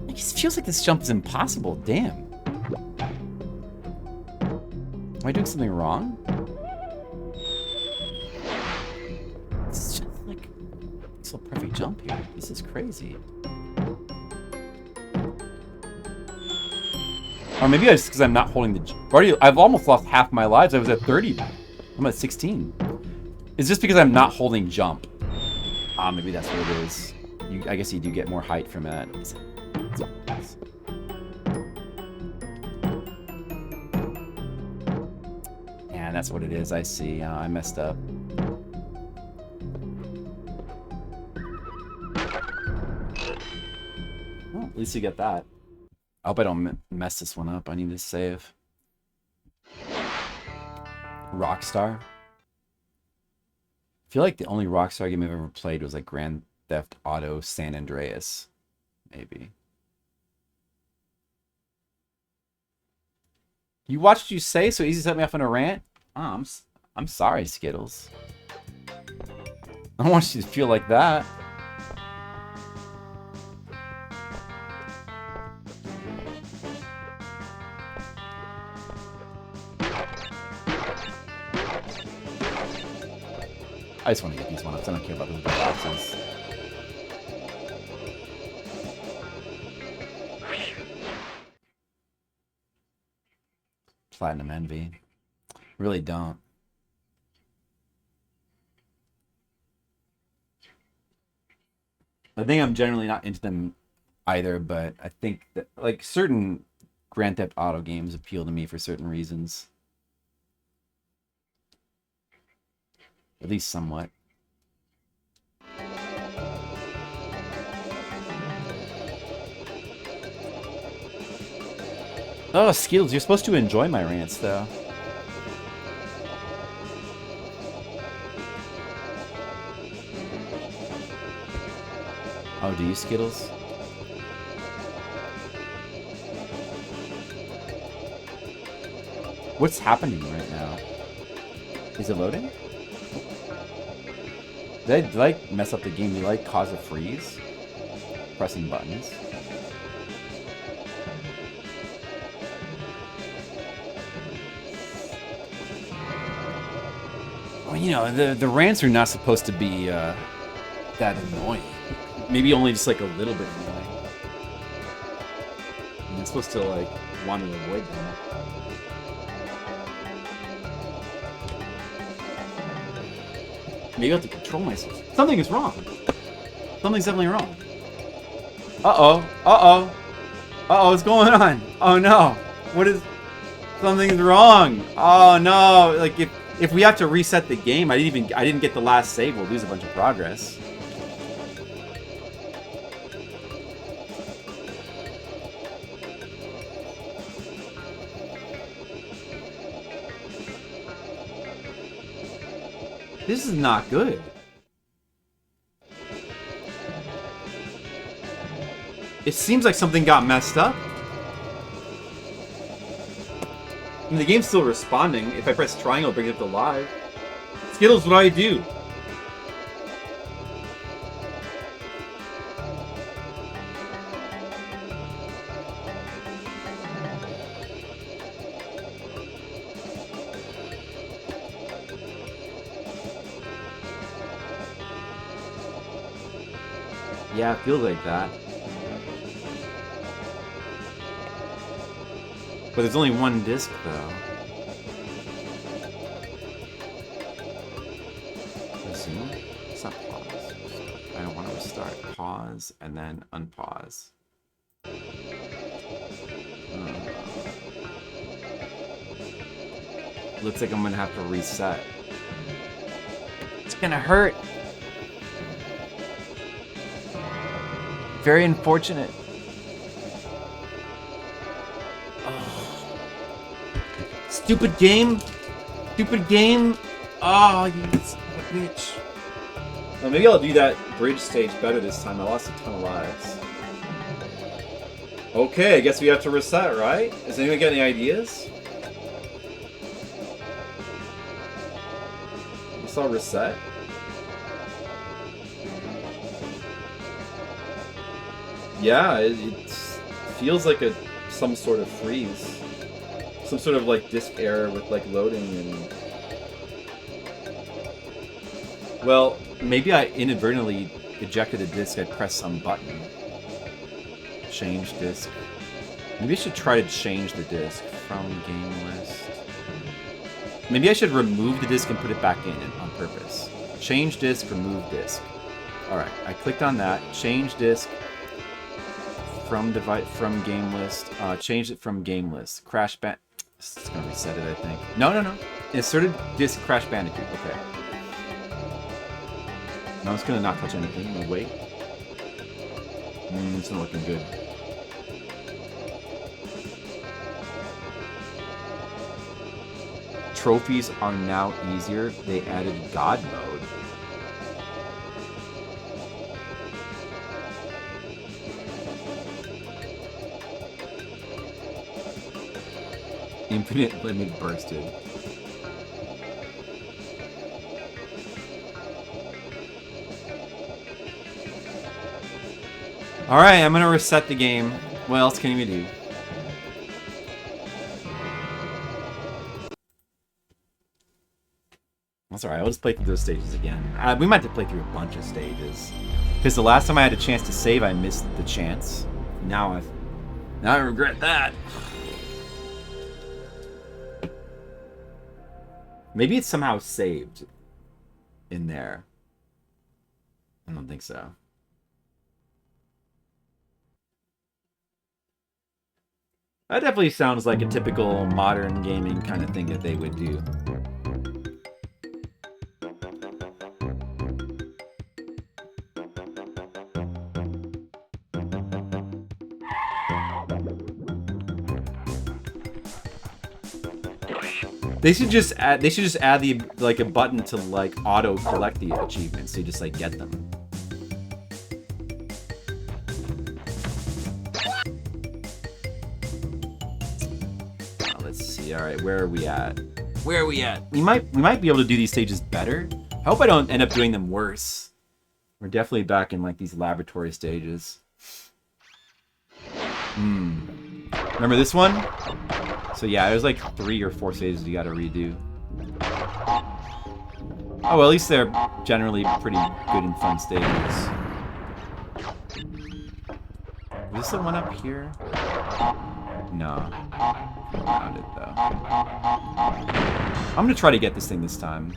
It just feels like this jump is impossible. Damn. Am I doing something wrong? This is just like it's a perfect jump here. This is crazy. Or maybe it's because I'm not holding the. I've almost lost half my lives. I was at 30. I'm at 16. It's just because I'm not holding jump. Ah, maybe that's what it is. I guess you do get more height from that. Yeah, that's what it is. I see. I messed up. Well, at least you get that. I hope I don't mess this one up. I need to save. Rockstar. I feel like the only Rockstar game I've ever played was like Grand Theft Auto San Andreas. Maybe. You watched what you say, so easy to set me off on a rant? Oh, I'm sorry, Skittles. I don't want you to feel like that. I just want to get these one-ups. I don't care about the boxes. Platinum Envy. Really don't. I think I'm generally not into them either, but I think that like certain Grand Theft Auto games appeal to me for certain reasons. At least somewhat. Oh, Skittles, you're supposed to enjoy my rants, though. Oh, do you, Skittles? What's happening right now? Is it loading? Did I like mess up the game? Did I like cause a freeze? Pressing buttons. Well, you know, the rants are not supposed to be that annoying. Maybe only just like a little bit annoying. And I'm supposed to like want to avoid them. Maybe I have to control myself. Something is wrong. Something's definitely wrong. Uh-oh. Uh-oh. Uh-oh, what's going on? Oh no. What is... Something's wrong. Oh no. Like if we have to reset the game, I didn't get the last save, we'll lose a bunch of progress. This is not good. It seems like something got messed up. I mean, the game's still responding. If I press triangle, bring it up to live. Skittles, what do I do? Yeah, it feels like that. But there's only one disc, though. Resume? It's not pause. I don't want to restart. Pause, and then unpause. Looks like I'm gonna have to reset. It's gonna hurt. Very unfortunate. Stupid game. Stupid game. Oh, you son of a bitch. Well, maybe I'll do that bridge stage better this time. I lost a ton of lives. Okay, I guess we have to reset, right? Does anyone get any ideas? I guess I'll reset. Yeah, it feels like some sort of freeze. Some sort of like disk error with like loading and... Well, maybe I inadvertently ejected a disk. I pressed some button. Change disk. Maybe I should try to change the disk from game list. Maybe I should remove the disk and put it back in on purpose. Change disk, remove disk. Alright, I clicked on that. Change disk from game list. Change it from game list. Crash Bandicoot. It's gonna reset it, I think. No. Inserted disk Crash Bandicoot. Okay. Now I'm just gonna not touch anything. I'm gonna wait. It's not looking good. Trophies are now easier. They added God mode. Infinite limit bursted. Alright, I'm gonna reset the game. What else can we do? That's alright, I'll just play through those stages again. We might have to play through a bunch of stages. Because the last time I had a chance to save, I missed the chance. Now I regret that. Maybe it's somehow saved in there. I don't think so. That definitely sounds like a typical modern gaming kind of thing that they would do. They should just add the like a button to like auto collect the achievements, so you just like get them. Let's see. All right, where are we at? Where are we at? We might be able to do these stages better. I hope I don't end up doing them worse. We're definitely back in like these laboratory stages. Remember this one? So yeah, there's like 3 or 4 stages you gotta redo. Oh, well, at least they're generally pretty good and fun stages. Is this the one up here? No. Found it though. I'm gonna try to get this thing this time.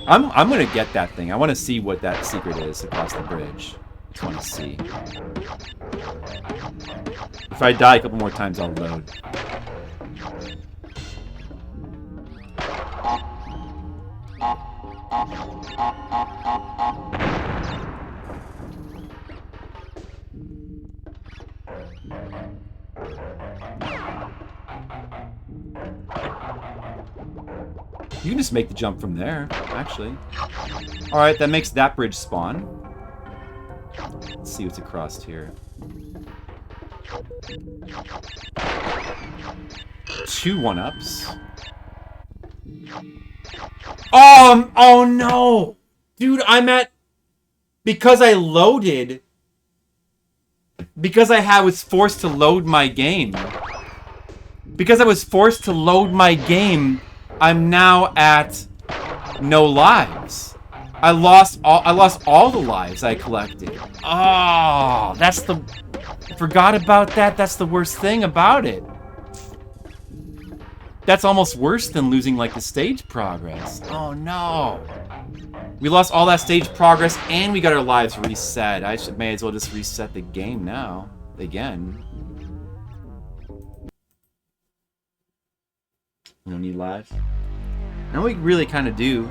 I'm gonna get that thing. I want to see what that secret is across the bridge. I just want to see. If I die a couple more times, I'll load. You can just make the jump from there, actually. Alright, that makes that bridge spawn. Let's see what's across here. 2 1-ups. Oh no! Dude, I'm at... Because I loaded... Because I was forced to load my game. Because I was forced to load my game, I'm now at no lives. I lost all the lives I collected. Oh, that's the... Forgot about that. That's the worst thing about it. That's almost worse than losing, like, the stage progress. Oh, no. We lost all that stage progress, and we got our lives reset. May as well just reset the game now. Again. You don't need lives? No, we really kind of do.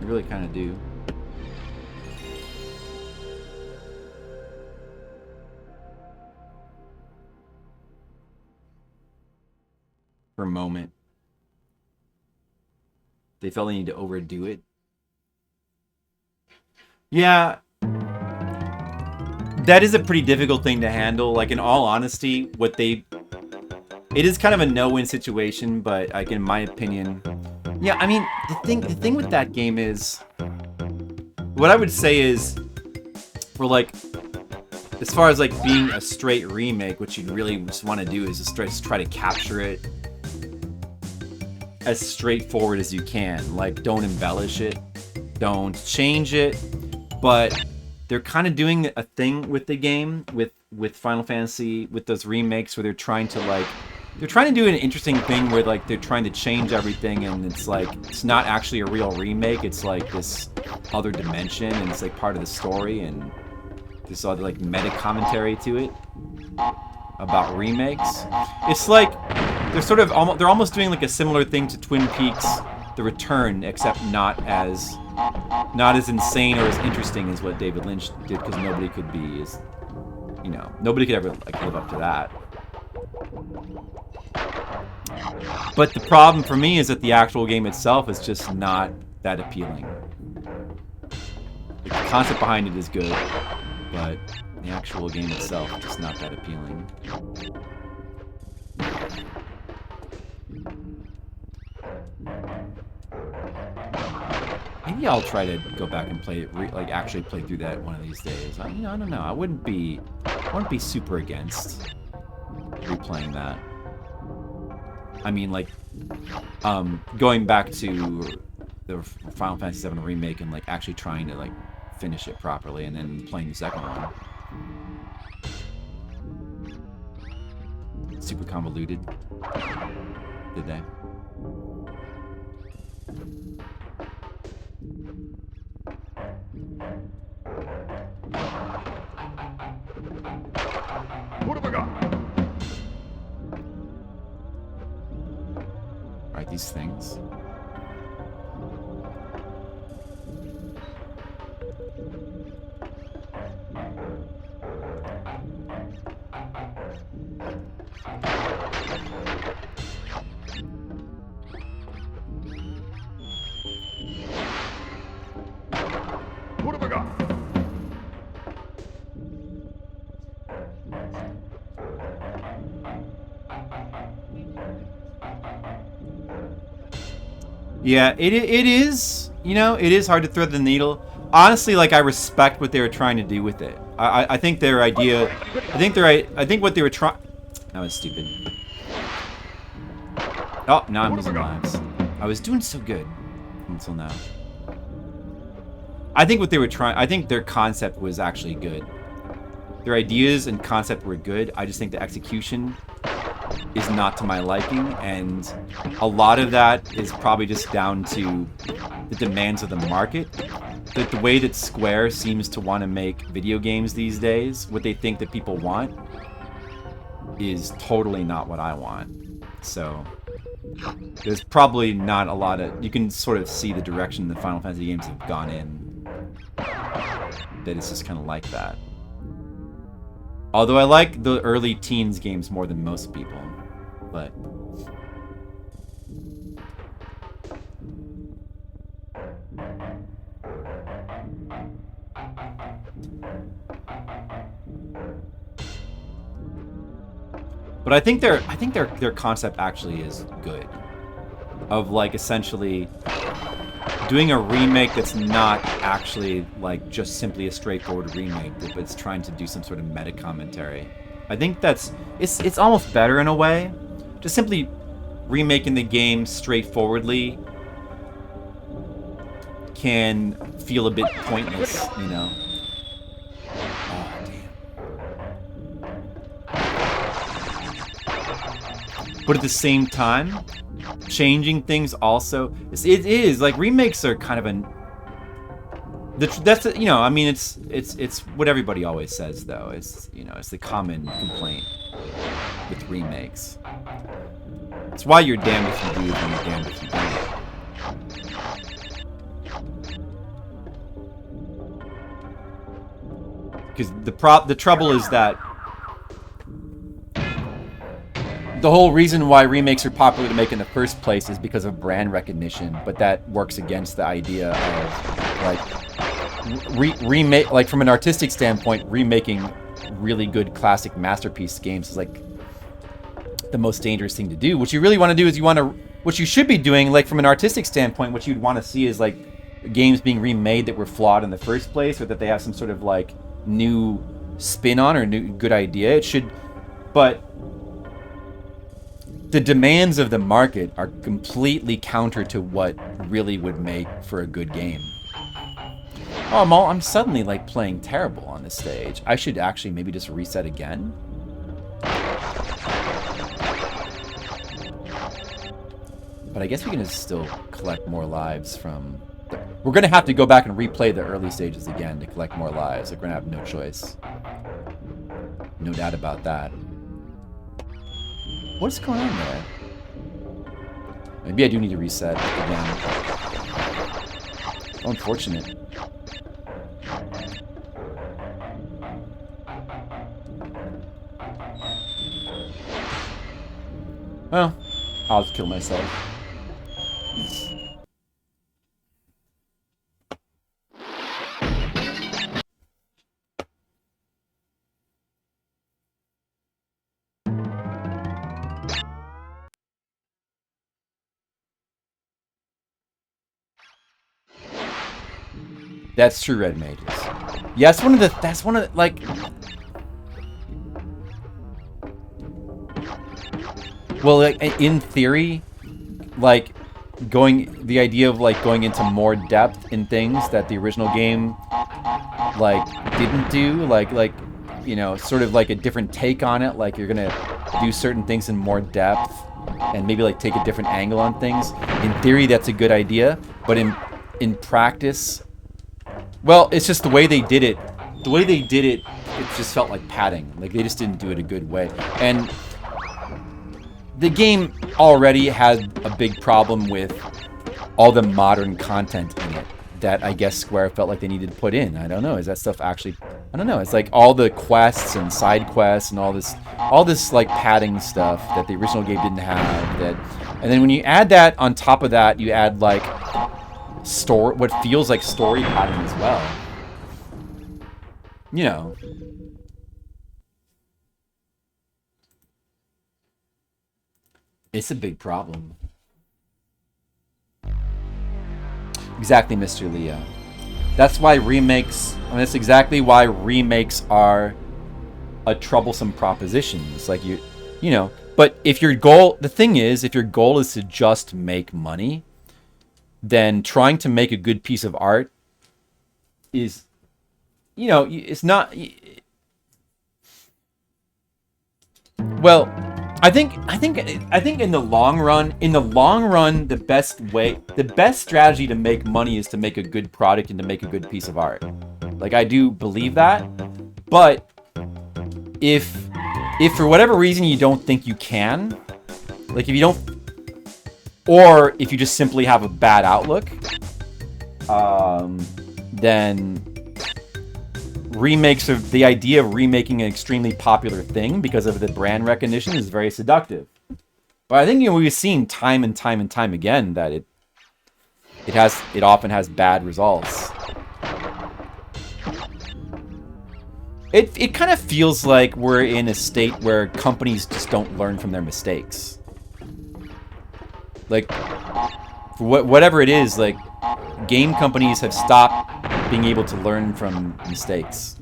They really kind of do. For a moment. They felt they need to overdo it. Yeah. That is a pretty difficult thing to handle. Like, in all honesty, it is kind of a no-win situation, but like, in my opinion, yeah, I mean, the thing with that game is, what I would say is, for like, as far as like being a straight remake, what you really just want to do is just try to capture it as straightforward as you can. Like, don't embellish it, don't change it, but they're kind of doing a thing with the game, with Final Fantasy, with those remakes, where they're trying to do an interesting thing where like they're trying to change everything, and it's like it's not actually a real remake. It's like this other dimension, and it's like part of the story, and this other like meta commentary to it about remakes. It's like they're almost doing like a similar thing to Twin Peaks: The Return, except not as insane or as interesting as what David Lynch did, because nobody could ever like live up to that. But the problem for me is that the actual game itself is just not that appealing. The concept behind it is good, but the actual game itself is just not that appealing. Maybe I'll try to go back and play it, actually play through that one of these days. I don't know. I wouldn't be super against replaying that. I mean, like, going back to the Final Fantasy VII remake and like actually trying to like finish it properly, and then playing the second one. Super convoluted. Did they? What have I got? Right, these things. What have I got? Yeah, it is, it is hard to thread the needle. Honestly, like, I respect what they were trying to do with it. I think their idea, I think what they were trying, that was stupid. Oh, now I'm losing lives. I was doing so good until now. I think what they were trying, I think their concept was actually good. Their ideas and concept were good. I just think the execution is not to my liking, and a lot of that is probably just down to the demands of the market. The way that Square seems to want to make video games these days, what they think that people want, is totally not what I want. So there's probably not a lot of, you can sort of see the direction the Final Fantasy games have gone in, that it's just kind of like that. Although I like the early teens games more than most people, but I think their concept actually is good. Of like essentially doing a remake that's not actually like just simply a straightforward remake, but it's trying to do some sort of meta commentary. I think it's almost better in a way. Just simply remaking the game straightforwardly can feel a bit pointless, you know. Oh, damn. But at the same time, changing things also, it is like remakes are kind of I mean, it's what everybody always says though. It's it's the common complaint with remakes. It's why you're damned if you do and you're damned if you don't. because the trouble is that the whole reason why remakes are popular to make in the first place is because of brand recognition, but that works against the idea of like remake, like from an artistic standpoint, remaking really good classic masterpiece games is like the most dangerous thing to do. What you really want to do is what you should be doing, like from an artistic standpoint, what you'd want to see is like games being remade that were flawed in the first place, or that they have some sort of like new spin on or new good idea. It should, but the demands of the market are completely counter to what really would make for a good game. Oh, I'm suddenly like playing terrible on this stage. I should actually maybe just reset again. But I guess we can just still collect more lives from... We're going to have to go back and replay the early stages again to collect more lives. Like, we're going to have no choice. No doubt about that. What's going on there? Maybe I do need to reset again. Oh, unfortunate. Well, I'll just kill myself. That's true, Red Mages. Yeah, that's one of the, like... Well, like, in theory, like, the idea of, like, going into more depth in things that the original game, like, didn't do, like, you know, sort of like a different take on it, like, you're gonna do certain things in more depth, and maybe, like, take a different angle on things. In theory, that's a good idea, but in practice... Well, it's just the way they did it. The way they did it, it just felt like padding. Like, they just didn't do it a good way. And the game already had a big problem with all the modern content in it that I guess Square felt like they needed to put in. I don't know. Is that stuff actually... I don't know. It's like all the quests and side quests and all this like padding stuff that the original game didn't have. And then when you add that on top of that, you add like... what feels like story pattern as well. You know. It's a big problem. Exactly, Mr. Leo. That's why remakes... I mean, that's exactly why remakes are a troublesome proposition. It's like you know... But if your goal... The thing is, if your goal is to just make money... then trying to make a good piece of art is, you know, it's not... Well, I think in the long run, the best strategy to make money is to make a good product and to make a good piece of art. Like, I do believe that, but if for whatever reason you don't think you can, like if you don't... Or if you just simply have a bad outlook, then the idea of remaking an extremely popular thing because of the brand recognition is very seductive. But I think, you know, we've seen time and time and time again that it often has bad results. It kind of feels like we're in a state where companies just don't learn from their mistakes. Like, for whatever it is, like, game companies have stopped being able to learn from mistakes.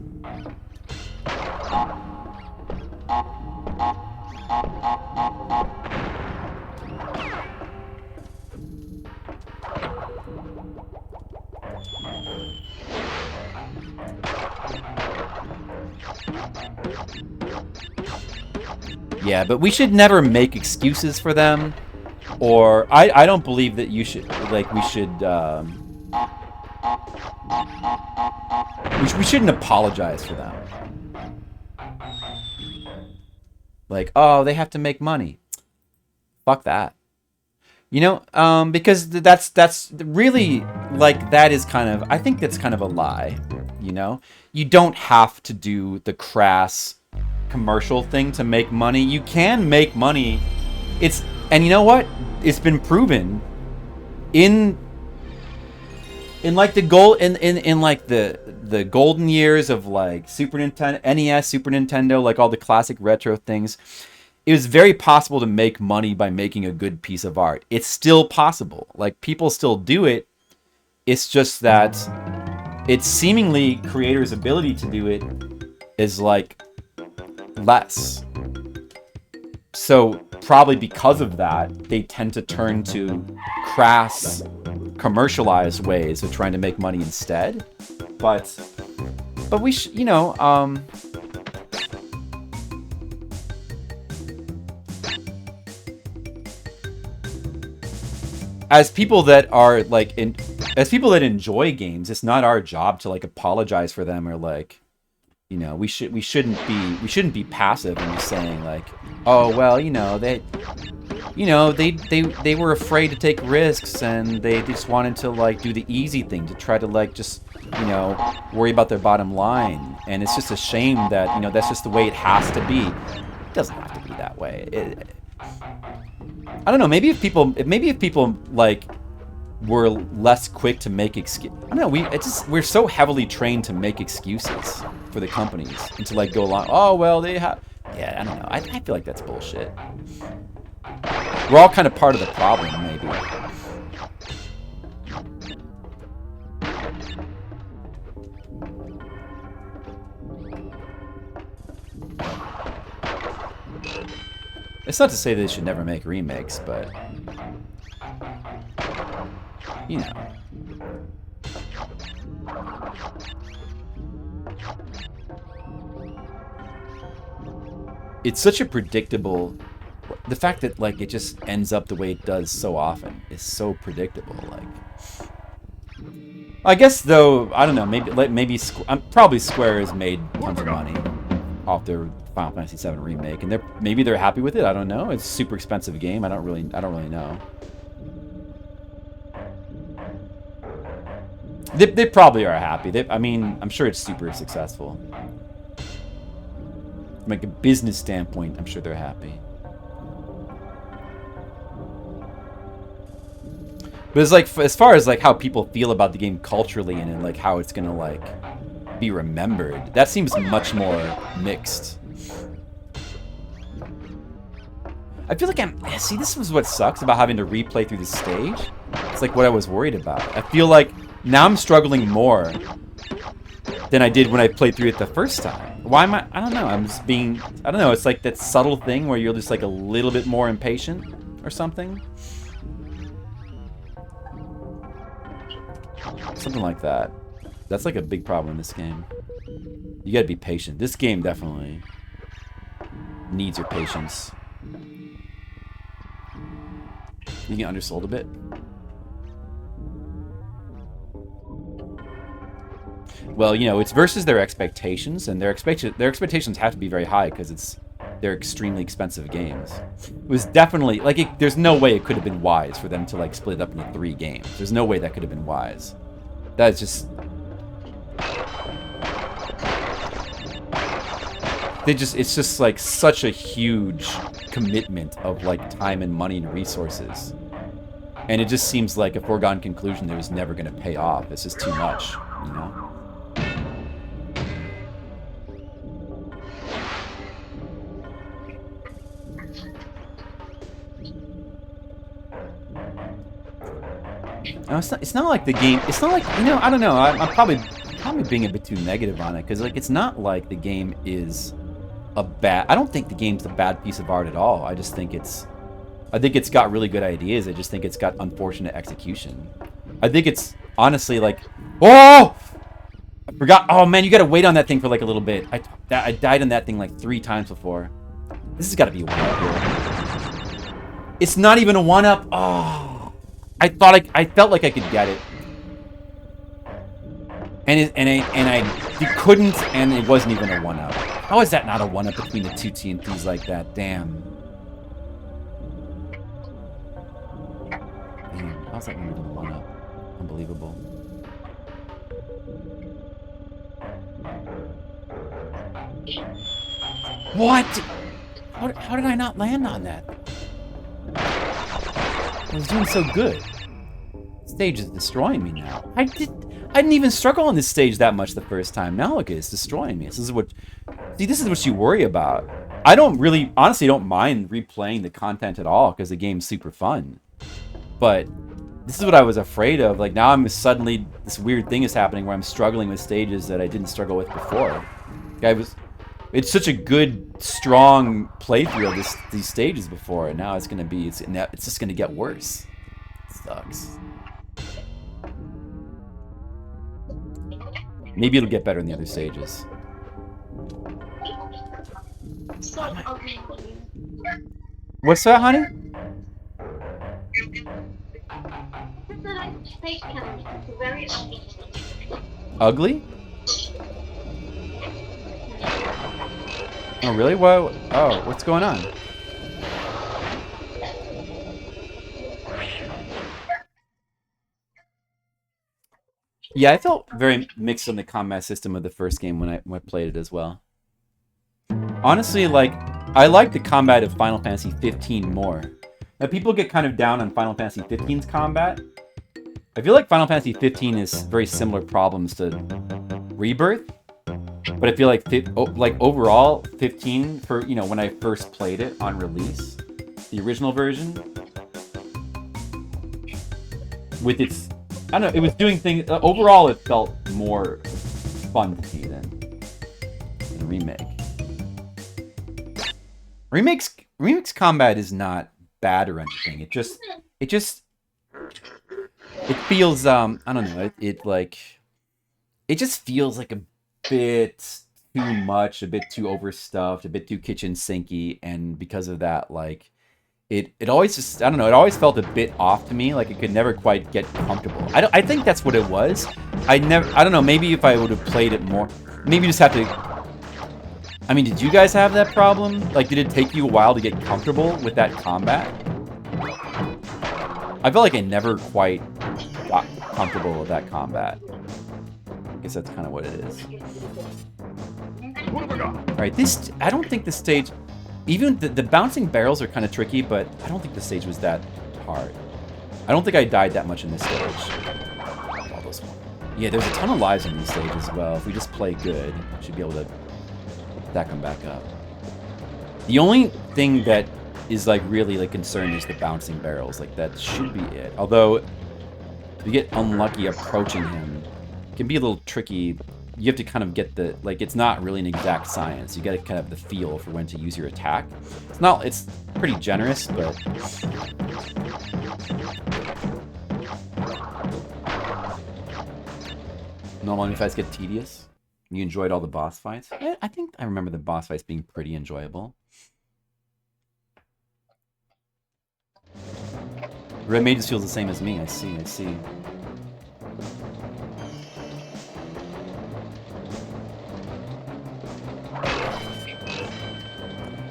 Yeah, but we should never make excuses for them. Or, I don't believe that you should, like, we shouldn't apologize for them. Like, oh, they have to make money. Fuck that. You know, because that's really, like, that is kind of, I think that's kind of a lie. you know? You don't have to do the crass commercial thing to make money. You can make money. And you know what? It's been proven in like the the golden years of like Super Nintendo, NES, Super Nintendo, like all the classic retro things. It was very possible to make money by making a good piece of art. It's still possible. Like, people still do it. It's just that it's seemingly creators' ability to do it is like less. So probably because of that, they tend to turn to crass, commercialized ways of trying to make money instead. But we you know, as people that are like as people that enjoy games, it's not our job to like apologize for them or like, you know, we shouldn't be passive and just saying like, oh well, you know, they were afraid to take risks and they just wanted to like do the easy thing to try to like just, you know, worry about their bottom line. And it's just a shame that, you know, that's just the way it has to be. It doesn't have to be that way. I don't know. Maybe if people like were less quick to make excuses. I don't know. We're so heavily trained to make excuses for the companies and to like go along. Oh well, they have. Yeah, I don't know. I feel like that's bullshit. We're all kind of part of the problem, maybe. It's not to say they should never make remakes, but you know. It's such a predictable... The fact that like it just ends up the way it does so often is so predictable. Like, I guess though, I don't know. Maybe probably Square has made tons of money off their Final Fantasy VII remake, and maybe they're happy with it. I don't know. It's a super expensive game. I don't really know. They probably are happy. I mean, I'm sure it's super successful. From like a business standpoint, I'm sure they're happy. But it's like, as far as like how people feel about the game culturally and like how it's gonna like be remembered, that seems much more mixed. I feel like see, this was what sucks about having to replay through the stage. It's like what I was worried about. I feel like now I'm struggling more than I did when I played through it the first time. Why am I don't know. I'm just being, I don't know. It's like that subtle thing where you're just like a little bit more impatient or something. Something like that. That's like a big problem in this game. You gotta be patient. This game definitely needs your patience. You get undersold a bit. Well, you know, it's versus their expectations, and their expectations have to be very high because they're extremely expensive games. It was definitely like there's no way it could have been wise for them to like split it up into 3 games. There's no way that could have been wise. That's just it's just like such a huge commitment of like time and money and resources. And it just seems like a foregone conclusion that it was never going to pay off. It's just too much, you know? No, it's not like the game. It's not like, you know, I don't know. I'm probably being a bit too negative on it because like it's not like the game is a bad. I don't think the game's a bad piece of art at all. I think it's got really good ideas. I just think it's got unfortunate execution. I think it's honestly like, oh, I forgot. Oh man, you got to wait on that thing for like a little bit. I died on that thing like 3 times before. This has got to be a 1-up here. It's not even a 1-up. Oh. I felt like I could get it, and I couldn't, and it wasn't even a 1-up. How is that not a 1-up between the 2 TNTs like that? Damn. Damn, how's that not even a 1-up? Unbelievable. What? How did I not land on that? I was doing so good. The stage is destroying me now. I didn't even struggle on this stage that much the first time. Now look, it's destroying me. This is what you worry about. I honestly don't mind replaying the content at all because the game's super fun. But this is what I was afraid of. Like now suddenly this weird thing is happening where I'm struggling with stages that I didn't struggle with before. It's such a good, strong playthrough of these stages before, and now it's just gonna get worse. It sucks. Maybe it'll get better in the other stages. So ugly. What's that, honey? It's like fake camera. It's very ugly. Ugly? Oh, really? Whoa. Oh, what's going on? Yeah, I felt very mixed on the combat system of the first game when I played it as well. Honestly, like, I like the combat of Final Fantasy 15 more. Now, people get kind of down on Final Fantasy 15's combat. I feel like Final Fantasy 15 is very similar problems to Rebirth. But I feel like, overall, 15, when I first played it on release, the original version, with its, I don't know, it was doing things, overall it felt more fun to me than the remake. Remake's combat is not bad or anything. It feels, I don't know, it just feels like a bit too much, a bit too overstuffed, a bit too kitchen sinky, and because of that, like, it always just, I don't know, it always felt a bit off to me, like it could never quite get comfortable. I think that's what it was. I don't know, maybe if I would have played it more, maybe you just have to, I mean, did you guys have that problem? Like, did it take you a while to get comfortable with that combat? I feel like I never quite got comfortable with that combat. I guess that's kind of what it is. Alright, I don't think the stage, even the bouncing barrels are kind of tricky, but I don't think the stage was that hard. I don't think I died that much in this stage. All those ones. Yeah, there's a ton of lives in these stages as well. If we just play good, we should be able to stack them back up. The only thing that is really concerned is the bouncing barrels. Like, that should be it. Although, if you get unlucky approaching him, it can be a little tricky. You have to kind of get it's not really an exact science. You gotta kind of have the feel for when to use your attack. It's pretty generous, but normally fights get tedious. You enjoyed all the boss fights? I think I remember the boss fights being pretty enjoyable. Red Mages feels the same as me. I see.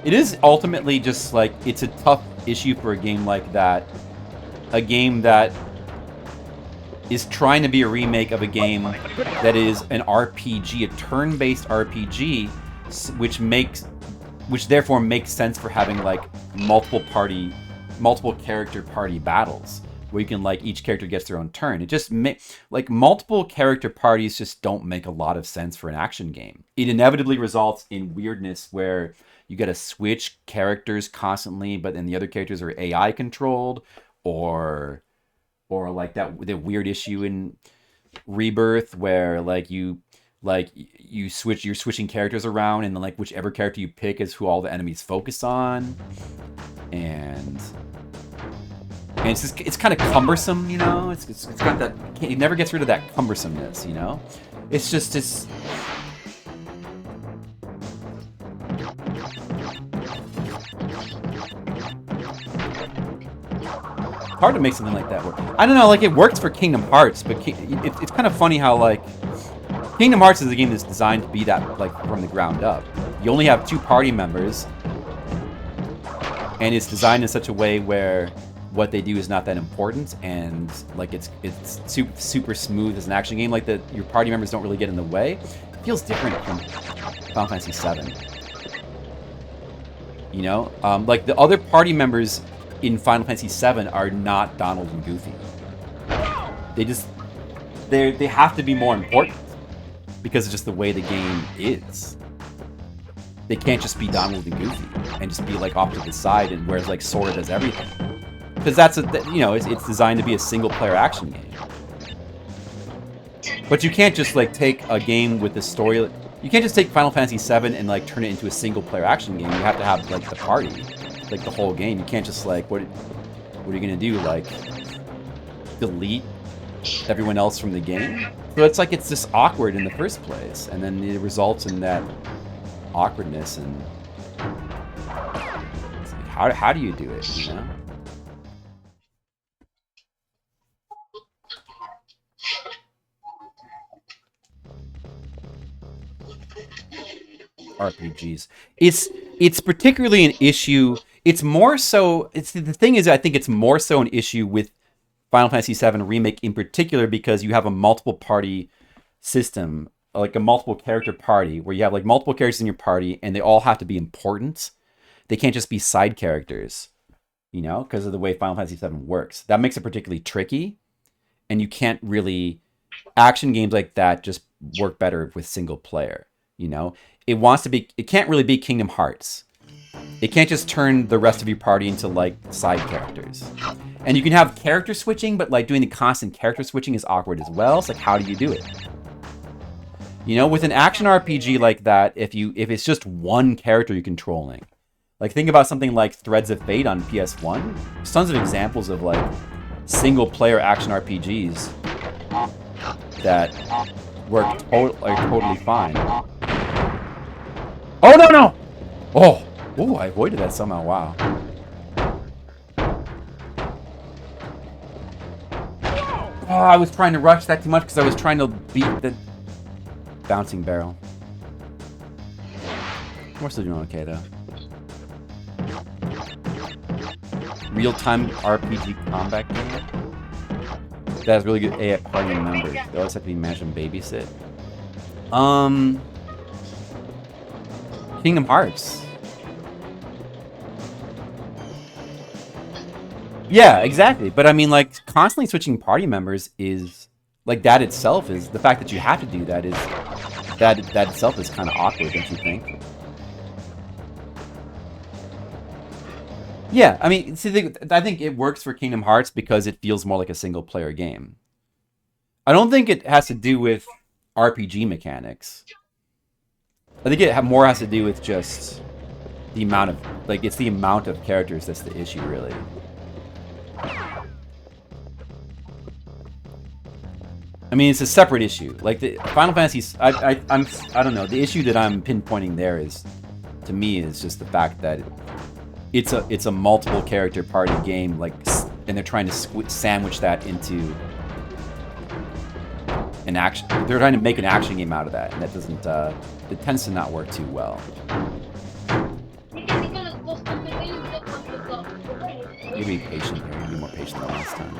It is ultimately just it's a tough issue for a game like that. A game that is trying to be a remake of a game that is an RPG, a turn-based RPG, which therefore makes sense for having multiple character party battles where you can each character gets their own turn. It just multiple character parties just don't make a lot of sense for an action game. It inevitably results in weirdness where you gotta switch characters constantly, but then the other characters are AI controlled, or the weird issue in Rebirth where you're switching characters around, and then whichever character you pick is who all the enemies focus on, and it's kind of cumbersome, you know. It's got that, it never gets rid of that cumbersomeness, you know. It's hard to make something like that work. I don't know, it works for Kingdom Hearts, but it's kind of funny how, Kingdom Hearts is a game that's designed to be that, from the ground up. You only have 2 party members, and it's designed in such a way where what they do is not that important, and like it's super smooth as an action game. Like your party members don't really get in the way. It feels different from Final Fantasy VII. You know, like the other party members in Final Fantasy VII are not Donald and Goofy. They have to be more important because it's just the way the game is. They can't just be Donald and Goofy and just be like off to the side, and whereas like Sora does everything. Because that's it's designed to be a single player action game. But you can't just like take a game with the story. You can't just take Final Fantasy VII and like turn it into a single player action game. You have to have like the party, like the whole game. You can't just like what are you gonna do, like delete everyone else from the game? So it's like it's just awkward in the first place, and then it results in that awkwardness. And it's like, how do you do it, you know? RPGs. It's particularly an issue. It's more so. The thing is, I think it's more so an issue with Final Fantasy VII Remake in particular, because you have a multiple party system, like a multiple character party, where you have like multiple characters in your party, and they all have to be important. They can't just be side characters, you know, because of the way Final Fantasy VII works. That makes it particularly tricky, and you can't really action games like that just work better with single player. You know, it can't really be Kingdom Hearts. It can't just turn the rest of your party into like side characters. And you can have character switching, but like doing the constant character switching is awkward as well. It's like, how do you do it? You know, with an action RPG like that, if it's just one character you're controlling, like think about something like Threads of Fate on PS1. There's tons of examples of like single player action RPGs that work totally fine. Oh, no! Oh, I avoided that somehow. Wow. Oh, I was trying to rush that too much because I was trying to beat the bouncing barrel. We're still doing okay, though. Real-time RPG combat game? That has really good AI party members. They always have to be managed and babysit. Kingdom Hearts. Yeah, exactly. But I mean, like, constantly switching party members is, like, that itself is, the fact that you have to do that is, that itself is kind of awkward, don't you think? Yeah, I mean, see, I think it works for Kingdom Hearts because it feels more like a single-player game. I don't think it has to do with RPG mechanics. I think it more has to do with just the amount of, like, it's the amount of characters that's the issue, really. I mean, it's a separate issue. Like, the Final Fantasy, I don't know, the issue that I'm pinpointing there is, to me, is just the fact that it's a multiple character party game, like, and they're trying to sandwich that into an action. They're trying to make an action game out of that, and that doesn't. It tends to not work too well. You be patient here. You be more patient than last time.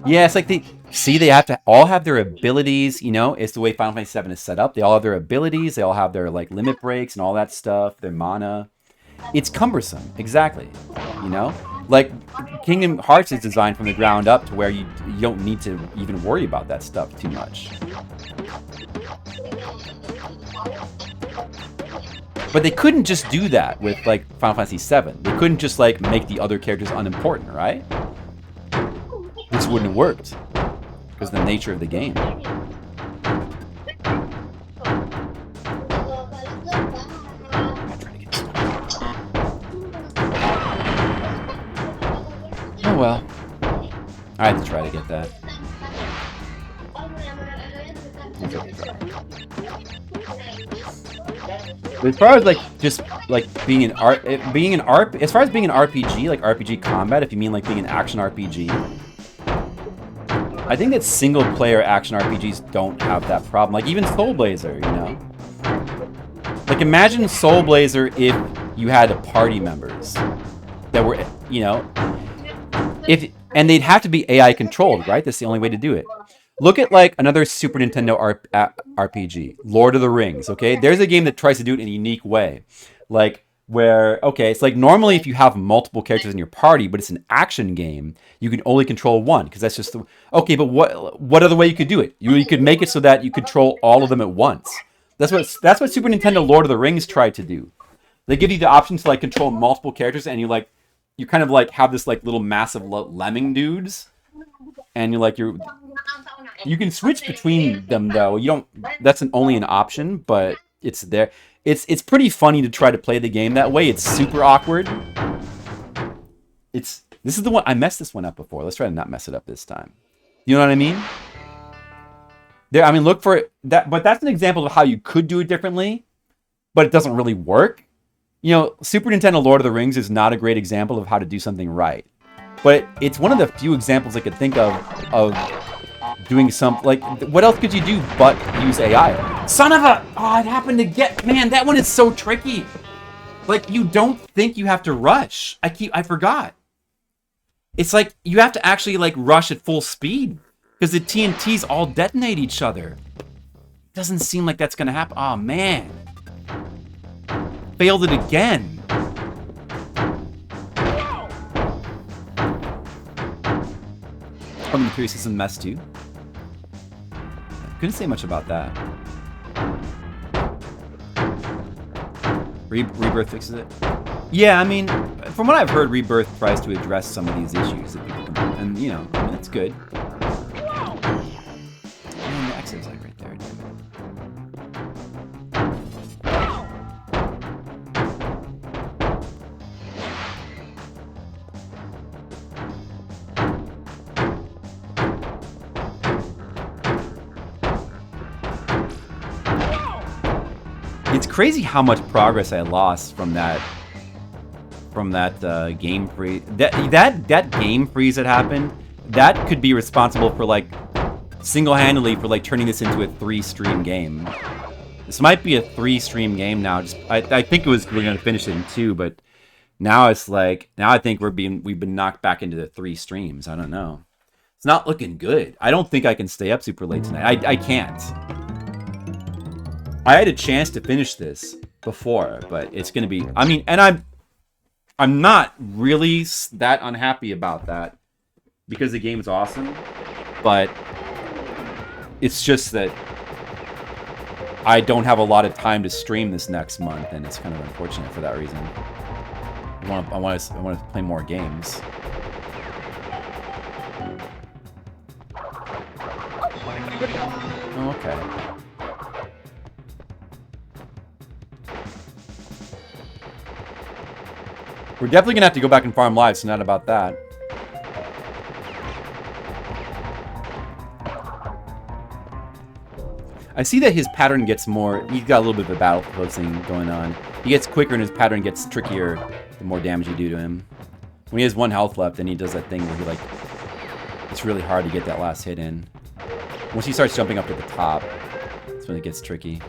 Yeah, it's like they have to all have their abilities. You know, it's the way Final Fantasy VII is set up. They all have their abilities. They all have their like limit breaks and all that stuff. Their mana. It's cumbersome. Exactly. You know. Like, Kingdom Hearts is designed from the ground up to where you don't need to even worry about that stuff too much. But they couldn't just do that with, like, Final Fantasy VII. They couldn't just, like, make the other characters unimportant, right? This wouldn't have worked. Because of the nature of the game. Oh well. I had to try to get that. But as far as like just like being an as far as being an RPG, like RPG combat, if you mean like being an action RPG, I think that single player action RPGs don't have that problem. Like even Soul Blazer, you know? Like imagine Soul Blazer if you had party members that were you know, and they'd have to be AI controlled, right? That's the only way to do it. Look at like another Super Nintendo RPG, Lord of the Rings. Okay, there's a game that tries to do it in a unique way, like where it's like normally if you have multiple characters in your party, but it's an action game, you can only control one because that's just But what other way you could do it? You could make it so that you control all of them at once. That's what Super Nintendo Lord of the Rings tried to do. They give you the option to like control multiple characters, and you kind of like have this like little massive lemming dudes, and you can switch between them though. You don't. That's only an option, but it's there. It's pretty funny to try to play the game that way. It's super awkward. This is the one I messed this one up before. Let's try to not mess it up this time. You know what I mean? Look for it. But that's an example of how you could do it differently, but it doesn't really work. You know, Super Nintendo Lord of the Rings is not a great example of how to do something right. But it's one of the few examples I could think of doing something like, what else could you do but use AI? Son of a, it happened to get, man, that one is so tricky. Like, you don't think you have to rush. I forgot. It's like, you have to actually like rush at full speed because the TNTs all detonate each other. Doesn't seem like that's gonna happen. Oh man. Failed it again. I'm curious, is a mess too. Couldn't say much about that. Rebirth fixes it. Yeah, I mean, from what I've heard, Rebirth tries to address some of these issues that people can, and you know, it's good. And the exit's like right there. It's crazy how much progress I lost from that game freeze. That game freeze that happened, that could be responsible for like single-handedly for like turning this into a 3-stream game. This might be a 3-stream game now. I think we're gonna finish it in 2, but now it's like I think we've been knocked back into the 3 streams. I don't know. It's not looking good. I don't think I can stay up super late tonight. I can't. I had a chance to finish this before, but it's gonna be. I mean, and I'm not really that unhappy about that because the game's awesome, but it's just that I don't have a lot of time to stream this next month, and it's kind of unfortunate for that reason. I want to play more games. Oh, okay. We're definitely gonna have to go back and farm lives, so not about that. I see that his pattern gets more. He's got a little bit of a battle closing going on. He gets quicker and his pattern gets trickier the more damage you do to him. When he has 1 health left, then he does that thing where he like. It's really hard to get that last hit in. Once he starts jumping up to the top, that's when it gets tricky.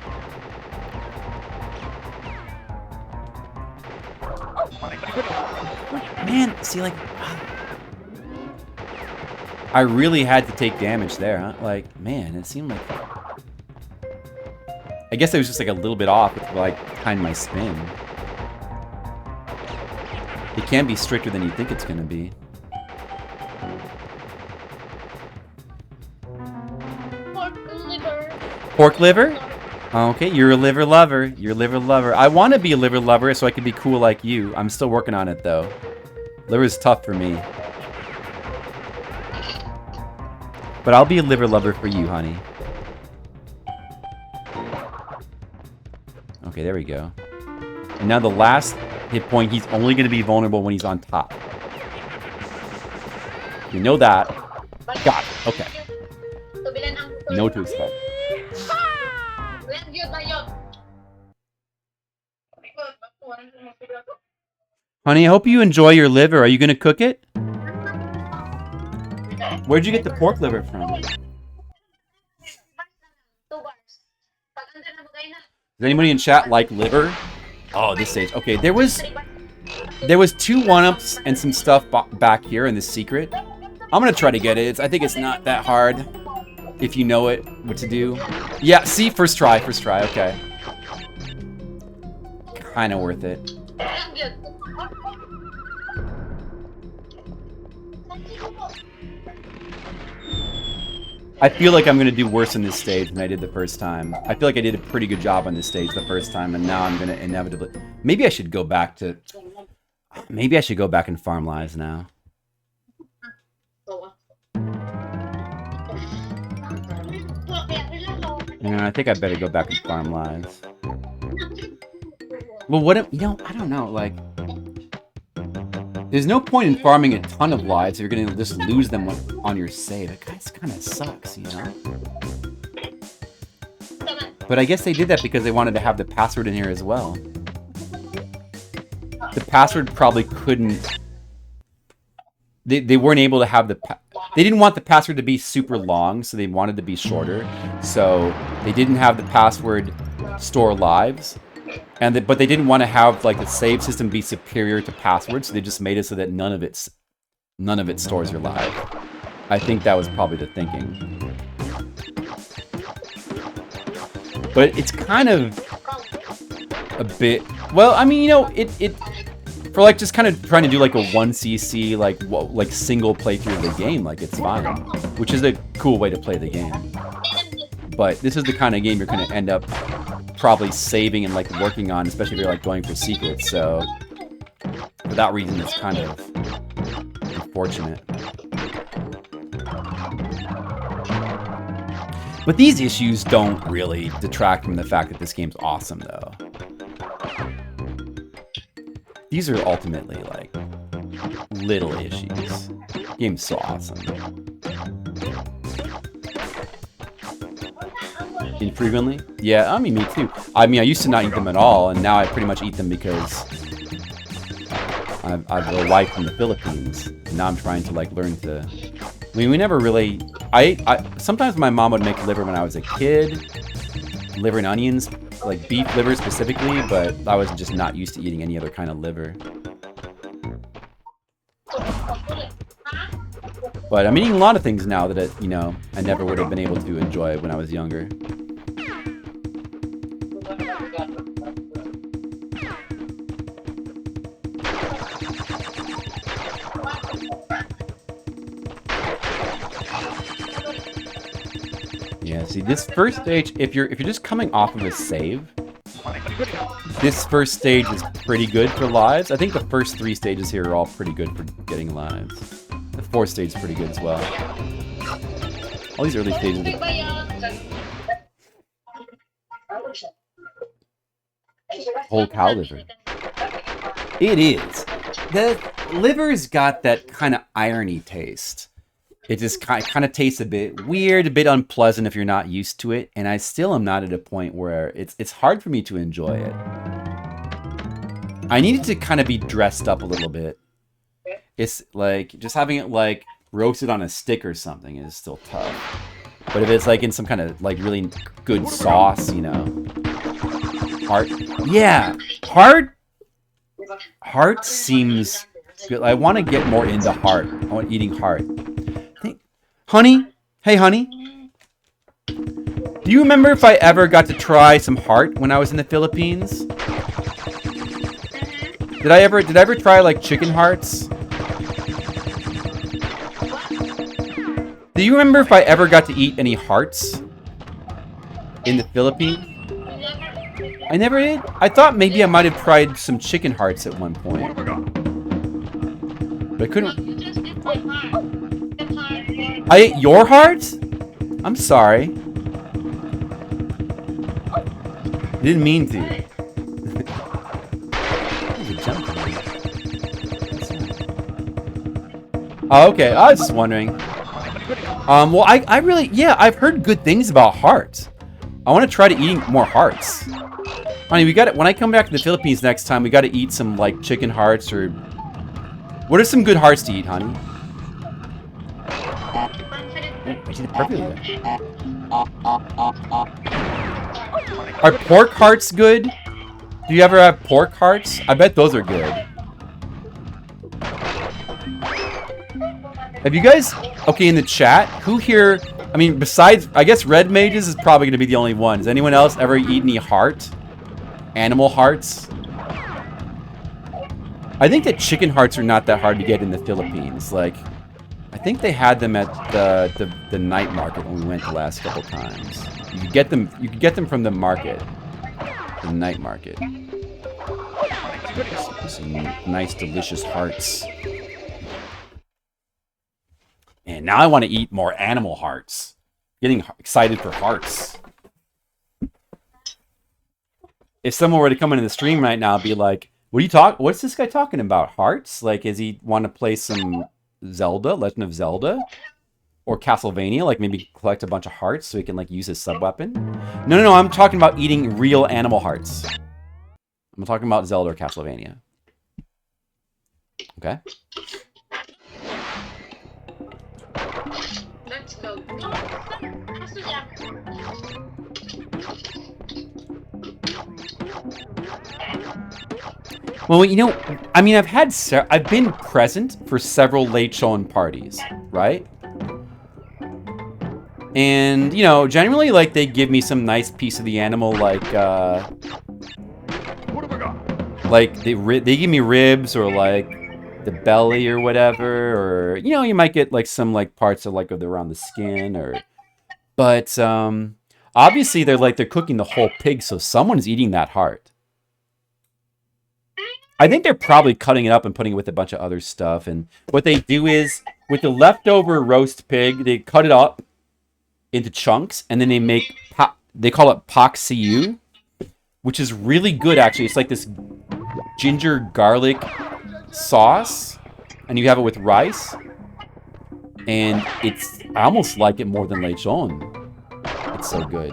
Man, see, like, I really had to take damage there, huh? Like, man, it seemed like, I guess I was just like a little bit off with like behind my spin. It can be stricter than you think it's gonna be. Pork liver. Pork liver? Okay, you're a liver lover. You're a liver lover. I want to be a liver lover so I can be cool like you. I'm still working on it though. Liver's tough for me. But I'll be a liver lover for you, honey. Okay, there we go. And now the last hit point, he's only going to be vulnerable when he's on top. You know that. Got it. Okay. No to expect. Honey, I hope you enjoy your liver. Are you going to cook it? Where'd you get the pork liver from? Does anybody in chat like liver? Oh, this stage. Okay, there was There was 2 1-ups and some stuff back here in the secret. I'm gonna try to get it. I think it's not that hard if you know it, what to do. Yeah, see, first try, okay. Kinda worth it. I feel like I'm gonna do worse in this stage than I did the first time. I feel like I did a pretty good job on this stage the first time, and now I'm gonna inevitably... Maybe I should go back to... Maybe I should go back and farm lives now. And I think I better go back and farm lives. Well, what if... You know, I don't know, like... There's no point in farming a ton of lives if you're gonna just lose them on your save. It kind of sucks, you know? But I guess they did that because they wanted to have the password in here as well. The password probably couldn't... They weren't able to have the... They didn't want the password to be super long, so they wanted to be shorter. So they didn't have the password store lives. But they didn't want to have like the save system be superior to passwords, so they just made it so that none of it stores your live. I think that was probably the thinking. But it's kind of a bit... Well, I mean, you know, it for like just kind of trying to do like a 1cc like single playthrough of the game, like it's fine, which is a cool way to play the game. But this is the kind of game you're going to end up probably saving and like working on, especially if you're like going for secrets. So for that reason, it's kind of unfortunate. But these issues don't really detract from the fact that this game's awesome, though. These are ultimately like little issues. The game's so awesome. Infrequently? Yeah, I mean, me too. I mean, I used to not eat them at all, and now I pretty much eat them because I've a wife from the Philippines. And now I'm trying to like learn to... I mean, we never really... Sometimes my mom would make liver when I was a kid. Liver and onions, like beef liver specifically, but I was just not used to eating any other kind of liver. But I'm eating a lot of things now that, you know, I never would have been able to enjoy when I was younger. Yeah, see, this first stage, if you're just coming off of a save, this first stage is pretty good for lives. I think the first 3 stages here are all pretty good for getting lives. The 4th stage is pretty good as well. All these early stages are... Whole cow liver. It is. The liver's got that kind of irony taste. It just kind of tastes a bit weird, a bit unpleasant if you're not used to it. And I still am not at a point where it's hard for me to enjoy it. I need it to kind of be dressed up a little bit. It's like, just having it like roasted on a stick or something is still tough. But if it's like in some kind of like really good sauce, you know. Heart. Yeah. Heart seems good. I want to get more into heart. I want eating heart. Honey? Hey, honey? Do you remember if I ever got to try some heart when I was in the Philippines? Did I ever try like chicken hearts? Do you remember if I ever got to eat any hearts in the Philippines? I never did? I thought maybe I might have tried some chicken hearts at one point. But I couldn't... I ate your heart? I'm sorry. Didn't mean to. Oh, okay. I was just wondering. Well, I really... Yeah, I've heard good things about hearts. I want to try to eating more hearts. Honey, we got it. When I come back to the Philippines next time, we got to eat some, like, chicken hearts or... What are some good hearts to eat, honey? I did it perfectly. Are pork hearts good? Do you ever have pork hearts? I bet those are good. Have you guys, okay, in the chat, who here, I mean, besides, I guess Red Mages is probably going to be the only one. Has anyone else ever eaten any heart? Animal hearts? I think that chicken hearts are not that hard to get in the Philippines. Like, I think they had them at the night market when we went the last couple times. You could get them from the market. The night market. Some nice, delicious hearts. And now I want to eat more animal hearts. Getting excited for hearts. If someone were to come into the stream right now and be like, what's this guy talking about? Hearts? Like, is he want to play some Zelda, Legend of Zelda? Or Castlevania? Like, maybe collect a bunch of hearts so he can, like, use his sub-weapon? No, I'm talking about eating real animal hearts. I'm talking about Zelda or Castlevania. Okay? Let's go. Well, you know, I mean, I've been present for several lechon parties, right? And, you know, generally, like, they give me some nice piece of the animal, like, What have I got? like, they give me ribs or, like, the belly or whatever, or, you know, you might get, like, some, like, parts of, like, around the skin, or, but, obviously, they're cooking the whole pig, so someone's eating that heart. I think they're probably cutting it up and putting it with a bunch of other stuff, and what they do is, with the leftover roast pig, they cut it up into chunks, and then they make, they call it pak siu, which is really good, actually. It's like this ginger garlic sauce, and you have it with rice, and I almost like it more than lechon. It's so good.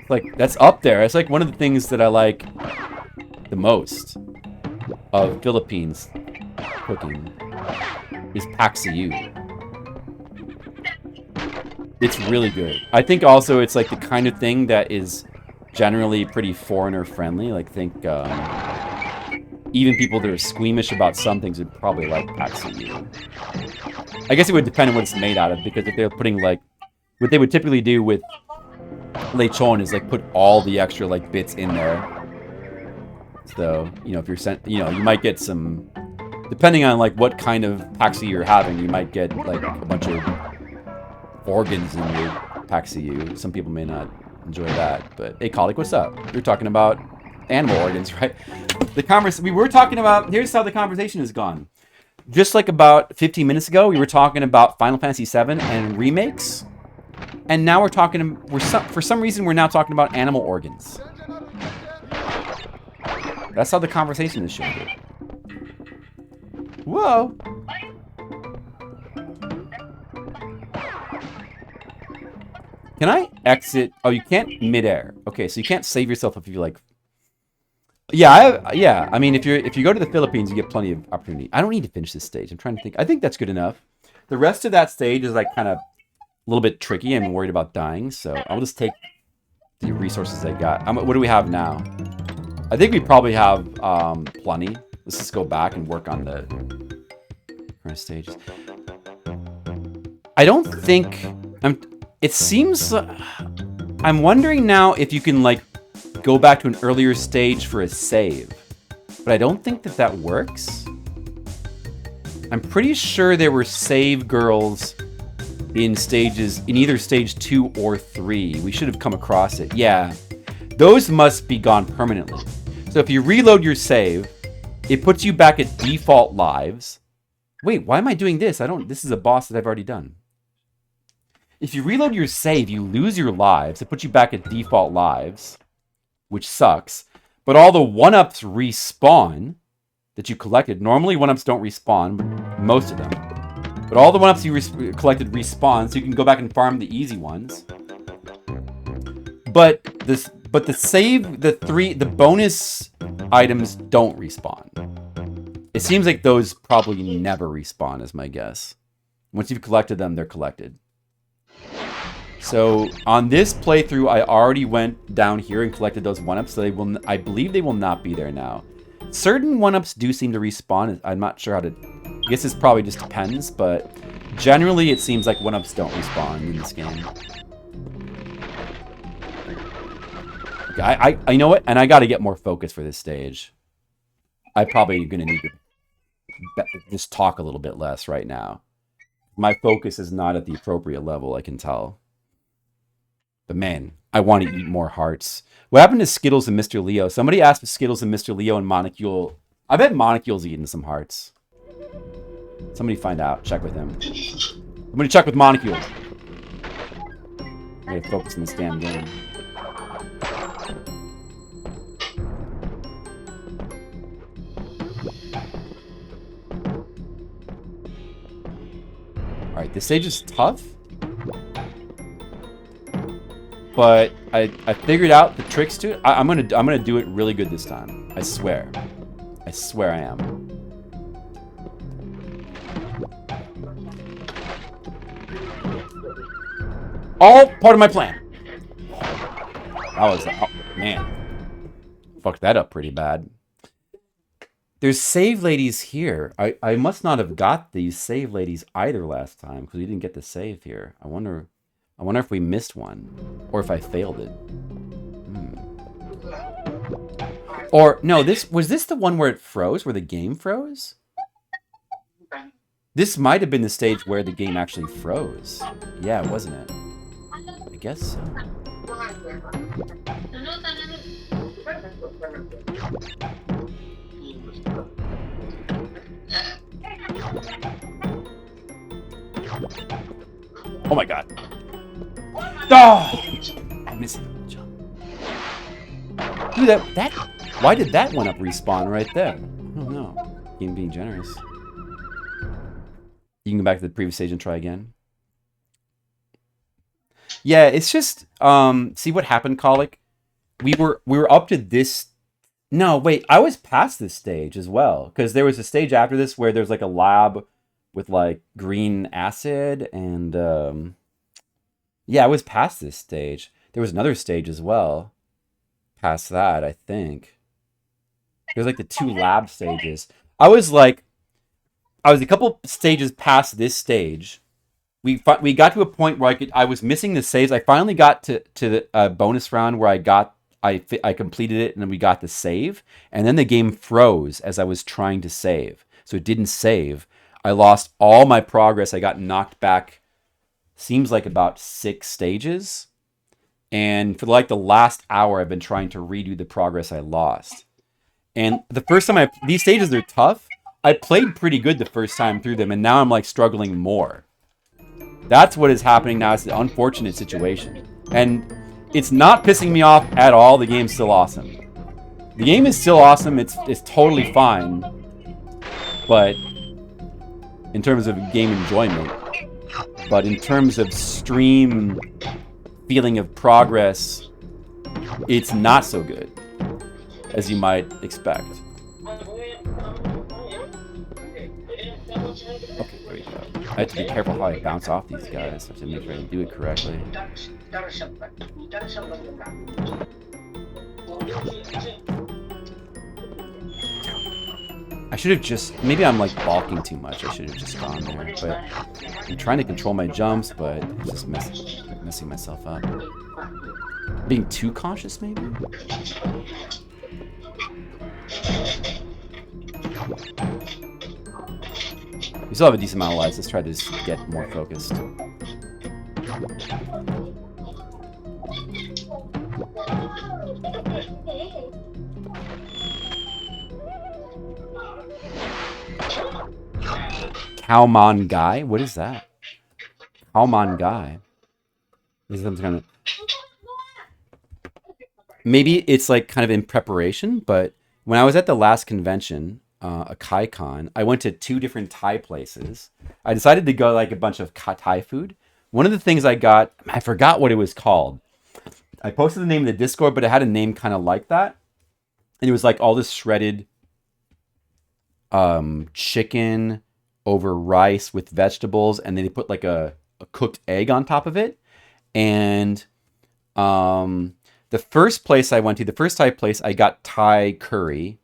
Like, that's up there. It's like one of the things that I like the most of Philippines cooking is pak siu. It's really good. I think also it's like the kind of thing that is generally pretty foreigner friendly. Like, think even people that are squeamish about some things would probably like pak siu. I guess it would depend on what it's made out of, because if they're putting, like, what they would typically do with lechon is, like, put all the extra, like, bits in there. So, you know, if you're you know, you might get some, depending on, like, what kind of pak siu you're having, you might get, like, a bunch of organs in your pak siu. Some people may not enjoy that, but hey, colleague, what's up? You're talking about animal organs, right? We were talking about, here's how the conversation has gone. Just like about 15 minutes ago, we were talking about Final Fantasy VII and remakes, and now we're talking, for some reason, we're now talking about animal organs. That's how the conversation is shifted. Whoa. Can I exit? Oh, you can't midair. Okay, so you can't save yourself if you, like. Yeah, I mean, if you go to the Philippines, you get plenty of opportunity. I don't need to finish this stage. I'm trying to think. I think that's good enough. The rest of that stage is, like, kind of a little bit tricky. I'm worried about dying, so I'll just take the resources I got. What do we have now? I think we probably have plenty. Let's just go back and work on the current stages. I don't think it seems. I'm wondering now if you can, like, go back to an earlier stage for a save, but I don't think that works. I'm pretty sure there were save girls in either stage 2 or 3. We should have come across it. Yeah, those must be gone permanently. So if you reload your save, it puts you back at default lives. Wait, why am I doing this? This is a boss that I've already done. If you reload your save, you lose your lives. It puts you back at default lives, which sucks. But all the 1-ups respawn that you collected. Normally 1-ups don't respawn, but most of them. But all the 1-ups you collected respawn, so you can go back and farm the easy ones. But the bonus items don't respawn. It seems like those probably never respawn, is my guess. Once you've collected them, they're collected. So on this playthrough, I already went down here and collected those 1-ups, so I believe they will not be there now. Certain 1-ups do seem to respawn. I'm not sure how to. I guess this probably just depends, but Generally, it seems like 1-ups don't respawn in this game. Okay, I know it, and I got to get more focus for this stage. I probably gonna need to just talk a little bit less right now. My focus is not at the appropriate level, I can tell. But man, I want to eat more hearts. What happened to Skittles and Mr. Leo? Somebody asked if Skittles and Mr. Leo and Monocule. I bet Monocule's eating some hearts. Somebody find out. Check with him. I'm gonna check with Monocule. I gotta focus on this damn game. Alright, this stage is tough. But I figured out the tricks to it. I'm gonna do it really good this time. I swear. I swear I am. All part of my plan. That was, oh, man. Fucked that up pretty bad. There's save ladies here. I must not have got these save ladies either last time because we didn't get the save here. I wonder if we missed one or if I failed it. Or no, was this the one where it froze, where the game froze? This might have been the stage where the game actually froze. Yeah, wasn't it? I guess so. Oh my god. Oh! I'm missing a jump. Dude, that why did that one up respawn right there? I don't know. Game being generous. You can go back to the previous stage and try again. Yeah, it's just see what happened, Colic? We were up to this. No, wait, I was past this stage as well because there was a stage after this where there's like a lab with like green acid and yeah, I was past this stage. There was another stage as well past that, I think. There's like the 2 lab stages. I was a couple stages past this stage. We got to a point where I was missing the saves. I finally got to the bonus round where I completed it and then we got the save, and then the game froze as I was trying to save. So it didn't save. I lost all my progress. I got knocked back, seems like about 6 stages. And for like the last hour, I've been trying to redo the progress I lost. And the first time these stages are tough. I played pretty good the first time through them, and now I'm like struggling more. That's what is happening now. It's an unfortunate situation. And it's not pissing me off at all. The game's still awesome. The game is still awesome. It's totally fine. But in terms of game enjoyment, but in terms of stream feeling of progress, it's not so good as you might expect. Okay, there we go. I have to be careful how I bounce off these guys. I have to make sure I do it correctly. I should have just... Maybe I'm like balking too much. I should have just gone there. But I'm trying to control my jumps, but it's just messing myself up. Being too cautious, maybe? We still have a decent amount of lives. Let's try to just get more focused. Cowmon Guy? What is that? Cowmon Guy? Is some kind of... Maybe it's like kind of in preparation, but when I was at the last convention, a KaiCon, I went to 2 different Thai places. I decided to go like a bunch of Thai food. One of the things I got, I forgot what it was called. I posted the name in the Discord, but it had a name kind of like that. And it was like all this shredded chicken over rice with vegetables, and then they put like a cooked egg on top of it. And the first place I went to, the first Thai place, I got Thai curry,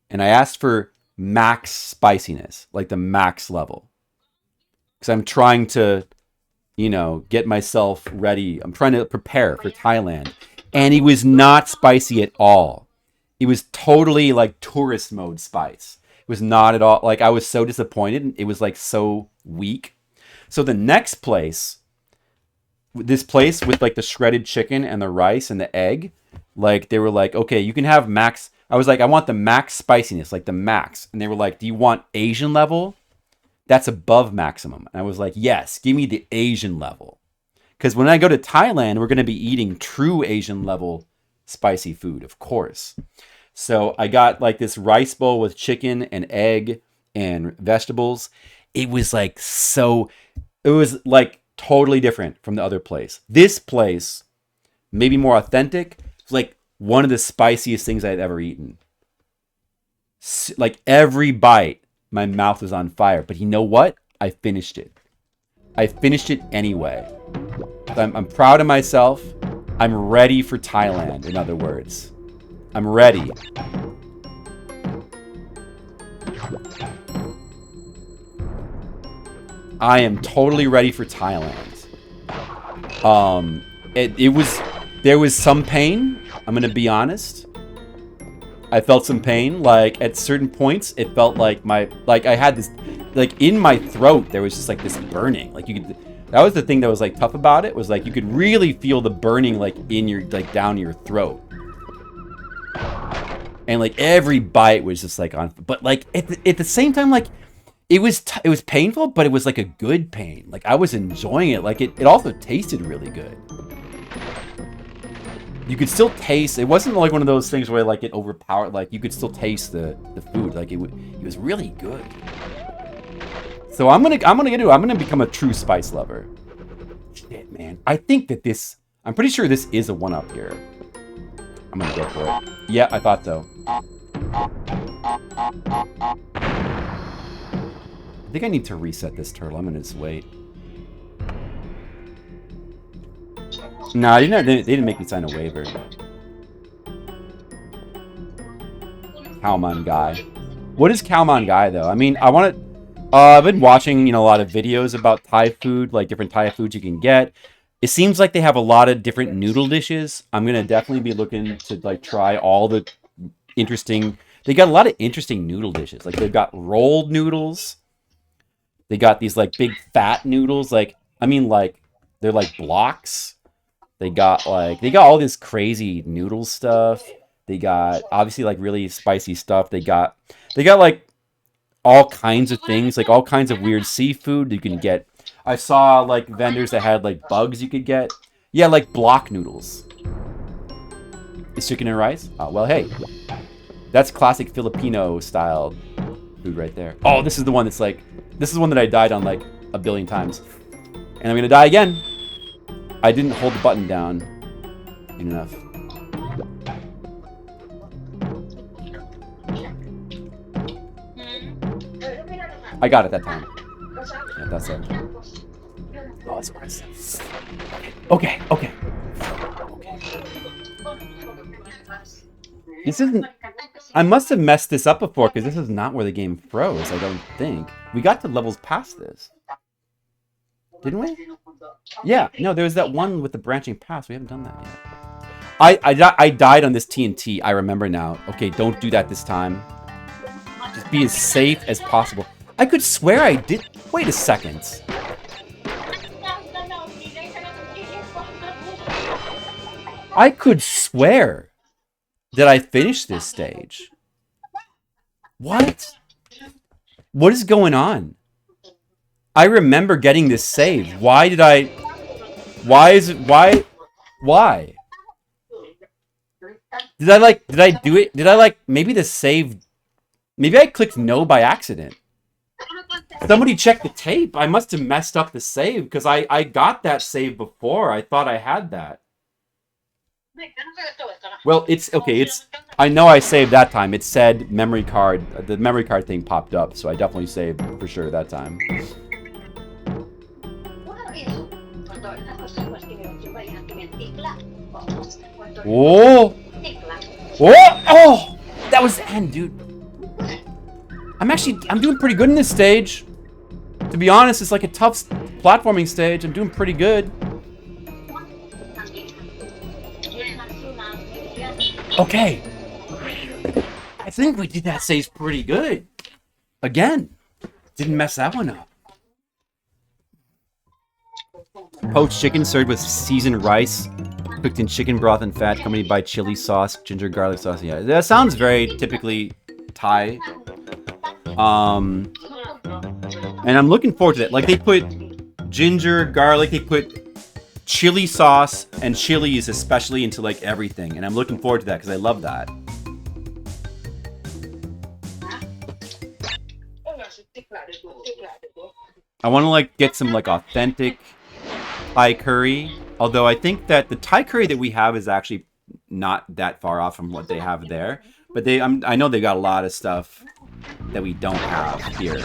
and I asked for max spiciness, like the max level. because I'm trying to, you know, get myself ready. I'm trying to prepare for Thailand. And it was not spicy at all. It was totally like tourist mode spice. It was not at all. Like, I was so disappointed. It was like so weak. So the next place, this place with like the shredded chicken and the rice and the egg, like they were like, okay, you can have max. I was like, I want the max spiciness, like the max. And they were like, do you want Asian level? That's above maximum. And I was like, yes, give me the Asian level. Because when I go to Thailand, we're going to be eating true Asian level spicy food, of course. So I got like this rice bowl with chicken and egg and vegetables. It was like it was like totally different from the other place. This place, maybe more authentic, was like one of the spiciest things I'd ever eaten. Like every bite, my mouth was on fire. But you know what? I finished it. I finished it anyway. I'm proud of myself. I'm ready for Thailand, in other words. I'm ready. I am totally ready for Thailand. There was some pain. I'm gonna be honest. I felt some pain. Like at certain points, it felt like I had this, like in my throat, there was just like this burning. Like you could. That was the thing that was like tough about it. Was like you could really feel the burning like in your down your throat. And like every bite was just like on, but like at the same time, like it was painful, but it was like a good pain. Like I was enjoying it. Like it also tasted really good. You could still taste. It wasn't like one of those things where like it overpowered. Like you could still taste the food. Like it was really good. So I'm gonna become a true spice lover. Shit, man. I think that I'm pretty sure this is a 1-up here. I'm gonna go for it. Yeah, I thought so. I think I need to reset this turtle. I'm gonna just wait. No, they didn't make me sign a waiver. Kalman guy. What is Kalman guy though? I mean, I've been watching, a lot of videos about Thai food, like different Thai foods you can get. It seems like they have a lot of different noodle dishes. I'm gonna definitely be looking to like try all the interesting. They got a lot of interesting noodle dishes. Like they've got rolled noodles. They got these like big fat noodles. Like they're like blocks. They got all this crazy noodle stuff. They got obviously like really spicy stuff. They got like all kinds of things, like all kinds of weird seafood you can get. I saw like vendors that had like bugs you could get. Yeah, like block noodles. Is chicken and rice? Oh, well, hey. That's classic Filipino style food right there. Oh, this is the one that's like, this is the one that I died on like a billion times. And I'm gonna die again. I didn't hold the button down enough. I got it that time. Yeah, that's it. Oh, that's what I said. Okay. This isn't... I must have messed this up before, because this is not where the game froze, I don't think. We got to levels past this. Didn't we? Yeah, no, there was that one with the branching paths. We haven't done that yet. I died on this TNT, I remember now. Okay, don't do that this time. Just be as safe as possible. I could swear I did... Wait a second. I could swear that I finished this stage. What? What is going on? I remember getting this saved. Why did I... Why is it... Why? Why? Did I do it? Did I like... Maybe the save... Maybe I clicked no by accident. Somebody check the tape. I must have messed up the save because I got that save before. I thought I had that. Well, it's okay. I know I saved that time. It said memory card. The memory card thing popped up, so I definitely saved for sure that time. Whoa! Whoa! Oh! That was the end, dude. I'm doing pretty good in this stage. To To be honest, it's like a tough platforming stage. I'm doing pretty good. Okay. I think we did that stage pretty good. Again, didn't mess that one up. Poached chicken served with seasoned rice, cooked in chicken broth and fat, accompanied by chili sauce, ginger garlic sauce. Yeah, that sounds very typically Thai. And I'm looking forward to that. Like, they put ginger, garlic, they put chili sauce and chilies especially into like everything, and I'm looking forward to that because I love that. I want to like get some like authentic Thai curry, although I think that the Thai curry that we have is actually not that far off from what they have there. But I know they got a lot of stuff that we don't have here.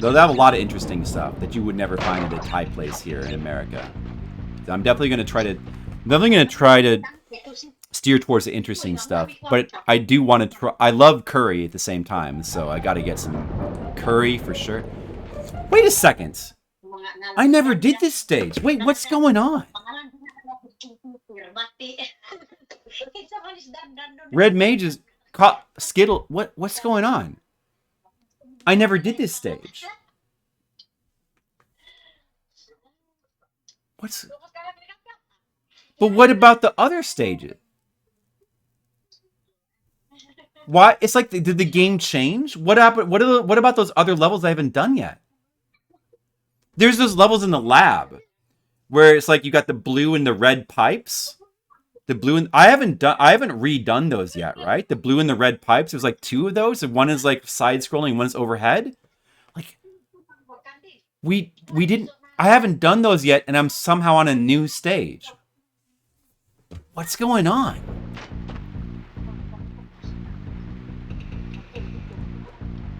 Though they have a lot of interesting stuff that you would never find at a Thai place here in America. So I'm definitely gonna try to steer towards the interesting stuff. But I do want to try. I love curry at the same time, so I got to get some curry for sure. Wait a second. I never did this stage. Wait, what's going on? Red Mage is caught Skittle. What's going on? I never did this stage. But what about the other stages? Why? It's like, did the game change? What happened? What about those other levels I haven't done yet? There's those levels in the lab where it's like you got the blue and the red pipes. The blue and I haven't redone those yet, right? The blue and the red pipes. There's like two of those, and one is like side scrolling, one is overhead. Like we didn't. I haven't done those yet, and I'm somehow on a new stage. What's going on?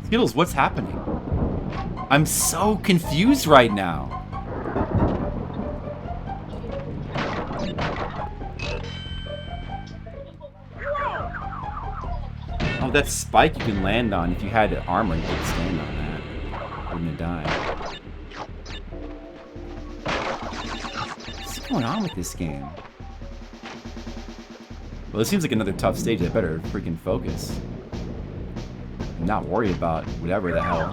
Skittles, what's happening? I'm so confused right now. Oh, that spike you can land on. If you had armor, you could stand on that. Wouldn't have died. What's going on with this game? Well, it seems like another tough stage. I better freaking focus. And not worry about whatever the hell.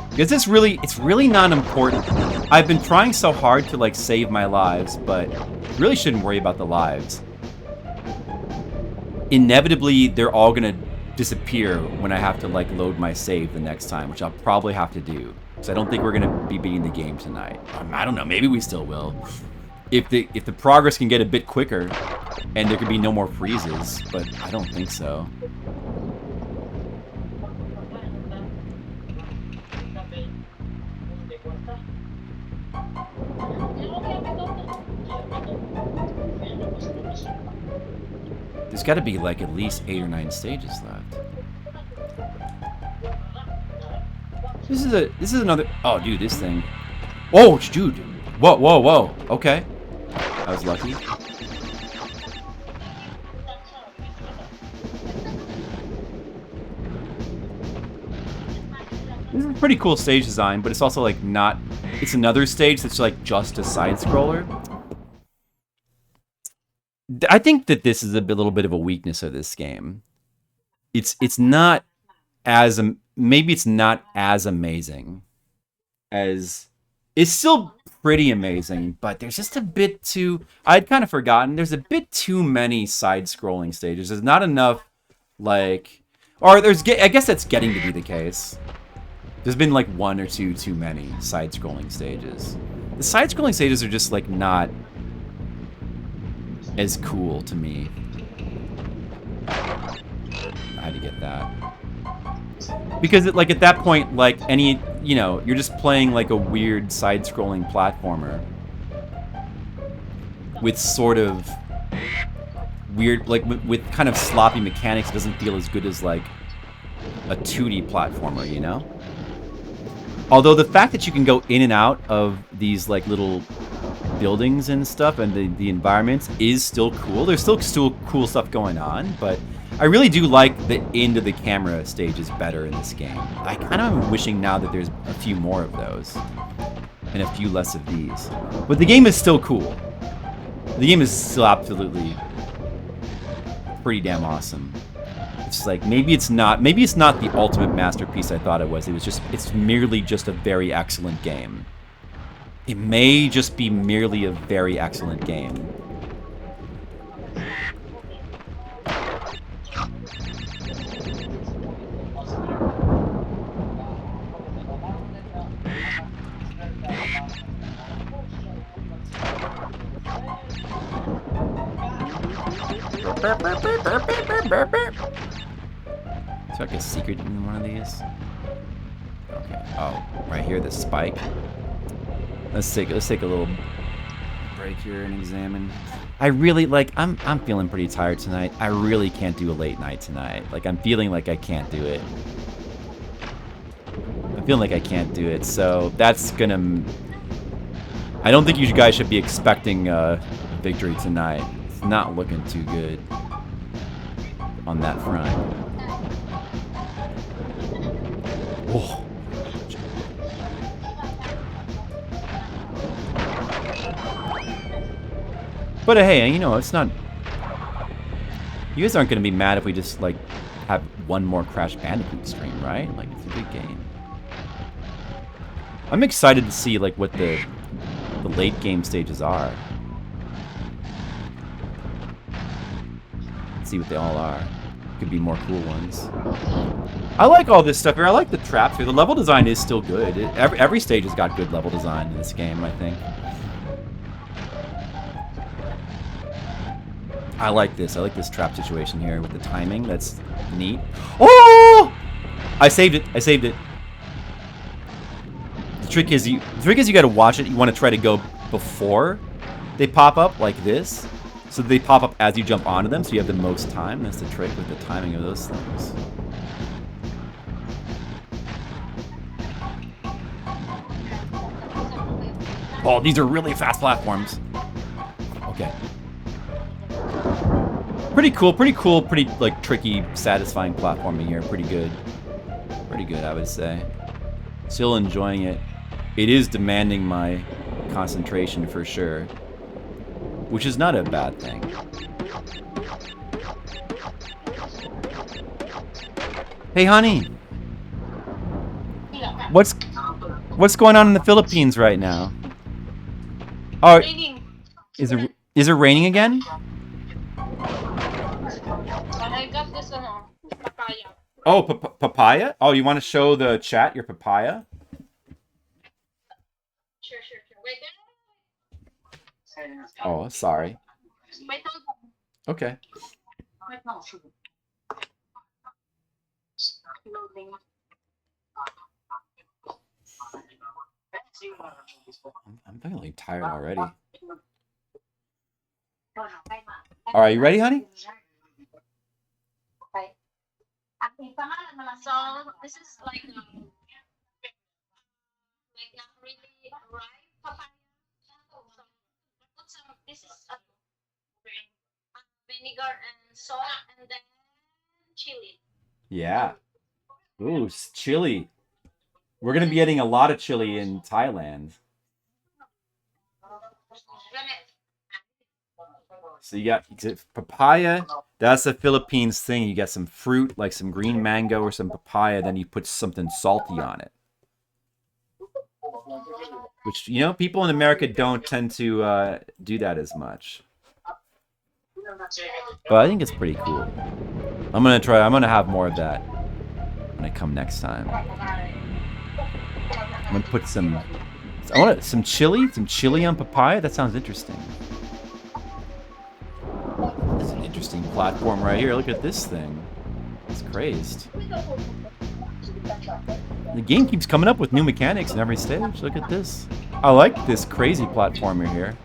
Because it's really not important. I've been trying so hard to like save my lives, but really shouldn't worry about the lives. Inevitably, they're all gonna disappear when I have to like load my save the next time, which I'll probably have to do. So I don't think we're gonna be beating the game tonight. I don't know, maybe we still will. If the progress can get a bit quicker and there could be no more freezes, but I don't think so. There's got to be like at least 8 or 9 stages left. This is another. Oh, dude, this thing. Oh, dude. Whoa. Okay, I was lucky. This is a pretty cool stage design, but it's also like not. It's another stage that's like just a side scroller. I think that this is a little bit of a weakness of this game. It's not as maybe it's not as amazing as it's still pretty amazing, but there's just a bit too. I'd kind of forgotten. There's a bit too many side-scrolling stages. There's not enough like, or there's. I guess that's getting to be the case. There's been like 1 or 2 too many side-scrolling stages. The side-scrolling stages are just like not as cool to me. I had to get that. Because like at that point, like any, you're just playing like a weird side-scrolling platformer with sort of weird, like with kind of sloppy mechanics. It doesn't feel as good as like a 2D platformer, Although the fact that you can go in and out of these like little buildings and stuff and the environments is still cool. There's still cool stuff going on, but I really do like the end of the camera stages better in this game. I kind of am wishing now that there's a few more of those and a few less of these. But the game is still cool. The game is still absolutely pretty damn awesome. It's like maybe it's not the ultimate masterpiece I thought it was. It's merely just a very excellent game. It may just be merely a very excellent game. Is there like a secret in one of these? Okay. Oh, right here, the spike. Let's take a little break here and examine. I really I'm feeling pretty tired tonight. I really can't do a late night tonight. Like I'm feeling like I can't do it. I'm feeling like I can't do it. So that's gonna. I don't think you guys should be expecting victory tonight. It's not looking too good on that front. Oh. But hey, you know, it's not... You guys aren't going to be mad if we just, like, have one more Crash Bandicoot stream, right? Like, it's a good game. I'm excited to see, like, what the late game stages are. Let's see what they all are. Could be more cool ones. I like all this stuff here. I like the traps here. The level design is still good. Every stage has got good level design in this game, I think. I like this. I like this trap situation here with the timing. That's neat. Oh! I saved it. I saved it. The trick is you got to watch it. You want to try to go before they pop up like this. So they pop up as you jump onto them, so you have the most time. That's the trick with the timing of those things. Oh, these are really fast platforms. Okay. Pretty cool, pretty like tricky, satisfying platforming here. Pretty good, I would say. Still enjoying it. It is demanding my concentration for sure, which is not a bad thing. Hey, honey, what's going on in the Philippines right now? Oh, is it raining again? I got this papaya. Oh, papaya? Oh, you want to show the chat your papaya? Sure. Wait. Oh, sorry. Wait, hold on. Okay. Wait, no. Loading. I'm feeling tired already. All right, you ready, honey? So this is like not really ripe papaya. So this is vinegar and salt and then chili. Yeah. Ooh, chili. We're gonna be getting a lot of chili in Thailand. So you got papaya. That's a Philippines thing. You get some fruit, like some green mango or some papaya, then you put something salty on it. Which, you know, people in America don't tend to do that as much. But I think it's pretty cool. I'm gonna have more of that when I come next time. I'm gonna put some chili on papaya. That sounds interesting. This is an interesting platform right here. Look at this thing. It's crazed. The game keeps coming up with new mechanics in every stage. Look at this. I like this crazy platformer here.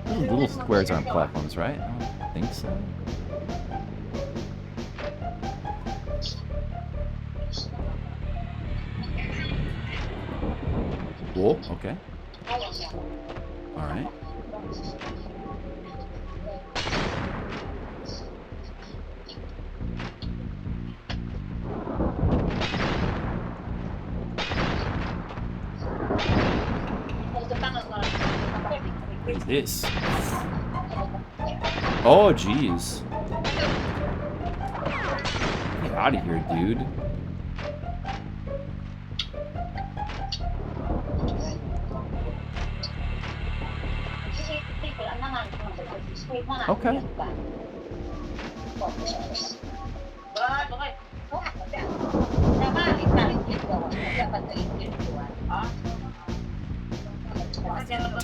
Those little squares aren't platforms, right? I don't think so. Cool. Okay. All right. What is this? Oh, jeez. Get out of here, dude. Okay.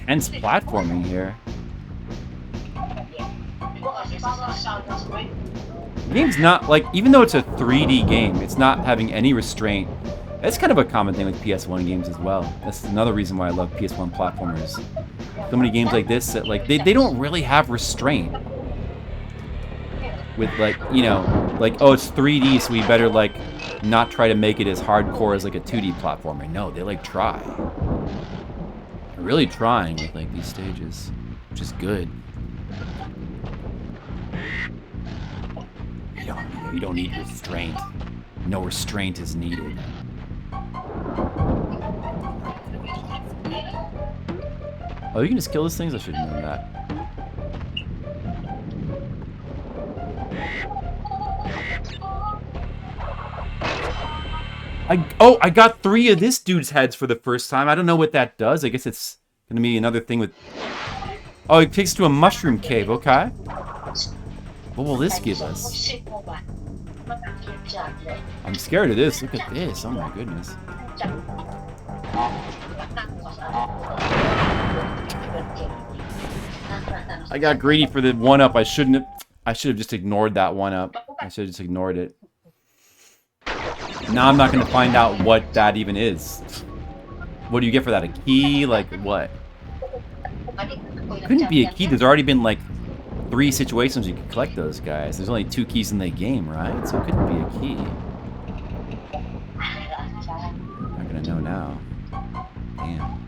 Tense platforming here. The game's not, like, even though it's a 3D game, it's not having any restraint. That's kind of a common thing with PS1 games as well. That's another reason why I love PS1 platformers. So many games like this that, like, they don't really have restraint. With, like, you know, like, oh, it's 3D, so we better, like, not try to make it as hardcore as, like, a 2D platformer. No, they, like, try. They're really trying with, like, these stages, which is good. You don't need restraint. No restraint is needed. Oh, you can just kill these things? I should have known that. I got 3 of this dude's heads for the first time. I don't know what that does. I guess it's gonna be another thing with... Oh, it takes to a mushroom cave. Okay. What will this give us? I'm scared of this. Look at this. Oh my goodness. I got greedy for the 1-up. I should have just ignored that 1-up. I should have just ignored it. Now I'm not going to find out what that even is. What do you get for that? A key? Like, what? It couldn't be a key. There's already been, like, 3 situations you can collect those guys. There's only 2 keys in the game, right? So it couldn't be a key. I'm not going to know now. Damn.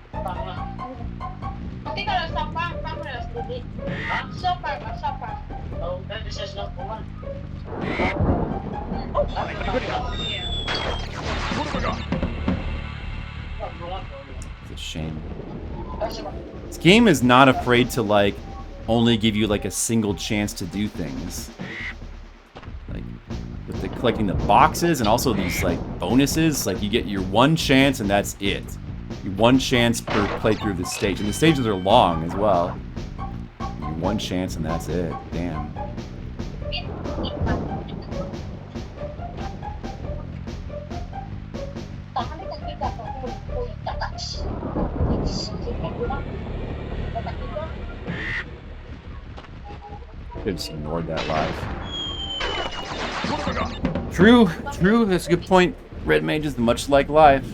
It's a shame. This game is not afraid to, like, only give you, like, a single chance to do things. Like, with the collecting the boxes and also these, like, bonuses, like, you get your 1 chance and that's it. Your 1 chance per playthrough of the stage. And the stages are long as well. Your 1 chance and that's it. Damn. Could just ignored that live. True, that's a good point. Red Mage is much like life.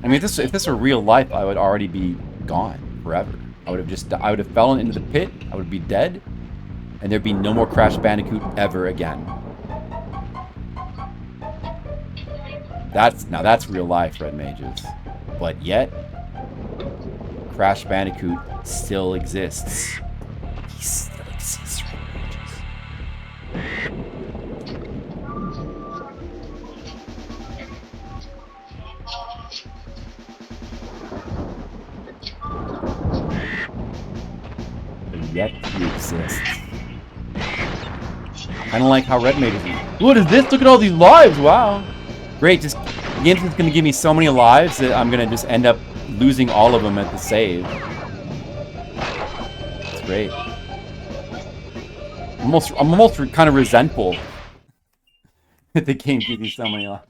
I mean, if this were real life, I would already be gone forever. I would have fallen into the pit, I would be dead, and there'd be no more Crash Bandicoot ever again. Now that's real life, Red Mages. But yet, Crash Bandicoot still exists. He still exists, Red Mages. But yet he exists. Kind of like how Red Mages. What is this? Look at all these lives! Wow. Great, the game's just gonna give me so many lives that I'm gonna just end up losing all of them at the save. It's great. I'm almost kind of resentful that the game gives me so many lives.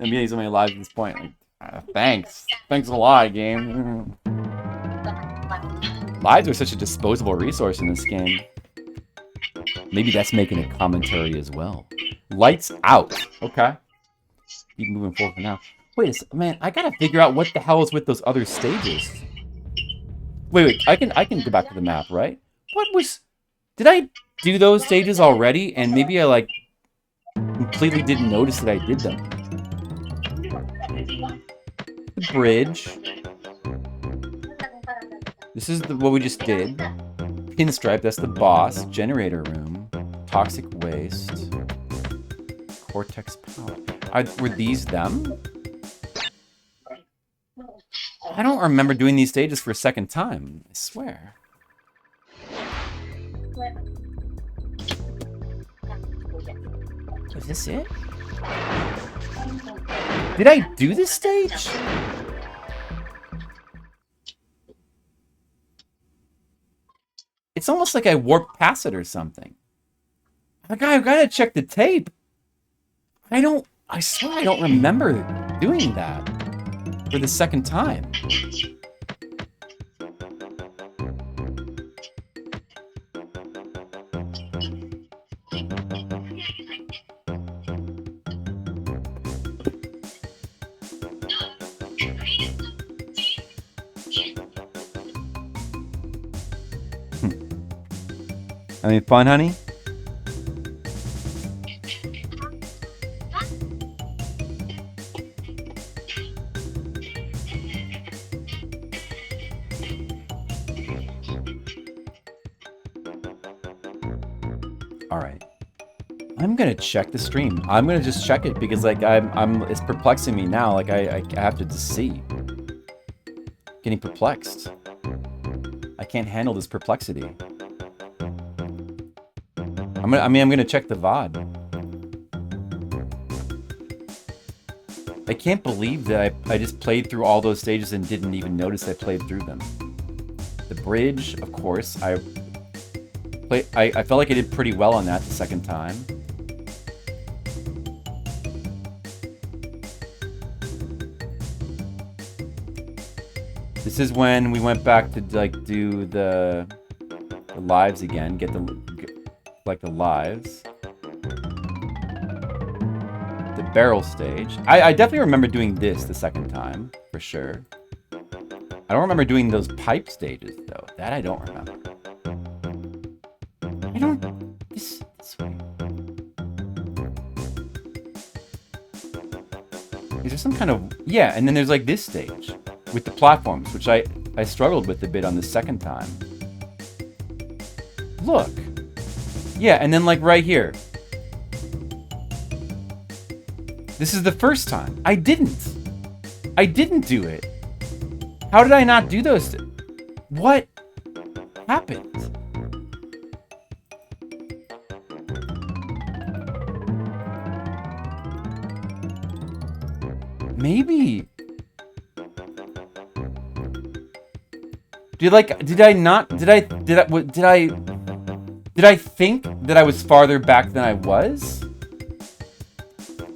I'm getting so many lives at this point. Like, thanks a lot, game. Lives are such a disposable resource in this game. Maybe that's making a commentary as well. Lights out. Okay. Keep moving forward for now. Wait a second, man, I gotta figure out what the hell is with those other stages. Wait, I can go back to the map, right? Did I do those stages already? And maybe I, like, completely didn't notice that I did them. The bridge. This is what we just did. Pinstripe, that's the boss. Generator room. Toxic waste. Cortex power. Were these them? I don't remember doing these stages for a second time. I swear. Is this it? Did I do this stage? It's almost like I warped past it or something. Like, I've got to check the tape. I swear I don't remember doing that for the second time. Having fun, honey? All right. I'm gonna check the stream. I'm gonna just check it because, like, it's perplexing me now. Like, I have to just see. Getting perplexed. I can't handle this perplexity. I'm gonna check the VOD. I can't believe that I just played through all those stages and didn't even notice I played through them. The bridge, of course, I felt like I did pretty well on that the second time. This is when we went back to, like, do the lives again, get the lives. The barrel stage. I definitely remember doing this the second time, for sure. I don't remember doing those pipe stages, though. That I don't remember. I don't... This way. Is there some kind of... Yeah, and then there's, like, this stage with the platforms, which I struggled with a bit on the second time. Look. Yeah, and then, like, right here. This is the first time. I didn't do it. How did I not do those? What happened? Maybe. Did I think that I was farther back than I was?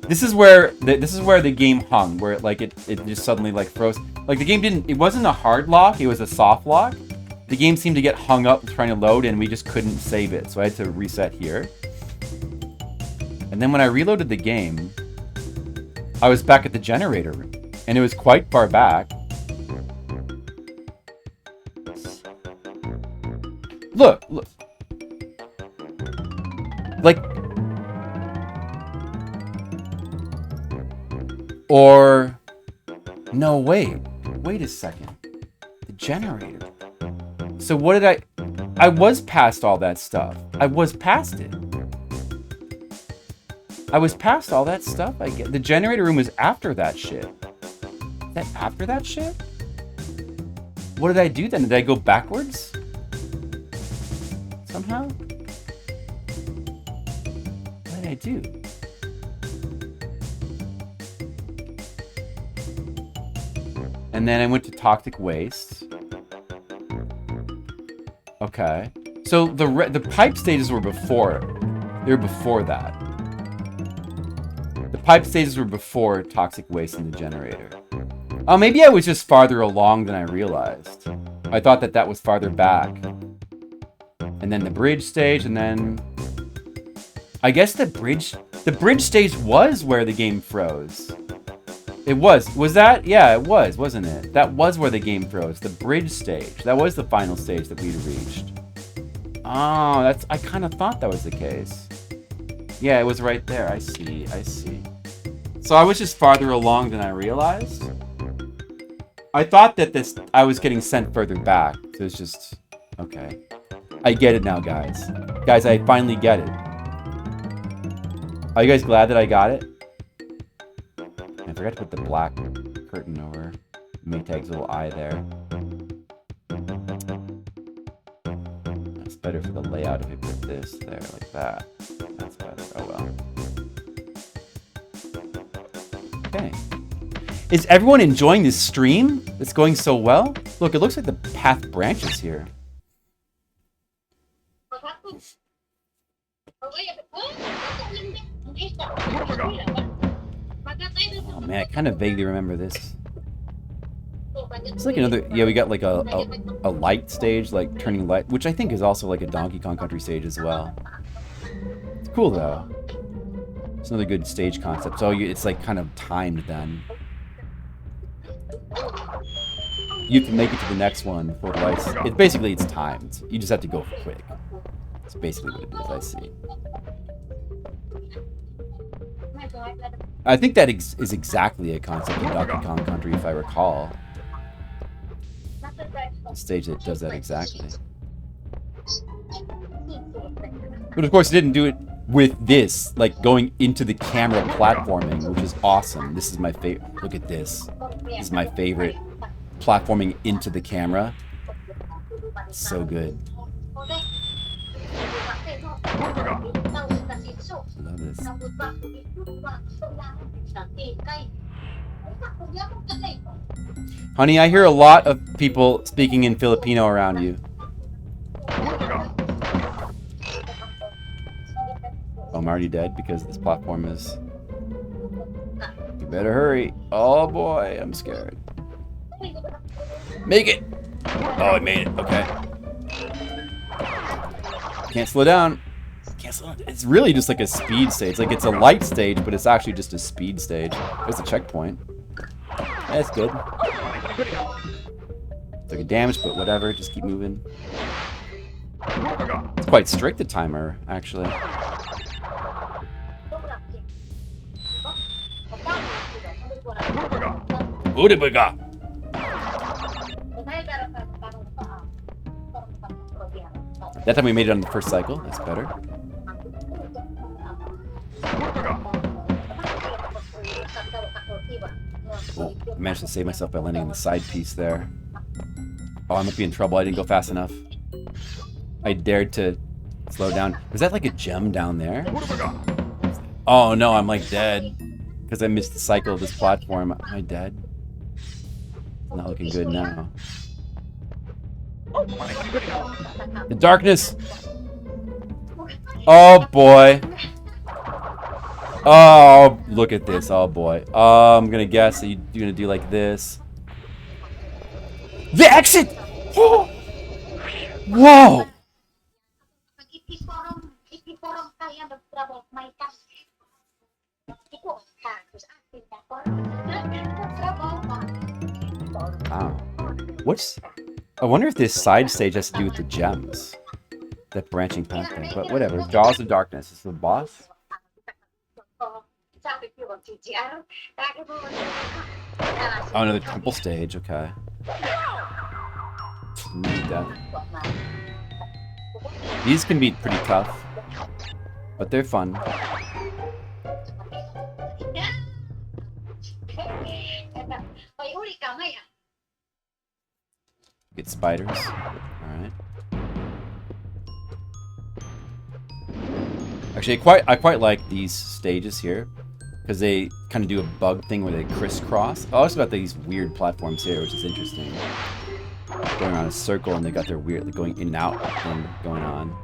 This is where the game hung, where it just suddenly, like, froze. Like, the game it wasn't a hard lock, it was a soft lock. The game seemed to get hung up trying to load, and we just couldn't save it, so I had to reset here. And then when I reloaded the game, I was back at the generator room, and it was quite far back. Look. Like... Or... No, wait a second. The generator. So what did I was past all that stuff. I was past it. I was past all that stuff, I get. The generator room was after that shit. Is that after that shit? What did I do then? Did I go backwards? Somehow? What did I do? And then I went to toxic waste. Okay. So the pipe stages were before. They were before that. The pipe stages were before toxic waste and the generator. Oh, maybe I was just farther along than I realized. I thought that was farther back. And then the bridge stage, and then... I guess the bridge stage was where the game froze. It was. Was that? Yeah, it was, wasn't it? That was where the game froze. The bridge stage. That was the final stage that we'd reached. Oh, I kind of thought that was the case. Yeah, it was right there. I see. So I was just farther along than I realized. I thought that I was getting sent further back So it's just... Okay. I get it now, guys. Guys, I finally get it. Are you guys glad that I got it? I forgot to put the black curtain over Maytag's little eye there. That's better for the layout if we put this there like that. That's better. Oh well. Okay. Is everyone enjoying this stream? It's going so well? Look, it looks like the path branches here. Oh man, I kind of vaguely remember this. It's like another, yeah, we got like a light stage, like turning light, which I think is also like a Donkey Kong Country stage as well. It's cool though. It's another good stage concept. So it's like kind of timed then. You can make it to the next one before the lights. It's timed. You just have to go quick. That's basically what it is, I see. I think that is exactly a concept in Donkey Kong Country, if I recall. A stage that does that exactly. But of course, it didn't do it with this, like going into the camera platforming, which is awesome. This is my favorite. Look at this. This is my favorite. Platforming into the camera. It's so good. Love this. Honey, I hear a lot of people speaking in Filipino around you. Oh, I'm already dead because this platform is... You better hurry. Oh boy, I'm scared. Make it! Oh, I made it. Okay. Can't slow down. Can't slow down. It's really just like a speed stage. Like it's a light stage, but it's actually just a speed stage. There's a checkpoint. That's good. Took a damage, but whatever. Just keep moving. It's quite strict, the timer, actually. Udibaga! That time we made it on the first cycle. That's better. Oh, I managed to save myself by landing on the side piece there. Oh, I might be in trouble. I didn't go fast enough. I dared to slow down. Was that like a gem down there? Oh no, I'm like dead. Because I missed the cycle of this platform. Am I dead? Not looking good now. The darkness! Oh boy. Oh, look at this. Oh boy. I'm gonna guess that you're gonna do like this. The exit! Oh! Whoa! Wow. What's... I wonder if this side stage has to do with the gems. That branching path thing. But whatever. Jaws of Darkness. Is this the boss? Oh, another temple stage. Okay. These can be pretty tough. But they're fun. Get spiders. Alright. Actually, I quite like these stages here. Because they kind of do a bug thing where they crisscross. I also got these weird platforms here, which is interesting. Going around a circle and they got their weird going in and out thing going on.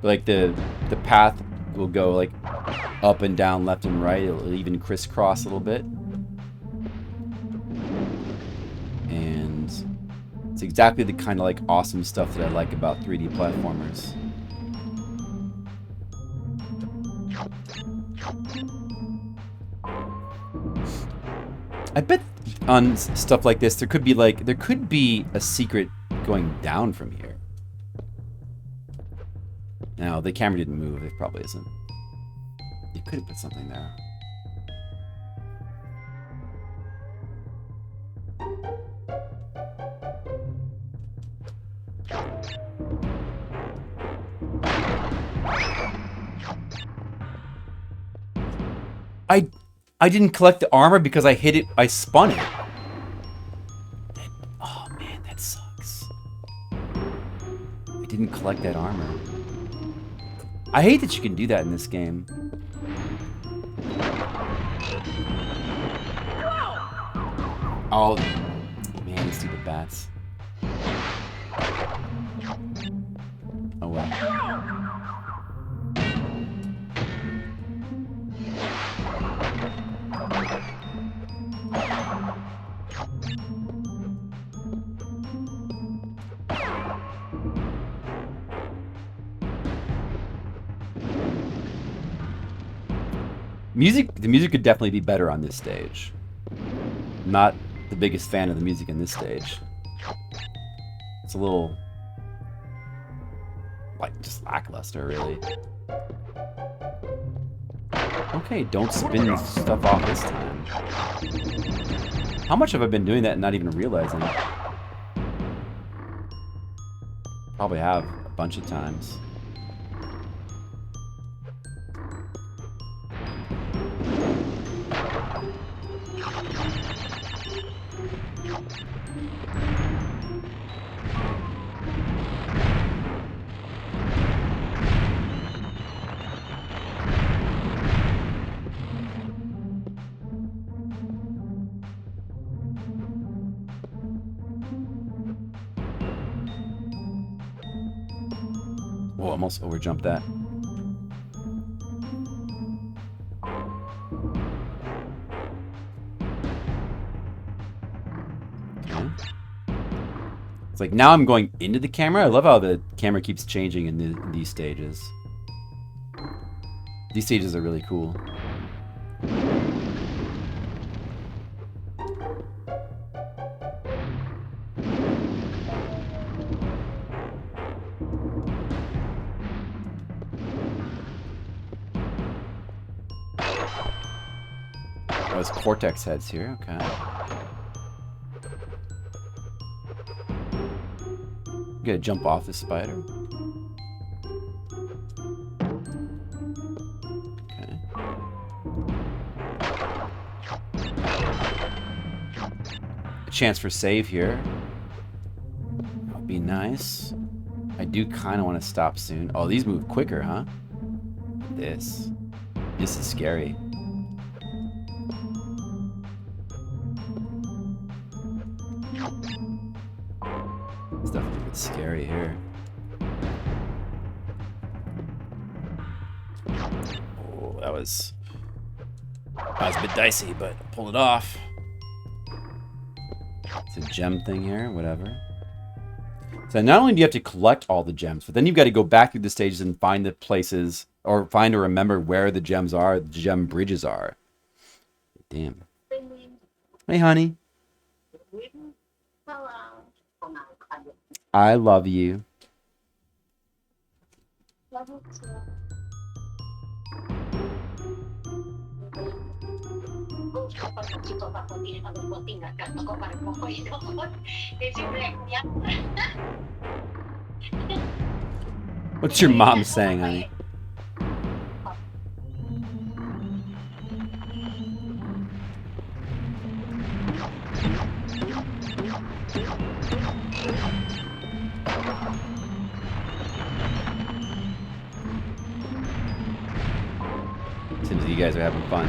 But like the path will go like up and down, left and right. It'll even crisscross a little bit. And it's exactly the kind of like awesome stuff that I like about 3D platformers. I bet on stuff like this there could be a secret going down from here. Now the camera didn't move, it probably isn't. You could have put something there. I didn't collect the armor because I hit it. I spun it. Oh man, that sucks. I didn't collect that armor. I hate that you can do that in this game. Oh man, these stupid bats. Oh well. The music could definitely be better on this stage. Not the biggest fan of the music in this stage. It's a little, like, just lackluster, really. Okay, don't spin stuff off this time. How much have I been doing that and not even realizing? Probably have a bunch of times. Whoa, almost overjumped that. Okay. It's like now I'm going into the camera. I love how the camera keeps changing in these stages. These stages are really cool. Oh, it's Cortex heads here, okay. I'm gonna jump off this spider. Okay. A chance for save here. That would be nice. I do kind of want to stop soon. Oh, these move quicker, huh? This is scary. It's definitely a bit scary here. Oh, that was a bit dicey, but I pulled it off. It's a gem thing here, whatever. So not only do you have to collect all the gems, but then you've got to go back through the stages and find the places, or find or remember where the gems are, the gem bridges are. Damn. Hey, honey. I love you. What's your mom saying, honey? Seems like you guys are having fun.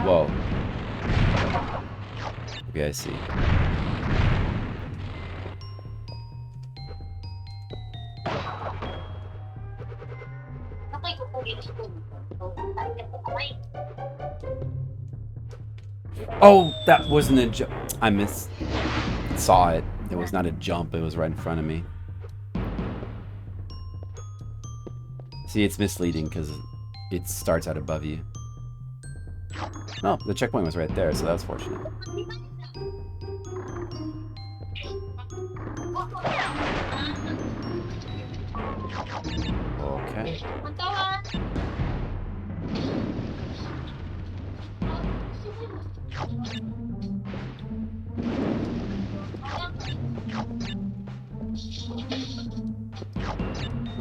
Whoa. Okay, I see. Oh, that wasn't a jump. I saw it. It was not a jump. It was right in front of me. See, it's misleading because it starts out above you. Oh, the checkpoint was right there, so that was fortunate. Okay.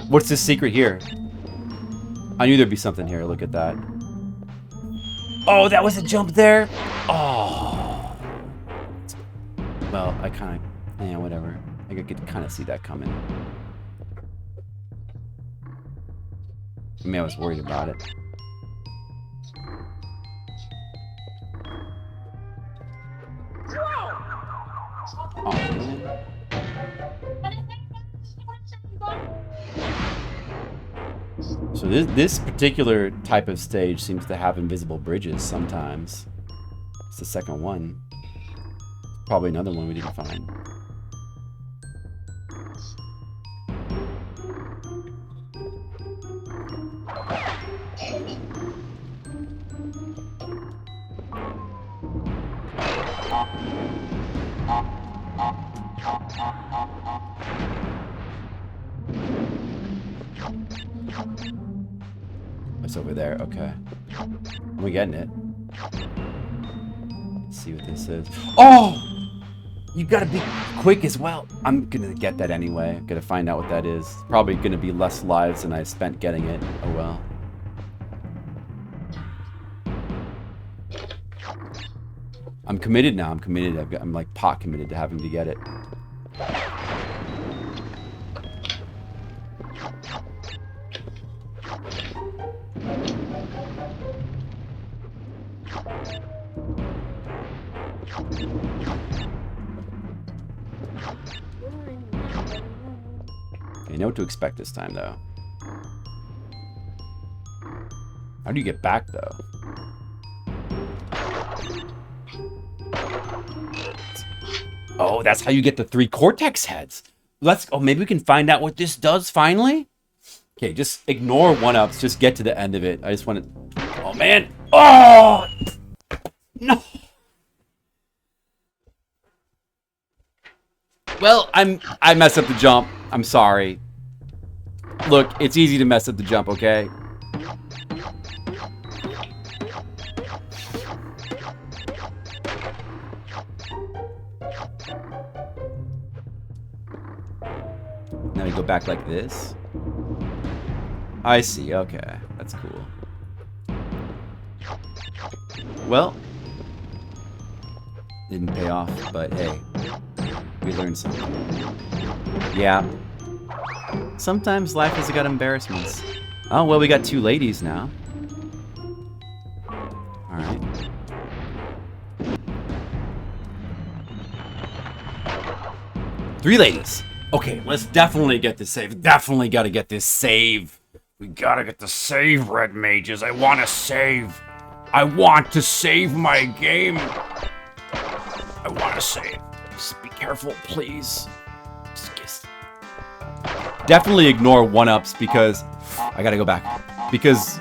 What's the secret here? I knew there'd be something here. Look at that. Oh, that was a jump there? Oh. Well, I kind of... Yeah, whatever. I could kind of see that coming. I mean, I was worried about it. Oh, man. So this particular type of stage seems to have invisible bridges sometimes. It's the second one. Probably another one we didn't find. It's over there, okay. We're getting it. Let's see what this is. Oh! You gotta be quick as well. I'm gonna get that anyway. Gotta find out what that is. Probably gonna be less lives than I spent getting it. Oh well. I'm committed now. I'm committed. I'm like pot committed to having to get it. You know what to expect this time, though. How do you get back, though? Oh, that's how you get the 3 Cortex heads. Oh, maybe we can find out what this does finally? Okay, just ignore 1-ups. Just get to the end of it. I just want to... Oh, man. Oh! No! Well, I messed up the jump. I'm sorry. Look, it's easy to mess up the jump, okay? Now we go back like this. I see, okay. That's cool. Well, didn't pay off, but hey, we learned something. Yeah. Sometimes life has got embarrassments. Oh, well, we got 2 ladies now. Alright. Three ladies. Okay, let's definitely get this save. Definitely gotta get this save. We gotta get the save, Red Mages. I want to save. I want to save my game. I want to save. Just be careful, please. Definitely ignore 1-ups because I gotta go back. Because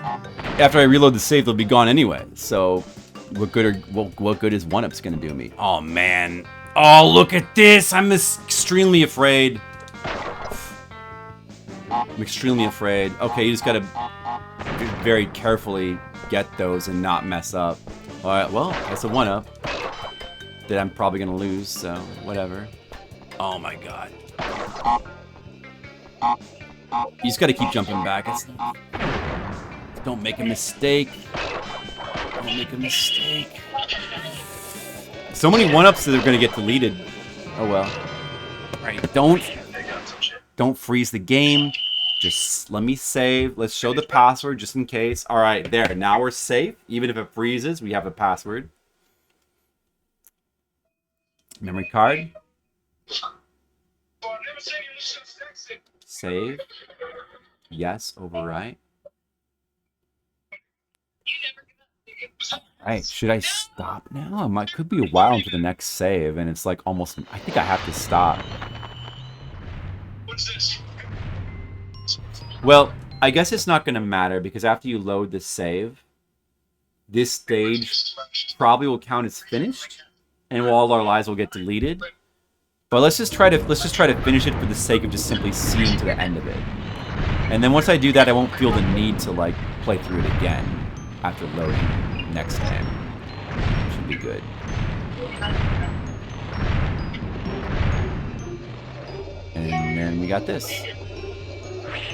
after I reload the save, they'll be gone anyway. So what good is 1-ups gonna do me? Oh man. Oh, look at this. I'm extremely afraid. I'm extremely afraid. Okay, you just gotta very carefully get those and not mess up. Alright, well, that's a 1-up that I'm probably gonna lose, so whatever. Oh my god. You just gotta keep jumping back. Don't make a mistake. Don't make a mistake. So many 1-ups that are gonna get deleted. Oh well. Right, don't freeze the game. Just let me save. Let's show the password just in case. Alright, there. Now we're safe. Even if it freezes, we have a password. Memory card. Save. Yes, overwrite. Alright, should I stop now? It could be a while into the next save, and it's like almost... I think I have to stop. What's this? Well, I guess it's not going to matter, because after you load the save, this stage probably will count as finished, and all our lives will get deleted. But let's just try to finish it for the sake of just simply seeing to the end of it. And then once I do that, I won't feel the need to like play through it again after loading next time. Should be good. And then we got this.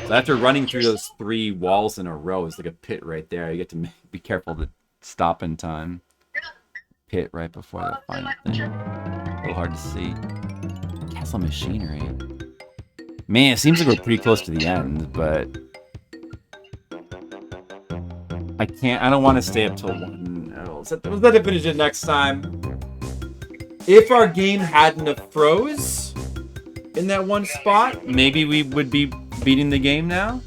So after running through those 3 walls in a row, it's like a pit right there. You get to be careful to stop in time. Pit right before the final thing. A little hard to see. Castle machinery. Man, it seems like we're pretty close to the end, but I don't want to stay up till 1. We'll set to finish it next time. If our game hadn't have froze in that one spot, maybe we would be beating the game now.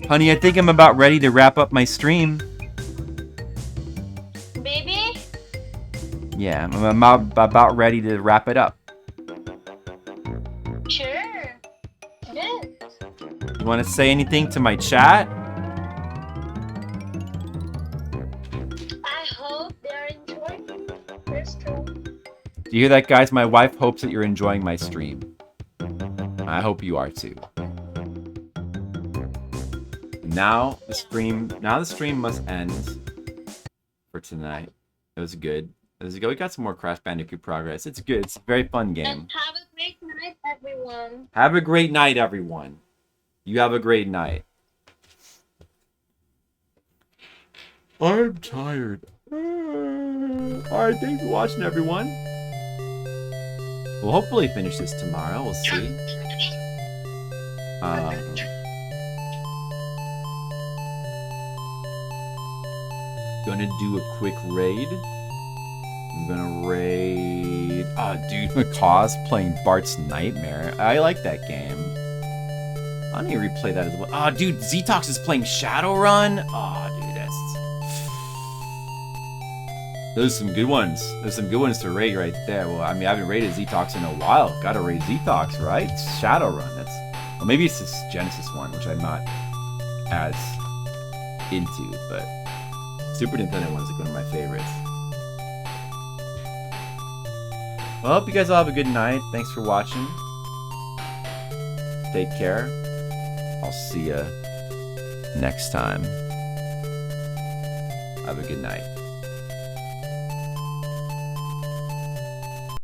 Honey, I think I'm about ready to wrap up my stream. Baby? Yeah, I'm about ready to wrap it up. Sure. Good. You want to say anything to my chat? I hope they're enjoying their stream. Do you hear that, guys? My wife hopes that you're enjoying my stream. I hope you are too. Now the stream must end for tonight. It was good. We got some more Crash Bandicoot progress. It's good. It's a very fun game. And have a great night, everyone. Have a great night, everyone. You have a great night. I'm tired. Alright, thanks for watching, everyone. We'll hopefully finish this tomorrow. We'll see. Gonna do a quick raid. I'm gonna raid... Oh, dude, Macaw's playing Bart's Nightmare. I like that game. I need to replay that as well. Oh, dude, Zetox is playing Shadowrun. Oh, dude, those are some good ones. There's some good ones to raid right there. Well, I mean, I haven't raided Zetox in a while. Gotta raid Zetox, right? Shadowrun. Well, maybe it's this Genesis one, which I'm not as into, but Super Nintendo one is like one of my favorites. Well, I hope you guys all have a good night. Thanks for watching. Take care. I'll see ya next time. Have a good night.